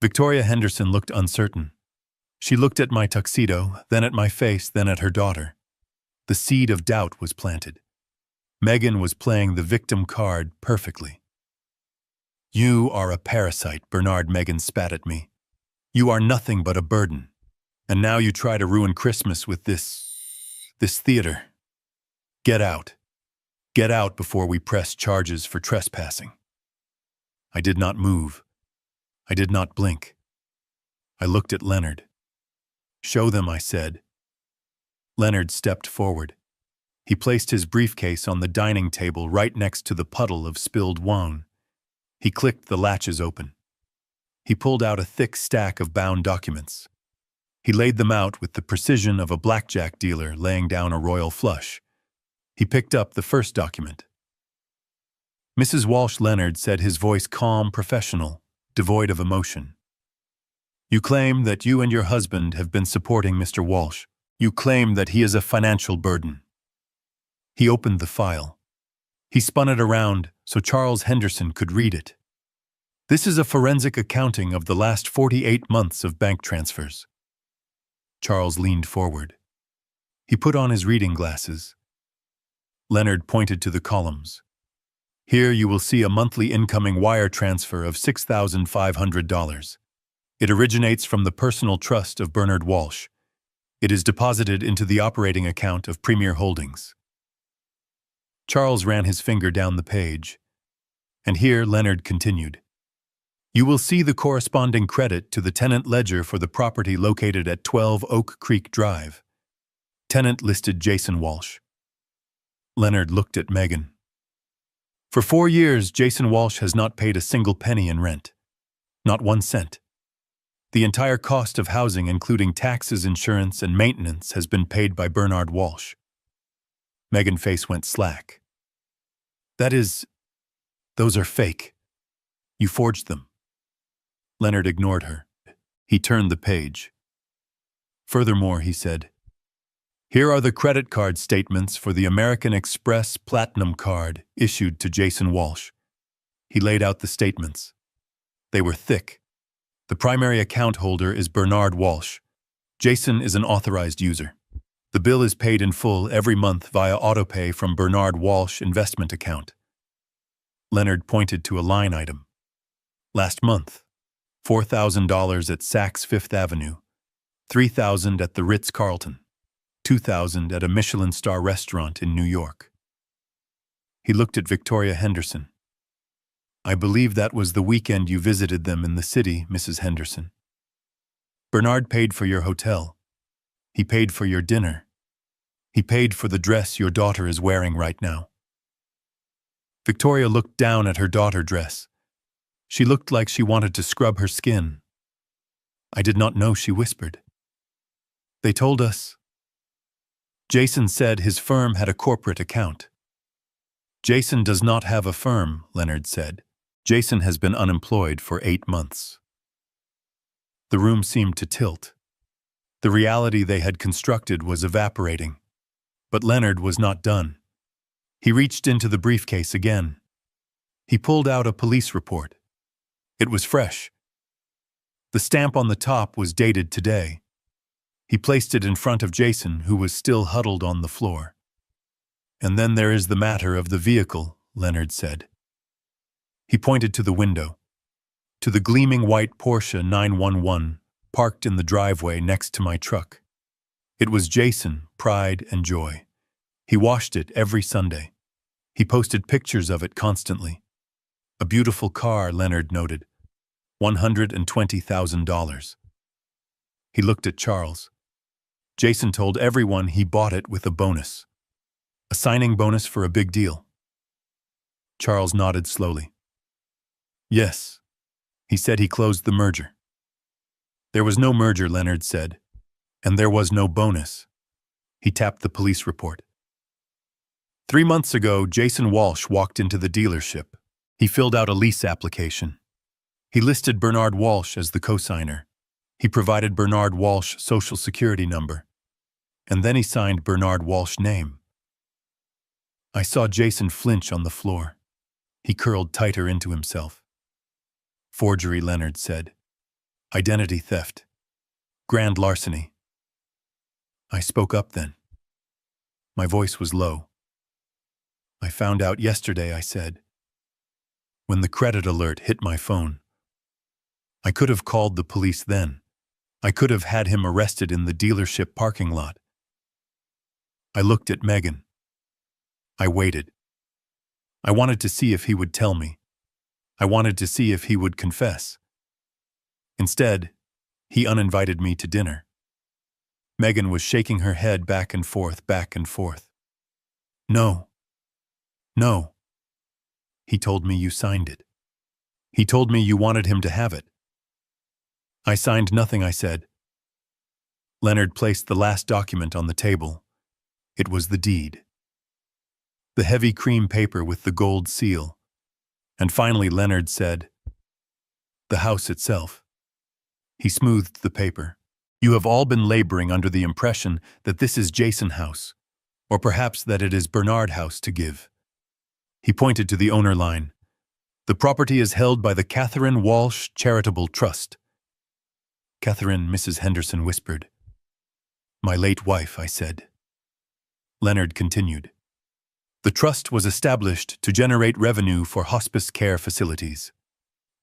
Speaker 1: Victoria Henderson looked uncertain. She looked at my tuxedo, then at my face, then at her daughter. The seed of doubt was planted. Megan was playing the victim card perfectly. "You are a parasite," Bernard. Megan spat at me. "You are nothing but a burden. And now you try to ruin Christmas with this theater. Get out. Get out before we press charges for trespassing." I did not move. I did not blink. I looked at Leonard. "Show them," I said. Leonard stepped forward. He placed his briefcase on the dining table right next to the puddle of spilled wine. He clicked the latches open. He pulled out a thick stack of bound documents. He laid them out with the precision of a blackjack dealer laying down a royal flush. He picked up the first document. "Mrs. Walsh," Leonard said, his voice calm, professional, devoid of emotion. "You claim that you and your husband have been supporting Mr. Walsh. You claim that he is a financial burden." He opened the file. He spun it around so Charles Henderson could read it. "This is a forensic accounting of the last 48 months of bank transfers." Charles leaned forward. He put on his reading glasses. Leonard pointed to the columns. "Here you will see a monthly incoming wire transfer of $6,500. It originates from the personal trust of Bernard Walsh. It is deposited into the operating account of Premier Holdings." Charles ran his finger down the page. And here Leonard continued. "You will see the corresponding credit to the tenant ledger for the property located at 12 Oak Creek Drive. Tenant listed Jason Walsh." Leonard looked at Megan. "For 4 years, Jason Walsh has not paid a single penny in rent. Not 1 cent. The entire cost of housing, including taxes, insurance, and maintenance, has been paid by Bernard Walsh." Megan's face went slack. Those are fake. You forged them." Leonard ignored her. He turned the page. "Furthermore," he said, "here are the credit card statements for the American Express Platinum card issued to Jason Walsh." He laid out the statements. They were thick. The primary account holder is Bernard Walsh. Jason is an authorized user. The bill is paid in full every month via autopay from Bernard Walsh investment account. Leonard pointed to a line item. Last month, $4,000 at Saks Fifth Avenue, $3,000 at the Ritz-Carlton, $2,000 at a Michelin star restaurant in New York. He looked at Victoria Henderson. I believe that was the weekend you visited them in the city, Mrs. Henderson. Bernard paid for your hotel. He paid for your dinner. He paid for the dress your daughter is wearing right now. Victoria looked down at her daughter's dress. She looked like she wanted to scrub her skin. I did not know, she whispered. They told us. Jason said his firm had a corporate account. Jason does not have a firm, Leonard said. Jason has been unemployed for 8 months. The room seemed to tilt. The reality they had constructed was evaporating. But Leonard was not done. He reached into the briefcase again. He pulled out a police report. It was fresh. The stamp on the top was dated today. He placed it in front of Jason, who was still huddled on the floor. And then there is the matter of the vehicle, Leonard said. He pointed to the window, to the gleaming white Porsche 911 parked in the driveway next to my truck. It was Jason, pride and joy. He washed it every Sunday. He posted pictures of it constantly. A beautiful car, Leonard noted. $120,000. He looked at Charles. Jason told everyone he bought it with a bonus. A signing bonus for a big deal. Charles nodded slowly. Yes. He said he closed the merger. There was no merger, Leonard said. And there was no bonus. He tapped the police report. 3 months ago, Jason Walsh walked into the dealership. He filled out a lease application. He listed Bernard Walsh as the cosigner. He provided Bernard Walsh's social security number. And then he signed Bernard Walsh's name. I saw Jason flinch on the floor. He curled tighter into himself. Forgery, Leonard said. Identity theft. Grand larceny. I spoke up then. My voice was low. I found out yesterday, I said. When the credit alert hit my phone. I could have called the police then. I could have had him arrested in the dealership parking lot. I looked at Megan. I waited. I wanted to see if he would tell me. I wanted to see if he would confess. Instead, he uninvited me to dinner. Megan was shaking her head back and forth, back and forth. No. No. He told me you signed it. He told me you wanted him to have it. I signed nothing, I said. Leonard placed the last document on the table. It was the deed. The heavy cream paper with the gold seal. And finally Leonard said, the house itself. He smoothed the paper. You have all been laboring under the impression that this is Jason House, or perhaps that it is Bernard House to give. He pointed to the owner line. The property is held by the Catherine Walsh Charitable Trust. Catherine, Mrs. Henderson whispered. My late wife, I said. Leonard continued. The trust was established to generate revenue for hospice care facilities.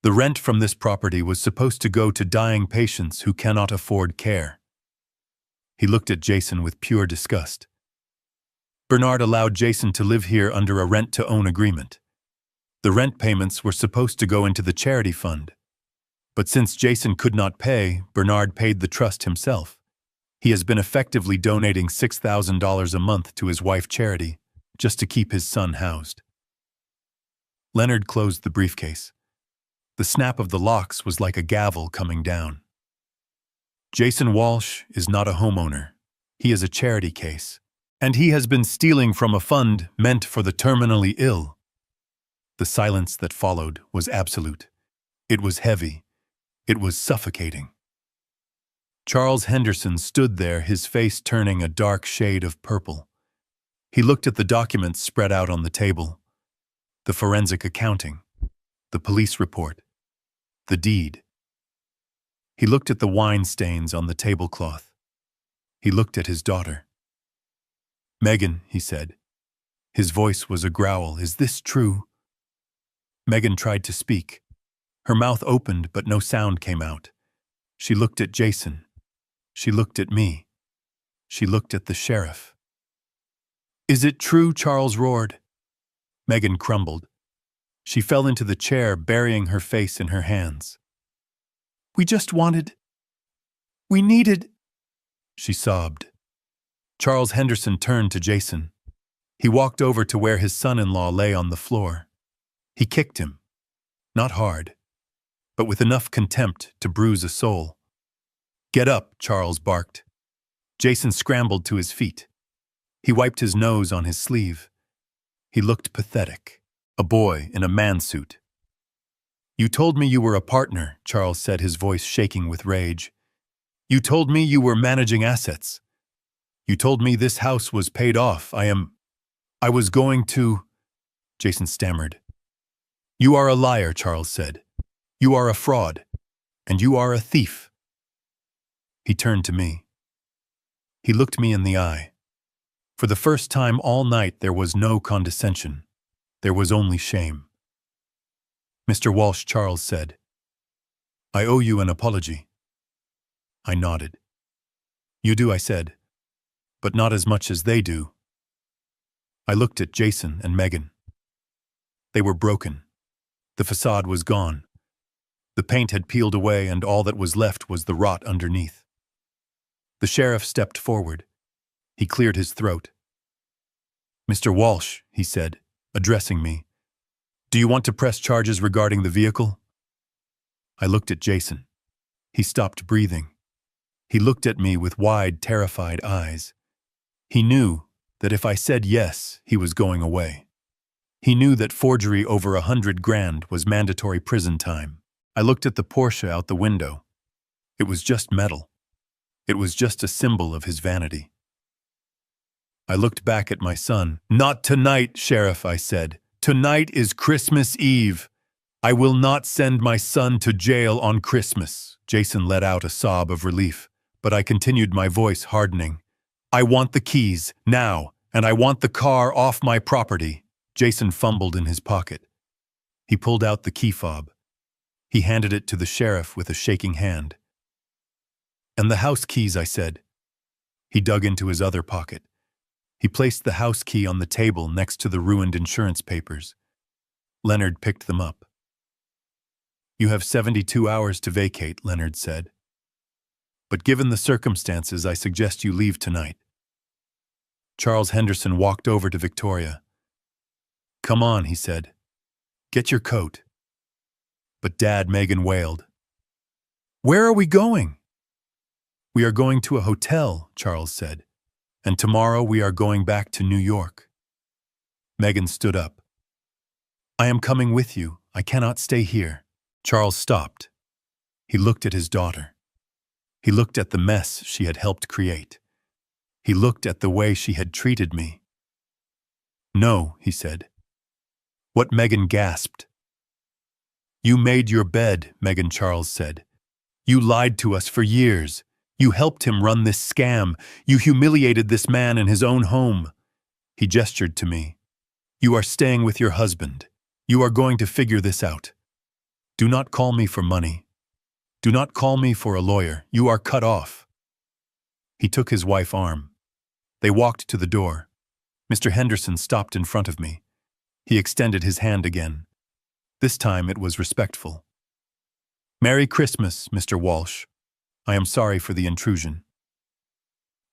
Speaker 1: The rent from this property was supposed to go to dying patients who cannot afford care. He looked at Jason with pure disgust. Bernard allowed Jason to live here under a rent-to-own agreement. The rent payments were supposed to go into the charity fund. But since Jason could not pay, Bernard paid the trust himself. He has been effectively donating $6,000 a month to his wife's charity, just to keep his son housed. Leonard closed the briefcase. The snap of the locks was like a gavel coming down. Jason Walsh is not a homeowner. He is a charity case. And he has been stealing from a fund meant for the terminally ill. The silence that followed was absolute. It was heavy. It was suffocating. Charles Henderson stood there, his face turning a dark shade of purple. He looked at the documents spread out on the table. The forensic accounting. The police report. The deed. He looked at the wine stains on the tablecloth. He looked at his daughter. Megan, he said. His voice was a growl. Is this true? Megan tried to speak. Her mouth opened, but no sound came out. She looked at Jason. She looked at me. She looked at the sheriff. Is it true? Charles roared. Megan crumbled. She fell into the chair, burying her face in her hands. We needed, she sobbed. Charles Henderson turned to Jason. He walked over to where his son-in-law lay on the floor. He kicked him. Not hard, but with enough contempt to bruise a soul. "Get up," Charles barked. Jason scrambled to his feet. He wiped his nose on his sleeve. He looked pathetic, a boy in a man-suit. "You told me you were a partner," Charles said, his voice shaking with rage. "You told me you were managing assets. You told me this house was paid off. I was going to—" Jason stammered. "You are a liar," Charles said. "You are a fraud, and you are a thief." He turned to me. He looked me in the eye. For the first time all night there was no condescension. There was only shame. "Mr. Walsh," Charles said, "I owe you an apology." I nodded. "You do," I said, "but not as much as they do." I looked at Jason and Megan. They were broken. The facade was gone. The paint had peeled away, and all that was left was the rot underneath. The sheriff stepped forward. He cleared his throat. "Mr. Walsh," he said, addressing me, "do you want to press charges regarding the vehicle?" I looked at Jason. He stopped breathing. He looked at me with wide, terrified eyes. He knew that if I said yes, he was going away. He knew that forgery over $100,000 was mandatory prison time. I looked at the Porsche out the window. It was just metal. It was just a symbol of his vanity. I looked back at my son. "Not tonight, Sheriff," I said. "Tonight is Christmas Eve. I will not send my son to jail on Christmas." Jason let out a sob of relief, but I continued, my voice hardening. "I want the keys, now, and I want the car off my property." Jason fumbled in his pocket. He pulled out the key fob. He handed it to the sheriff with a shaking hand. "And the house keys," I said. He dug into his other pocket. He placed the house key on the table next to the ruined insurance papers. Leonard picked them up. "You have 72 hours to vacate," Leonard said. "But given the circumstances, I suggest you leave tonight." Charles Henderson walked over to Victoria. "Come on," he said. "Get your coat." "But Dad," Megan wailed. "Where are we going?" "We are going to a hotel," Charles said. "And tomorrow we are going back to New York." Megan stood up. "I am coming with you. I cannot stay here." Charles stopped. He looked at his daughter. He looked at the mess she had helped create. He looked at the way she had treated me. "No," he said. What Megan gasped. "You made your bed," Megan, Charles said. "You lied to us for years. You helped him run this scam. You humiliated this man in his own home." He gestured to me. "You are staying with your husband. You are going to figure this out. Do not call me for money. Do not call me for a lawyer. You are cut off." He took his wife's arm. They walked to the door. Mr. Henderson stopped in front of me. He extended his hand again. This time it was respectful. "Merry Christmas, Mr. Walsh. I am sorry for the intrusion."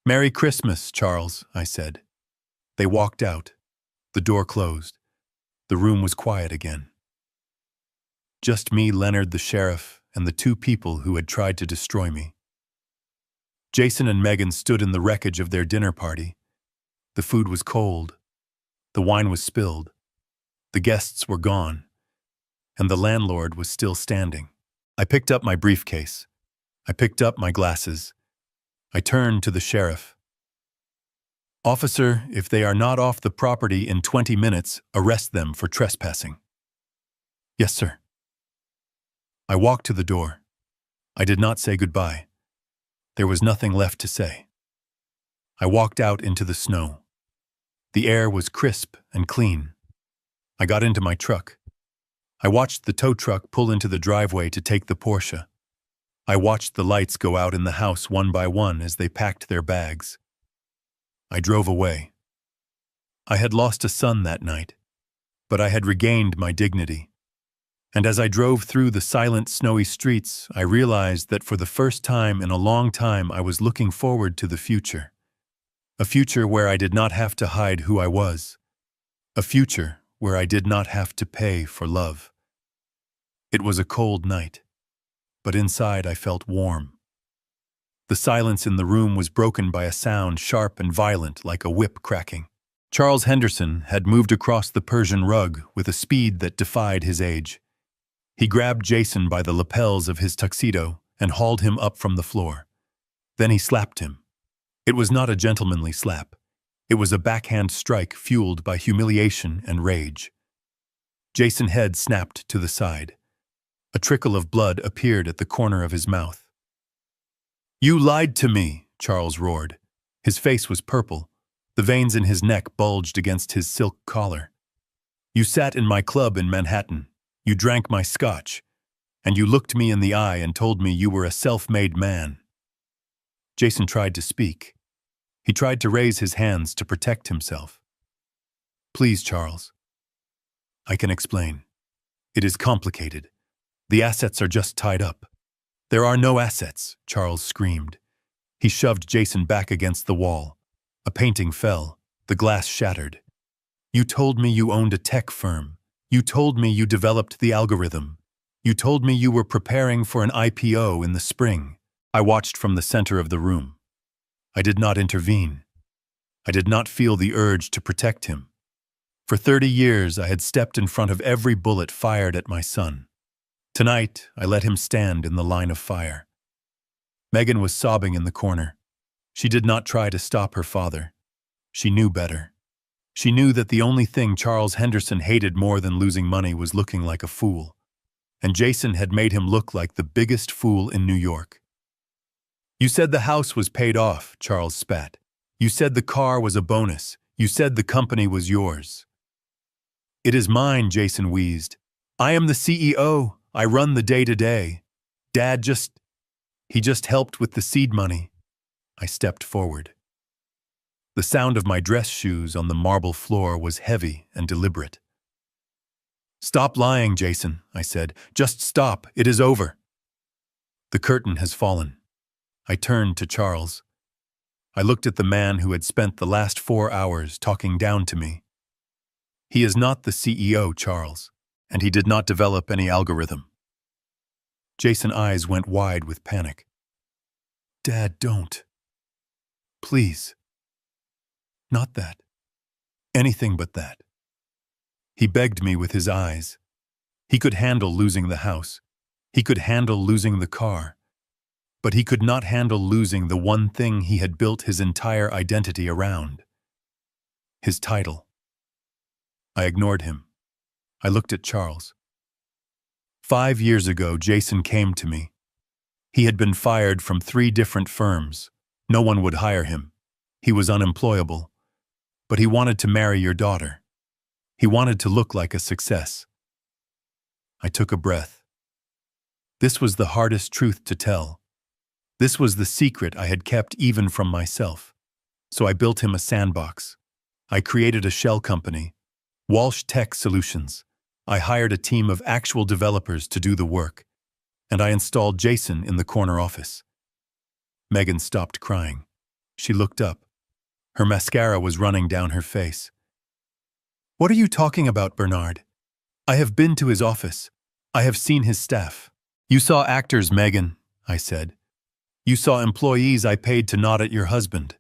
Speaker 1: "Merry Christmas, Charles," I said. They walked out. The door closed. The room was quiet again. Just me, Leonard, the sheriff, and the two people who had tried to destroy me. Jason and Megan stood in the wreckage of their dinner party. The food was cold. The wine was spilled. The guests were gone. And the landlord was still standing. I picked up my briefcase. I picked up my glasses. I turned to the sheriff. "Officer, if they are not off the property in 20 minutes, arrest them for trespassing." "Yes, sir." I walked to the door. I did not say goodbye. There was nothing left to say. I walked out into the snow. The air was crisp and clean. I got into my truck. I watched the tow truck pull into the driveway to take the Porsche. I watched the lights go out in the house one by one as they packed their bags. I drove away. I had lost a son that night. but I had regained my dignity. And as I drove through the silent, snowy streets, I realized that for the first time in a long time I was looking forward to the future. A future where I did not have to hide who I was. A future where I did not have to pay for love. It was a cold night, but inside I felt warm. The silence in the room was broken by a sound sharp and violent like a whip cracking. Charles Henderson had moved across the Persian rug with a speed that defied his age. He grabbed Jason by the lapels of his tuxedo and hauled him up from the floor. Then he slapped him. It was not a gentlemanly slap. It was a backhand strike fueled by humiliation and rage. Jason's head snapped to the side. A trickle of blood appeared at the corner of his mouth. "You lied to me," Charles roared. His face was purple. The veins in his neck bulged against his silk collar. "You sat in my club in Manhattan. You drank my scotch. And you looked me in the eye and told me you were a self-made man." Jason tried to speak. He tried to raise his hands to protect himself. "Please, Charles. I can explain. It is complicated. The assets are just tied up." "There are no assets," Charles screamed. He shoved Jason back against the wall. A painting fell. The glass shattered. "You told me you owned a tech firm. You told me you developed the algorithm. You told me you were preparing for an IPO in the spring." I watched from the center of the room. I did not intervene. I did not feel the urge to protect him. For 30 years, I had stepped in front of every bullet fired at my son. Tonight, I let him stand in the line of fire. Megan was sobbing in the corner. She did not try to stop her father. She knew better. She knew that the only thing Charles Henderson hated more than losing money was looking like a fool. And Jason had made him look like the biggest fool in New York. "You said the house was paid off," Charles spat. "You said the car was a bonus. You said the company was yours." "It is mine," Jason wheezed. "I am the CEO. I run the day-to-day. Dad he just helped with the seed money." I stepped forward. The sound of my dress shoes on the marble floor was heavy and deliberate. "Stop lying, Jason," I said. "Just stop. It is over." The curtain has fallen. I turned to Charles. I looked at the man who had spent the last 4 hours talking down to me. He is not the CEO, Charles, and he did not develop any algorithm. Jason's eyes went wide with panic. "Dad, don't. Please. Not that. Anything but that." He begged me with his eyes. He could handle losing the house. He could handle losing the car. But he could not handle losing the one thing he had built his entire identity around. His title. I ignored him. I looked at Charles. 5 years ago, Jason came to me. He had been fired from 3 different firms. No one would hire him. He was unemployable. But he wanted to marry your daughter. He wanted to look like a success. I took a breath. This was the hardest truth to tell. This was the secret I had kept even from myself. So I built him a sandbox. I created a shell company, Walsh Tech Solutions. I hired a team of actual developers to do the work. And I installed Jason in the corner office. Megan stopped crying. She looked up. Her mascara was running down her face. "What are you talking about, Bernard? I have been to his office. I have seen his staff." "You saw actors, Megan," I said. "You saw employees I paid to nod at your husband.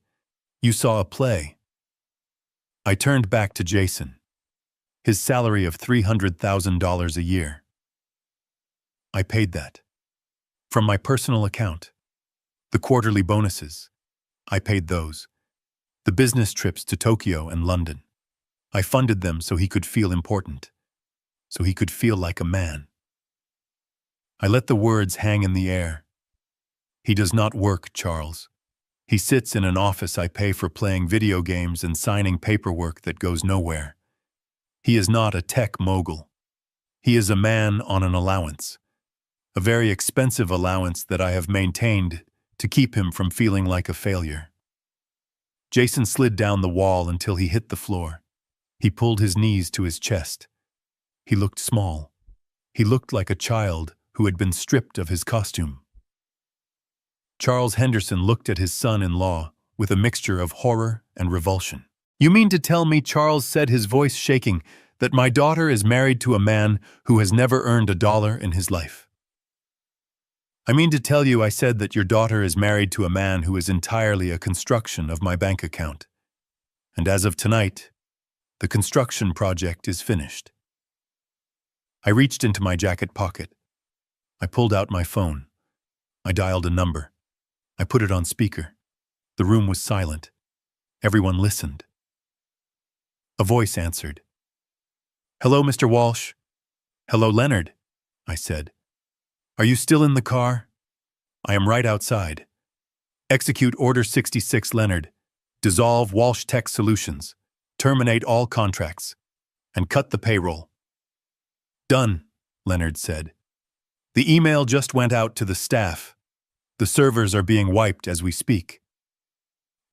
Speaker 1: You saw a play." I turned back to Jason. His salary of $300,000 a year. I paid that. From my personal account. The quarterly bonuses. I paid those. The business trips to Tokyo and London. I funded them so he could feel important. So he could feel like a man. I let the words hang in the air. He does not work, Charles. He sits in an office I pay for playing video games and signing paperwork that goes nowhere. He is not a tech mogul. He is a man on an allowance. A very expensive allowance that I have maintained to keep him from feeling like a failure. Jason slid down the wall until he hit the floor. He pulled his knees to his chest. He looked small. He looked like a child who had been stripped of his costume. Charles Henderson looked at his son-in-law with a mixture of horror and revulsion. "You mean to tell me," Charles said, his voice shaking, "that my daughter is married to a man who has never earned $1 in his life?" "I mean to tell you," I said, "that your daughter is married to a man who is entirely a construction of my bank account. And as of tonight, the construction project is finished." I reached into my jacket pocket. I pulled out my phone. I dialed a number. I put it on speaker. The room was silent. Everyone listened. A voice answered. "Hello, Mr. Walsh." "Hello, Leonard," I said. "Are you still in the car?" "I am right outside." "Execute Order 66, Leonard. Dissolve Walsh Tech Solutions. Terminate all contracts. And cut the payroll." "Done," Leonard said. "The email just went out to the staff. The servers are being wiped as we speak."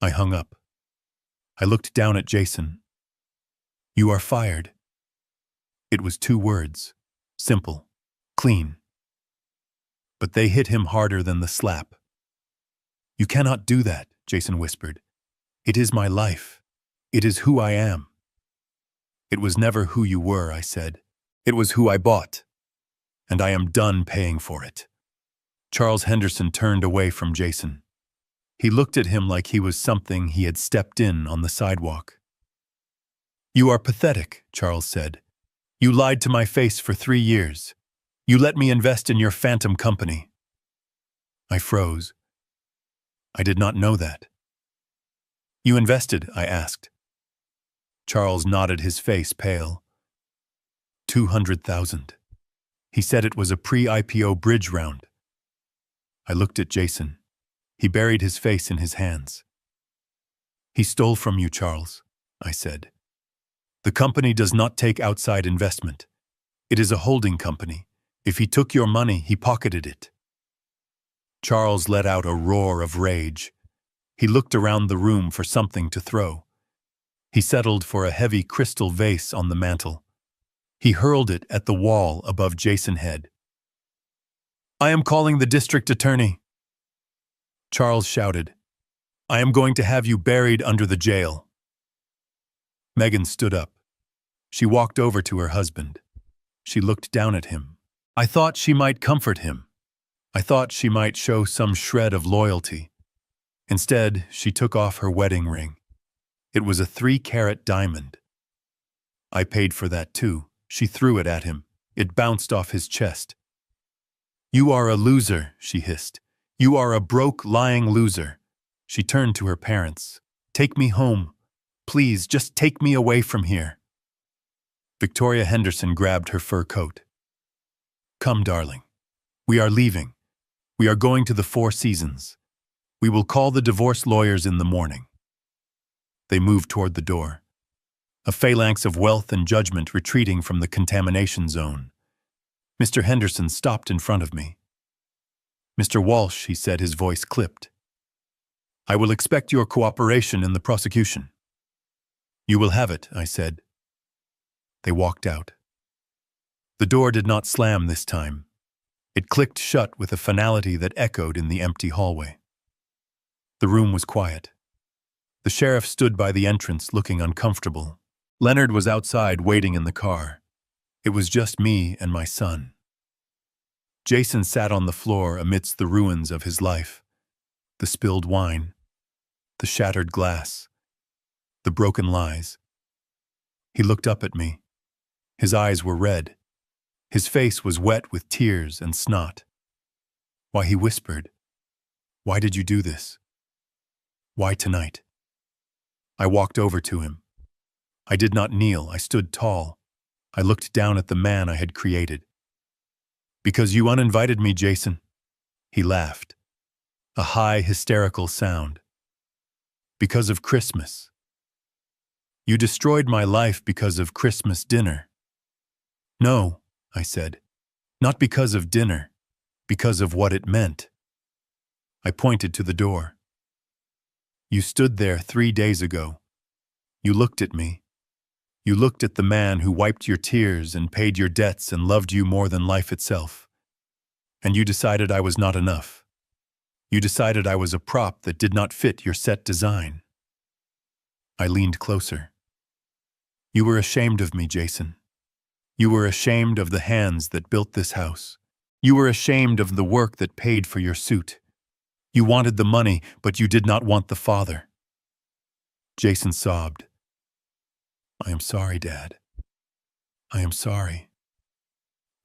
Speaker 1: I hung up. I looked down at Jason. "You are fired." It was 2 words. Simple. Clean. But they hit him harder than the slap. "You cannot do that," Jason whispered. "It is my life. It is who I am." "It was never who you were," I said. "It was who I bought. And I am done paying for it." Charles Henderson turned away from Jason. He looked at him like he was something he had stepped in on the sidewalk. "You are pathetic," Charles said. "You lied to my face for 3 years. You let me invest in your phantom company." I froze. I did not know that. "You invested?" I asked. Charles nodded, his face pale. 200,000. He said it was a pre-IPO bridge round. I looked at Jason. He buried his face in his hands. "He stole from you, Charles," I said. "The company does not take outside investment. It is a holding company. If he took your money, he pocketed it." Charles let out a roar of rage. He looked around the room for something to throw. He settled for a heavy crystal vase on the mantel. He hurled it at the wall above Jason's head. "I am calling the district attorney." Charles shouted, "I am going to have you buried under the jail." Megan stood up. She walked over to her husband. She looked down at him. I thought she might comfort him. I thought she might show some shred of loyalty. Instead, she took off her wedding ring. It was a 3-carat diamond. "I paid for that too." She threw it at him. It bounced off his chest. "You are a loser," she hissed. "You are a broke, lying loser." She turned to her parents. "Take me home. Please, just take me away from here." Victoria Henderson grabbed her fur coat. "Come, darling. We are leaving. We are going to the Four Seasons. We will call the divorce lawyers in the morning." They moved toward the door. A phalanx of wealth and judgment retreating from the contamination zone. Mr. Henderson stopped in front of me. "Mr. Walsh," he said, his voice clipped. "I will expect your cooperation in the prosecution." "You will have it," I said. They walked out. The door did not slam this time. It clicked shut with a finality that echoed in the empty hallway. The room was quiet. The sheriff stood by the entrance looking uncomfortable. Leonard was outside waiting in the car. It was just me and my son. Jason sat on the floor amidst the ruins of his life. The spilled wine, the shattered glass, the broken lies. He looked up at me. His eyes were red. His face was wet with tears and snot. Why, he whispered, "Why did you do this? Why tonight?" I walked over to him. I did not kneel. I stood tall. I looked down at the man I had created. "Because you uninvited me, Jason." He laughed. A high, hysterical sound. "Because of Christmas. You destroyed my life because of Christmas dinner." "No," I said. "Not because of dinner. Because of what it meant." I pointed to the door. "You stood there 3 days ago. You looked at me. You looked at the man who wiped your tears and paid your debts and loved you more than life itself. And you decided I was not enough. You decided I was a prop that did not fit your set design. I leaned closer. You were ashamed of me, Jason. You were ashamed of the hands that built this house. You were ashamed of the work that paid for your suit. You wanted the money, but you did not want the father. Jason sobbed. I am sorry, Dad. I am sorry.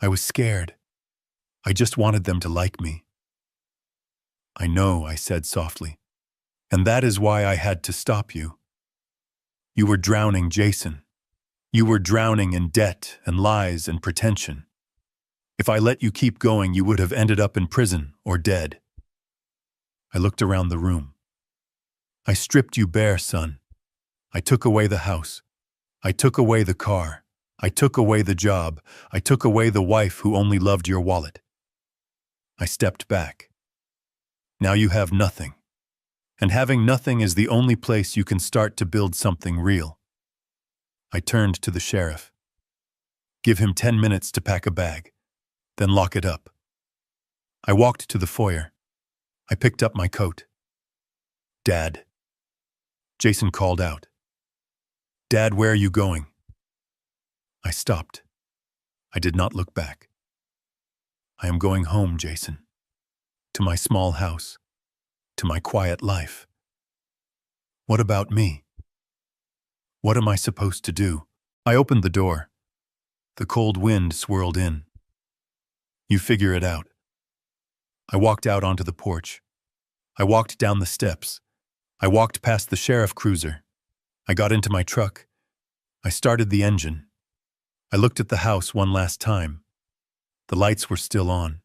Speaker 1: I was scared. I just wanted them to like me. I know, I said softly. And that is why I had to stop you. You were drowning, Jason. You were drowning in debt and lies and pretension. If I let you keep going, you would have ended up in prison or dead. I looked around the room. I stripped you bare, son. I took away the house. I took away the car. I took away the job. I took away the wife who only loved your wallet. I stepped back. Now you have nothing. And having nothing is the only place you can start to build something real. I turned to the sheriff. Give him 10 minutes to pack a bag, then lock it up. I walked to the foyer. I picked up my coat. Dad. Jason called out. Dad, where are you going? I stopped. I did not look back. I am going home, Jason. To my small house. To my quiet life. What about me? What am I supposed to do? I opened the door. The cold wind swirled in. You figure it out. I walked out onto the porch. I walked down the steps. I walked past the sheriff cruiser. I got into my truck. I started the engine. I looked at the house one last time. The lights were still on.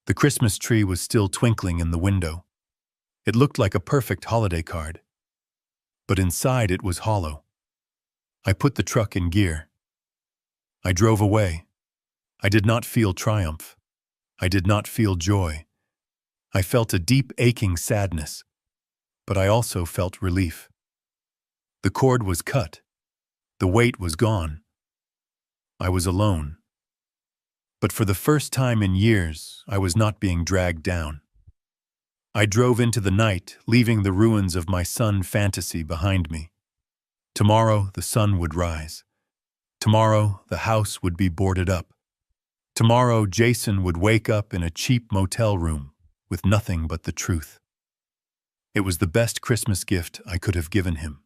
Speaker 1: The Christmas tree was still twinkling in the window. It looked like a perfect holiday card. But inside it was hollow. I put the truck in gear. I drove away. I did not feel triumph. I did not feel joy. I felt a deep aching sadness, but I also felt relief. The cord was cut. The weight was gone. I was alone. But for the first time in years, I was not being dragged down. I drove into the night, leaving the ruins of my sun fantasy behind me. Tomorrow, the sun would rise. Tomorrow, the house would be boarded up. Tomorrow, Jason would wake up in a cheap motel room with nothing but the truth. It was the best Christmas gift I could have given him.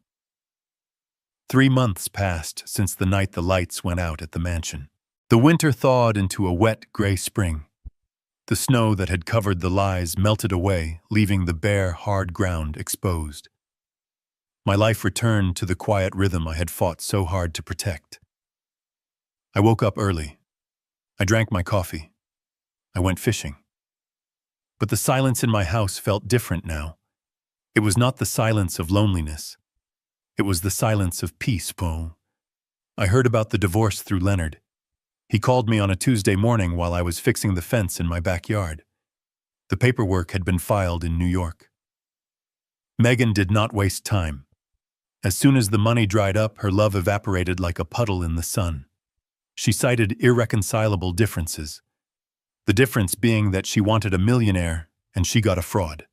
Speaker 1: 3 months passed since the night the lights went out at the mansion. The winter thawed into a wet, gray spring. The snow that had covered the lies melted away, leaving the bare, hard ground exposed. My life returned to the quiet rhythm I had fought so hard to protect. I woke up early. I drank my coffee. I went fishing. But the silence in my house felt different now. It was not the silence of loneliness. It was the silence of peace, Paul. I heard about the divorce through Leonard. He called me on a Tuesday morning while I was fixing the fence in my backyard. The paperwork had been filed in New York. Megan did not waste time. As soon as the money dried up, her love evaporated like a puddle in the sun. She cited irreconcilable differences. The difference being that she wanted a millionaire and she got a fraud.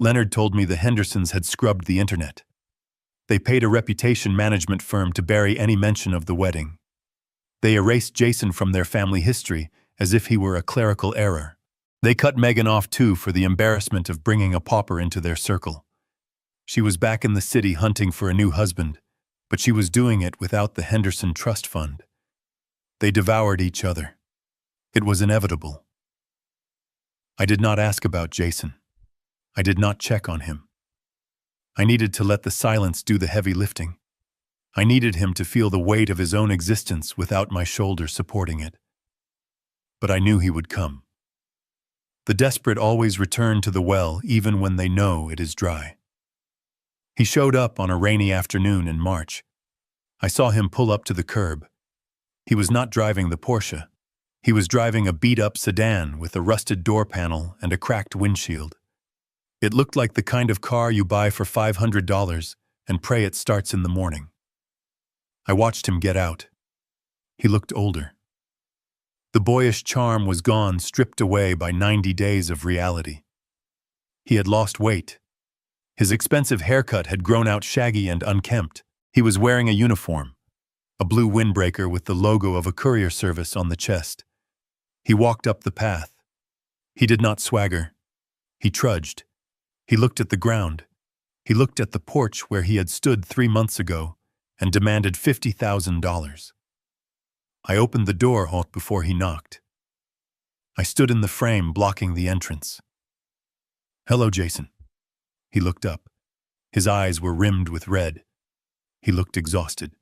Speaker 1: Leonard told me the Hendersons had scrubbed the internet. They paid a reputation management firm to bury any mention of the wedding. They erased Jason from their family history as if he were a clerical error. They cut Megan off too for the embarrassment of bringing a pauper into their circle. She was back in the city hunting for a new husband, but she was doing it without the Henderson Trust Fund. They devoured each other. It was inevitable. I did not ask about Jason. I did not check on him. I needed to let the silence do the heavy lifting. I needed him to feel the weight of his own existence without my shoulder supporting it. But I knew he would come. The desperate always return to the well even when they know it is dry. He showed up on a rainy afternoon in March. I saw him pull up to the curb. He was not driving the Porsche. He was driving a beat-up sedan with a rusted door panel and a cracked windshield. It looked like the kind of car you buy for $500 and pray it starts in the morning. I watched him get out. He looked older. The boyish charm was gone, stripped away by 90 days of reality. He had lost weight. His expensive haircut had grown out shaggy and unkempt. He was wearing a uniform, a blue windbreaker with the logo of a courier service on the chest. He walked up the path. He did not swagger. He trudged. He looked at the ground. He looked at the porch where he had stood 3 months ago and demanded $50,000. I opened the door before he knocked. I stood in the frame blocking the entrance. "Hello, Jason." He looked up. His eyes were rimmed with red. He looked exhausted.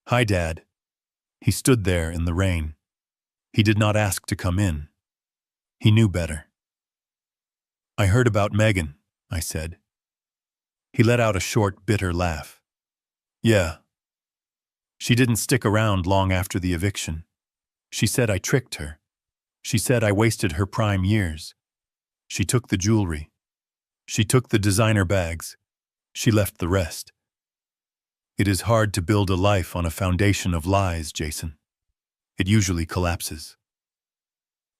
Speaker 1: "Hi, Dad." He stood there in the rain. He did not ask to come in. He knew better. "I heard about Megan," I said. He let out a short, bitter laugh. "Yeah. She didn't stick around long after the eviction. She said I tricked her. She said I wasted her prime years. She took the jewelry. She took the designer bags. She left the rest. It is hard to build a life on a foundation of lies, Jason. It usually collapses."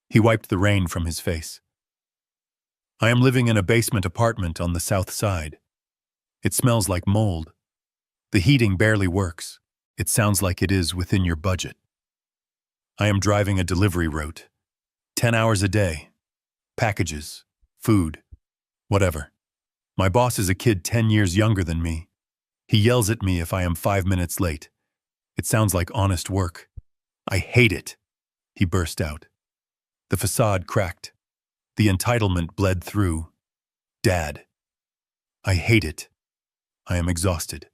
Speaker 1: He wiped the rain from his face. "I am living in a basement apartment on the south side. It smells like mold. The heating barely works. It sounds like it is within your budget. I am driving a delivery route. 10 hours a day. Packages, food, whatever. My boss is a kid 10 years younger than me. He yells at me if I am 5 minutes late. It sounds like honest work. I hate it," he burst out. The facade cracked. The entitlement bled through. "Dad, I hate it. I am exhausted.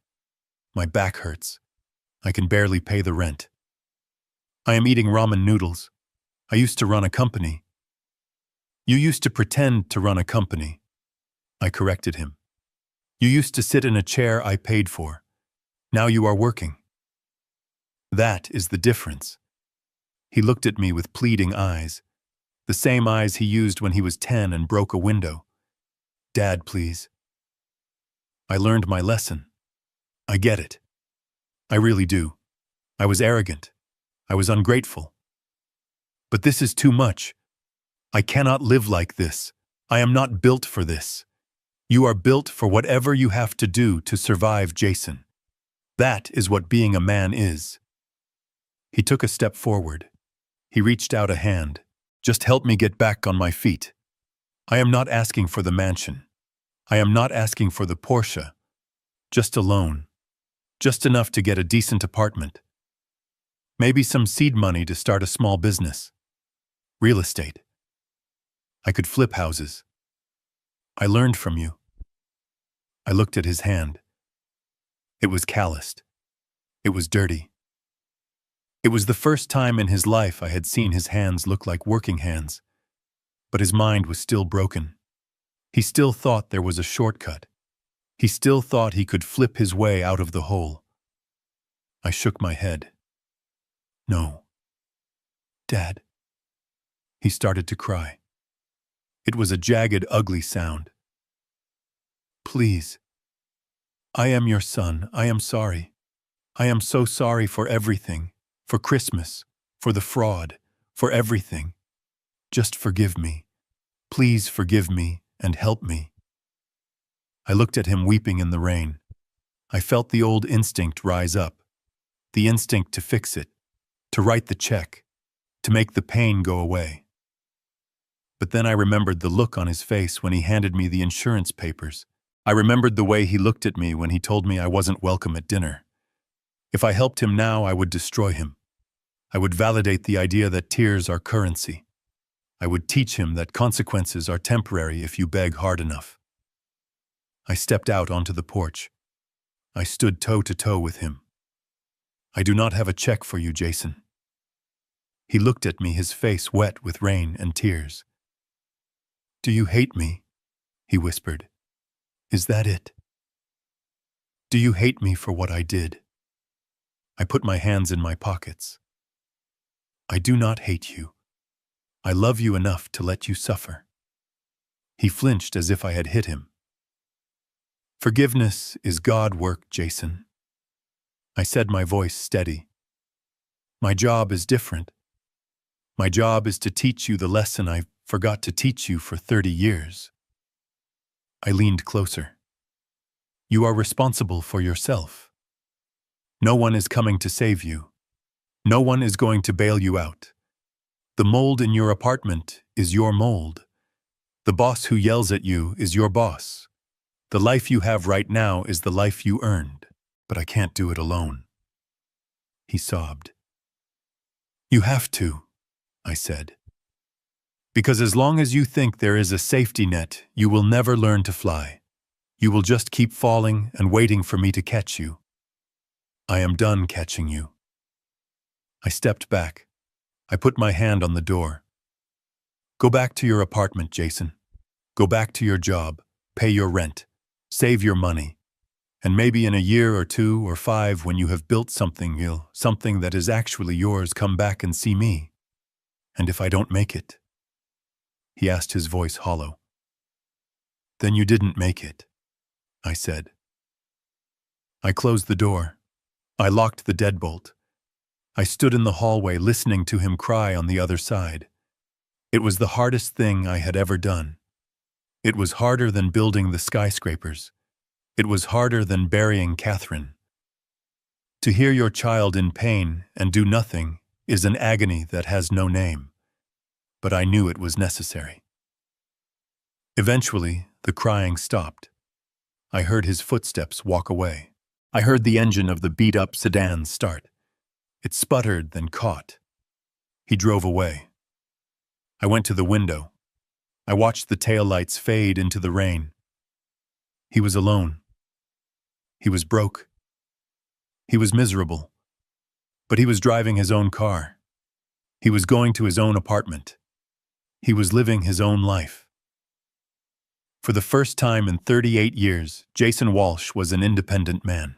Speaker 1: My back hurts. I can barely pay the rent. I am eating ramen noodles. I used to run a company." "You used to pretend to run a company," I corrected him. "You used to sit in a chair I paid for. Now you are working. That is the difference." He looked at me with pleading eyes, the same eyes he used when he was 10 and broke a window. "Dad, please." I learned my lesson. I get it. I really do. I was arrogant. I was ungrateful. But this is too much. I cannot live like this. I am not built for this. You are built for whatever you have to do to survive, Jason. That is what being a man is. He took a step forward. He reached out a hand. "Just help me get back on my feet. I am not asking for the mansion. I am not asking for the Porsche. Just a loan. Just enough to get a decent apartment. Maybe some seed money to start a small business. Real estate. I could flip houses. I learned from you." I looked at his hand. It was calloused. It was dirty. It was the first time in his life I had seen his hands look like working hands. But his mind was still broken. He still thought there was a shortcut. He still thought he could flip his way out of the hole. I shook my head. "No. Dad." He started to cry. It was a jagged, ugly sound. "Please. I am your son. I am sorry. I am so sorry for everything. For Christmas. For the fraud. For everything. Just forgive me. Please forgive me and help me." I looked at him weeping in the rain. I felt the old instinct rise up. The instinct to fix it. To write the check. To make the pain go away. But then I remembered the look on his face when he handed me the insurance papers. I remembered the way he looked at me when he told me I wasn't welcome at dinner. If I helped him now, I would destroy him. I would validate the idea that tears are currency. I would teach him that consequences are temporary if you beg hard enough. I stepped out onto the porch. I stood toe to toe with him. "I do not have a check for you, Jason." He looked at me, his face wet with rain and tears. "Do you hate me?" he whispered. "Is that it? Do you hate me for what I did?" I put my hands in my pockets. "I do not hate you. I love you enough to let you suffer." He flinched as if I had hit him. "Forgiveness is God work, Jason. I said, my voice steady. My job is different. My job is to teach you the lesson I forgot to teach you for 30 years. I leaned closer. You are responsible for yourself. No one is coming to save you. No one is going to bail you out. The mold in your apartment is your mold. The boss who yells at you is your boss. The life you have right now is the life you earned. But I can't do it alone. He sobbed. You have to, I said. Because as long as you think there is a safety net, you will never learn to fly. You will just keep falling and waiting for me to catch you. I am done catching you. I stepped back. I put my hand on the door. Go back to your apartment, Jason. Go back to your job, pay your rent, save your money. And maybe in a year or 2 or 5, when you have built something that is actually yours, come back and see me. And if I don't make it? He asked, his voice hollow. Then you didn't make it, I said. I closed the door. I locked the deadbolt. I stood in the hallway listening to him cry on the other side. It was the hardest thing I had ever done. It was harder than building the skyscrapers. It was harder than burying Catherine. To hear your child in pain and do nothing is an agony that has no name. But I knew it was necessary. Eventually, the crying stopped. I heard his footsteps walk away. I heard the engine of the beat-up sedan start. It sputtered, then caught. He drove away. I went to the window. I watched the taillights fade into the rain. He was alone. He was broke. He was miserable. But he was driving his own car. He was going to his own apartment. He was living his own life. For the first time in 38 years, Jason Walsh was an independent man.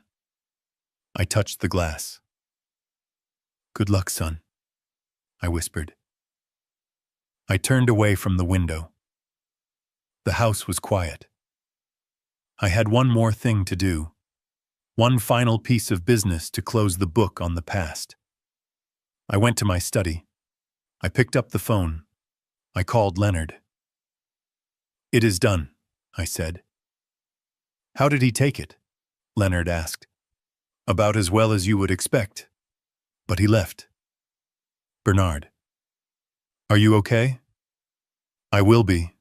Speaker 1: I touched the glass. Good luck, son, I whispered. I turned away from the window. The house was quiet. I had one more thing to do. One final piece of business to close the book on the past. I went to my study. I picked up the phone. I called Leonard. It is done, I said. How did he take it? Leonard asked. About as well as you would expect. But he left. Bernard. Are you okay? I will be,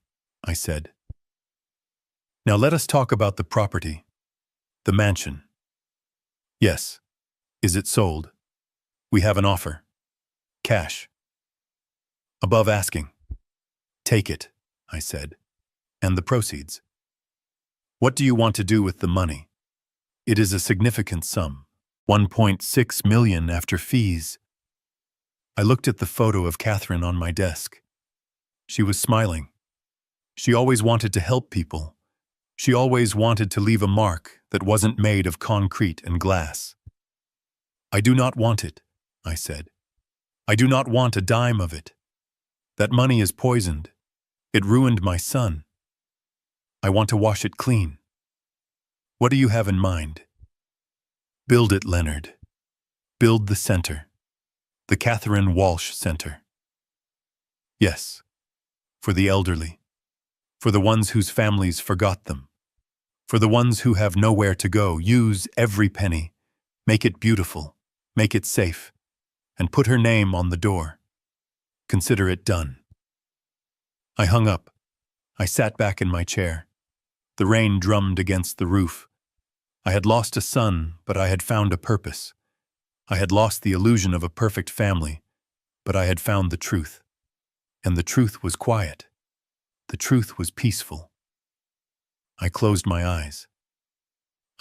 Speaker 1: I said. Now let us talk about the property. The mansion. Yes. Is it sold? We have an offer. Cash. Above asking. Take it, I said. And the proceeds. What do you want to do with the money? It is a significant sum. 1.6 million after fees. I looked at the photo of Catherine on my desk. She was smiling. She always wanted to help people. She always wanted to leave a mark that wasn't made of concrete and glass. I do not want it, I said. I do not want a dime of it. That money is poisoned. It ruined my son. I want to wash it clean. What do you have in mind? Build it, Leonard. Build the center. The Catherine Walsh Center. Yes. For the elderly. For the ones whose families forgot them. For the ones who have nowhere to go. Use every penny. Make it beautiful. Make it safe. And put her name on the door. Consider it done. I hung up. I sat back in my chair. The rain drummed against the roof. I had lost a son, but I had found a purpose. I had lost the illusion of a perfect family, but I had found the truth. And the truth was quiet. The truth was peaceful. I closed my eyes.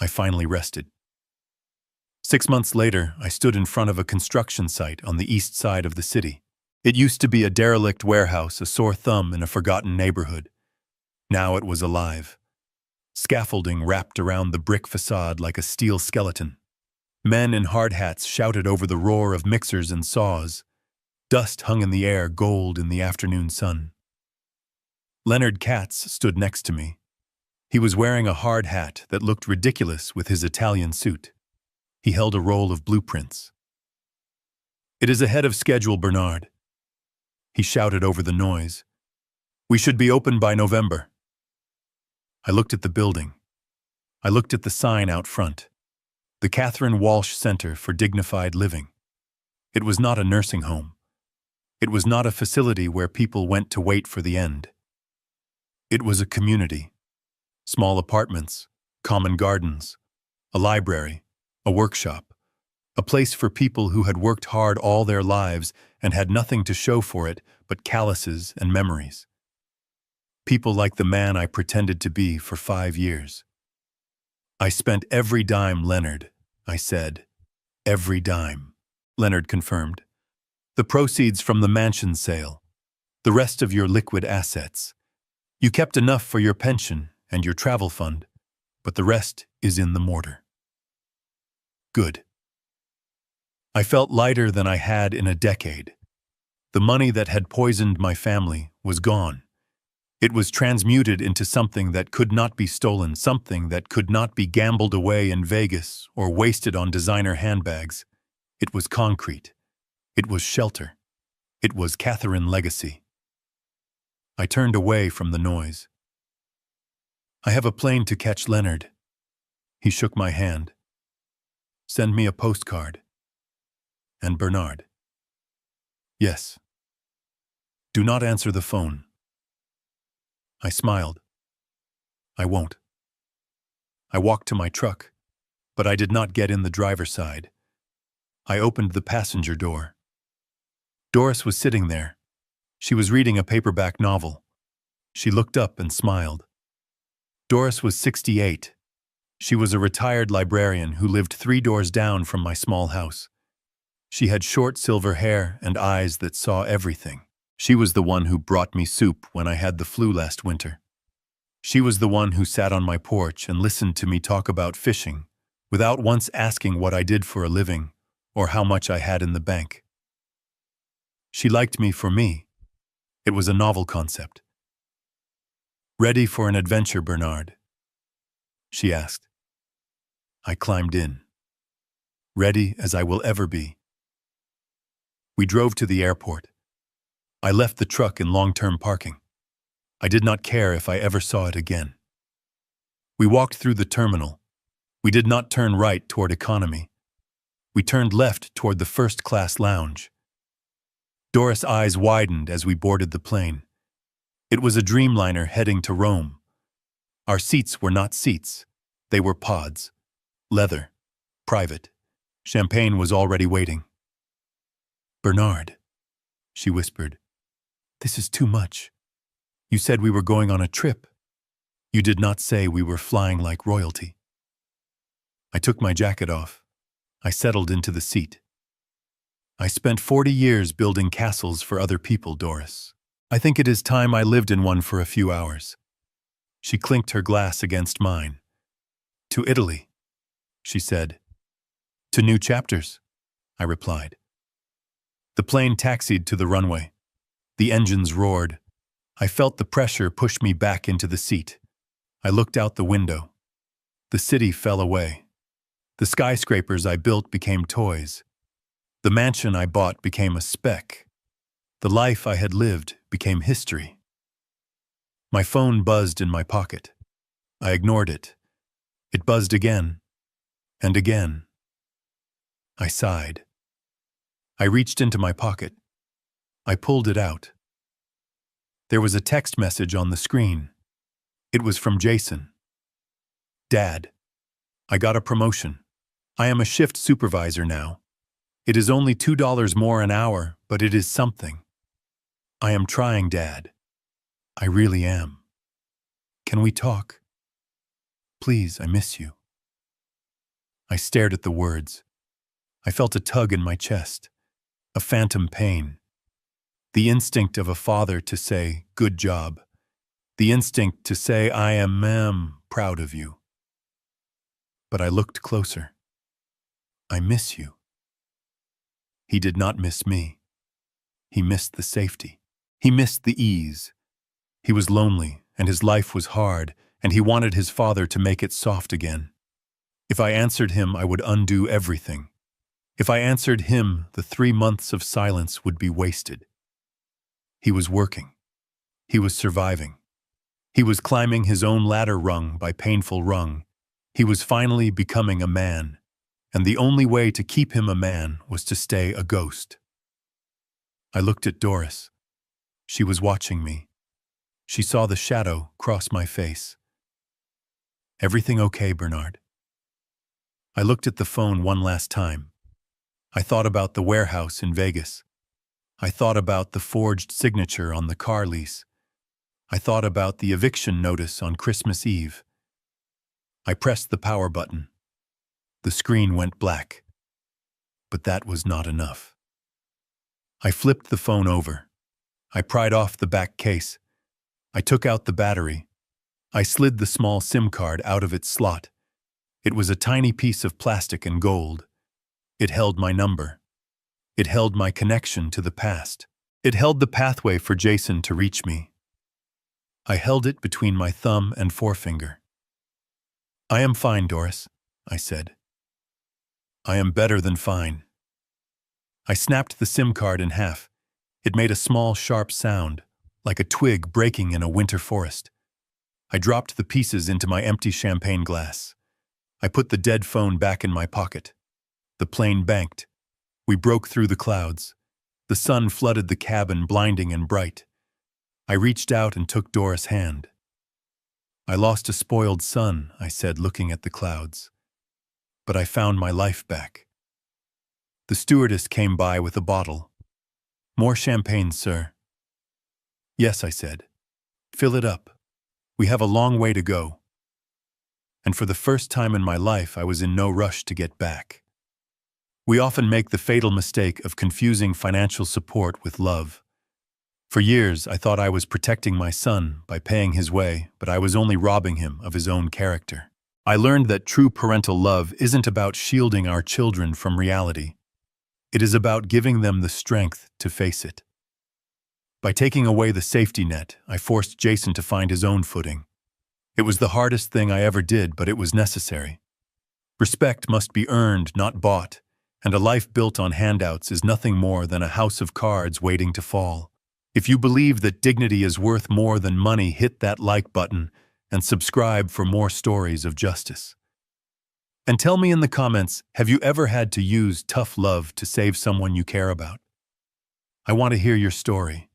Speaker 1: I finally rested. 6 months later, I stood in front of a construction site on the east side of the city. It used to be a derelict warehouse, a sore thumb in a forgotten neighborhood. Now it was alive. Scaffolding wrapped around the brick facade like a steel skeleton. Men in hard hats shouted over the roar of mixers and saws. Dust hung in the air, gold in the afternoon sun. Leonard Katz stood next to me. He was wearing a hard hat that looked ridiculous with his Italian suit. He held a roll of blueprints. "It is ahead of schedule, Bernard," he shouted over the noise. "We should be open by November." I looked at the building. I looked at the sign out front. The Catherine Walsh Center for Dignified Living. It was not a nursing home. It was not a facility where people went to wait for the end. It was a community. Small apartments, common gardens, a library, a workshop, a place for people who had worked hard all their lives and had nothing to show for it but calluses and memories. People like the man I pretended to be for 5 years. "I spent every dime, Leonard," I said. "Every dime," Leonard confirmed. "The proceeds from the mansion sale. The rest of your liquid assets. You kept enough for your pension and your travel fund, but the rest is in the mortar." Good. I felt lighter than I had in a decade. The money that had poisoned my family was gone. It was transmuted into something that could not be stolen, something that could not be gambled away in Vegas or wasted on designer handbags. It was concrete. It was shelter. It was Catherine legacy. I turned away from the noise. "I have a plane to catch, Leonard." He shook my hand. "Send me a postcard." "And Bernard." "Yes." "Do not answer the phone." I smiled. "I won't." I walked to my truck, but I did not get in the driver's side. I opened the passenger door. Doris was sitting there. She was reading a paperback novel. She looked up and smiled. Doris was 68. She was a retired librarian who lived 3 doors down from my small house. She had short silver hair and eyes that saw everything. She was the one who brought me soup when I had the flu last winter. She was the one who sat on my porch and listened to me talk about fishing, without once asking what I did for a living or how much I had in the bank. She liked me for me. It was a novel concept. "Ready for an adventure, Bernard?" she asked. I climbed in. Ready as I will ever be. We drove to the airport. I left the truck in long-term parking. I did not care if I ever saw it again. We walked through the terminal. We did not turn right toward economy. We turned left toward the first-class lounge. Doris' eyes widened as we boarded the plane. It was a Dreamliner heading to Rome. Our seats were not seats. They were pods. Leather. Private. Champagne was already waiting. "Bernard," she whispered, "this is too much. You said we were going on a trip. You did not say we were flying like royalty." I took my jacket off. I settled into the seat. "I spent 40 years building castles for other people, Doris. I think it is time I lived in one for a few hours." She clinked her glass against mine. "To Italy," she said. "To new chapters," I replied. The plane taxied to the runway. The engines roared. I felt the pressure push me back into the seat. I looked out the window. The city fell away. The skyscrapers I built became toys. The mansion I bought became a speck. The life I had lived became history. My phone buzzed in my pocket. I ignored it. It buzzed again, and again. I sighed. I reached into my pocket. I pulled it out. There was a text message on the screen. It was from Jason. "Dad, I got a promotion. I am a shift supervisor now. It is only $2 more an hour, but it is something. I am trying, Dad. I really am. Can we talk? Please, I miss you." I stared at the words. I felt a tug in my chest, a phantom pain. The instinct of a father to say, "Good job." The instinct to say, "I am proud of you." But I looked closer. "I miss you." He did not miss me. He missed the safety. He missed the ease. He was lonely, and his life was hard, and he wanted his father to make it soft again. If I answered him, I would undo everything. If I answered him, the 3 months of silence would be wasted. He was working. He was surviving. He was climbing his own ladder rung by painful rung. He was finally becoming a man, and the only way to keep him a man was to stay a ghost. I looked at Doris. She was watching me. She saw the shadow cross my face. Everything okay, Bernard? I looked at the phone one last time. I thought about the warehouse in Vegas. I thought about the forged signature on the car lease. I thought about the eviction notice on Christmas Eve. I pressed the power button. The screen went black. But that was not enough. I flipped the phone over. I pried off the back case. I took out the battery. I slid the small SIM card out of its slot. It was a tiny piece of plastic and gold. It held my number. It held my connection to the past. It held the pathway for Jason to reach me. I held it between my thumb and forefinger. I am fine, Doris, I said. I am better than fine. I snapped the SIM card in half. It made a small, sharp sound, like a twig breaking in a winter forest. I dropped the pieces into my empty champagne glass. I put the dead phone back in my pocket. The plane banked. We broke through the clouds. The sun flooded the cabin, blinding and bright. I reached out and took Doris' hand. I lost a spoiled son, I said, looking at the clouds. But I found my life back. The stewardess came by with a bottle. More champagne, sir. Yes, I said. Fill it up. We have a long way to go. And for the first time in my life, I was in no rush to get back. We often make the fatal mistake of confusing financial support with love. For years, I thought I was protecting my son by paying his way, but I was only robbing him of his own character. I learned that true parental love isn't about shielding our children from reality. It is about giving them the strength to face it. By taking away the safety net, I forced Jason to find his own footing. It was the hardest thing I ever did, but it was necessary. Respect must be earned, not bought, and a life built on handouts is nothing more than a house of cards waiting to fall. If you believe that dignity is worth more than money, hit that like button and subscribe for more stories of justice. And tell me in the comments, have you ever had to use tough love to save someone you care about? I want to hear your story.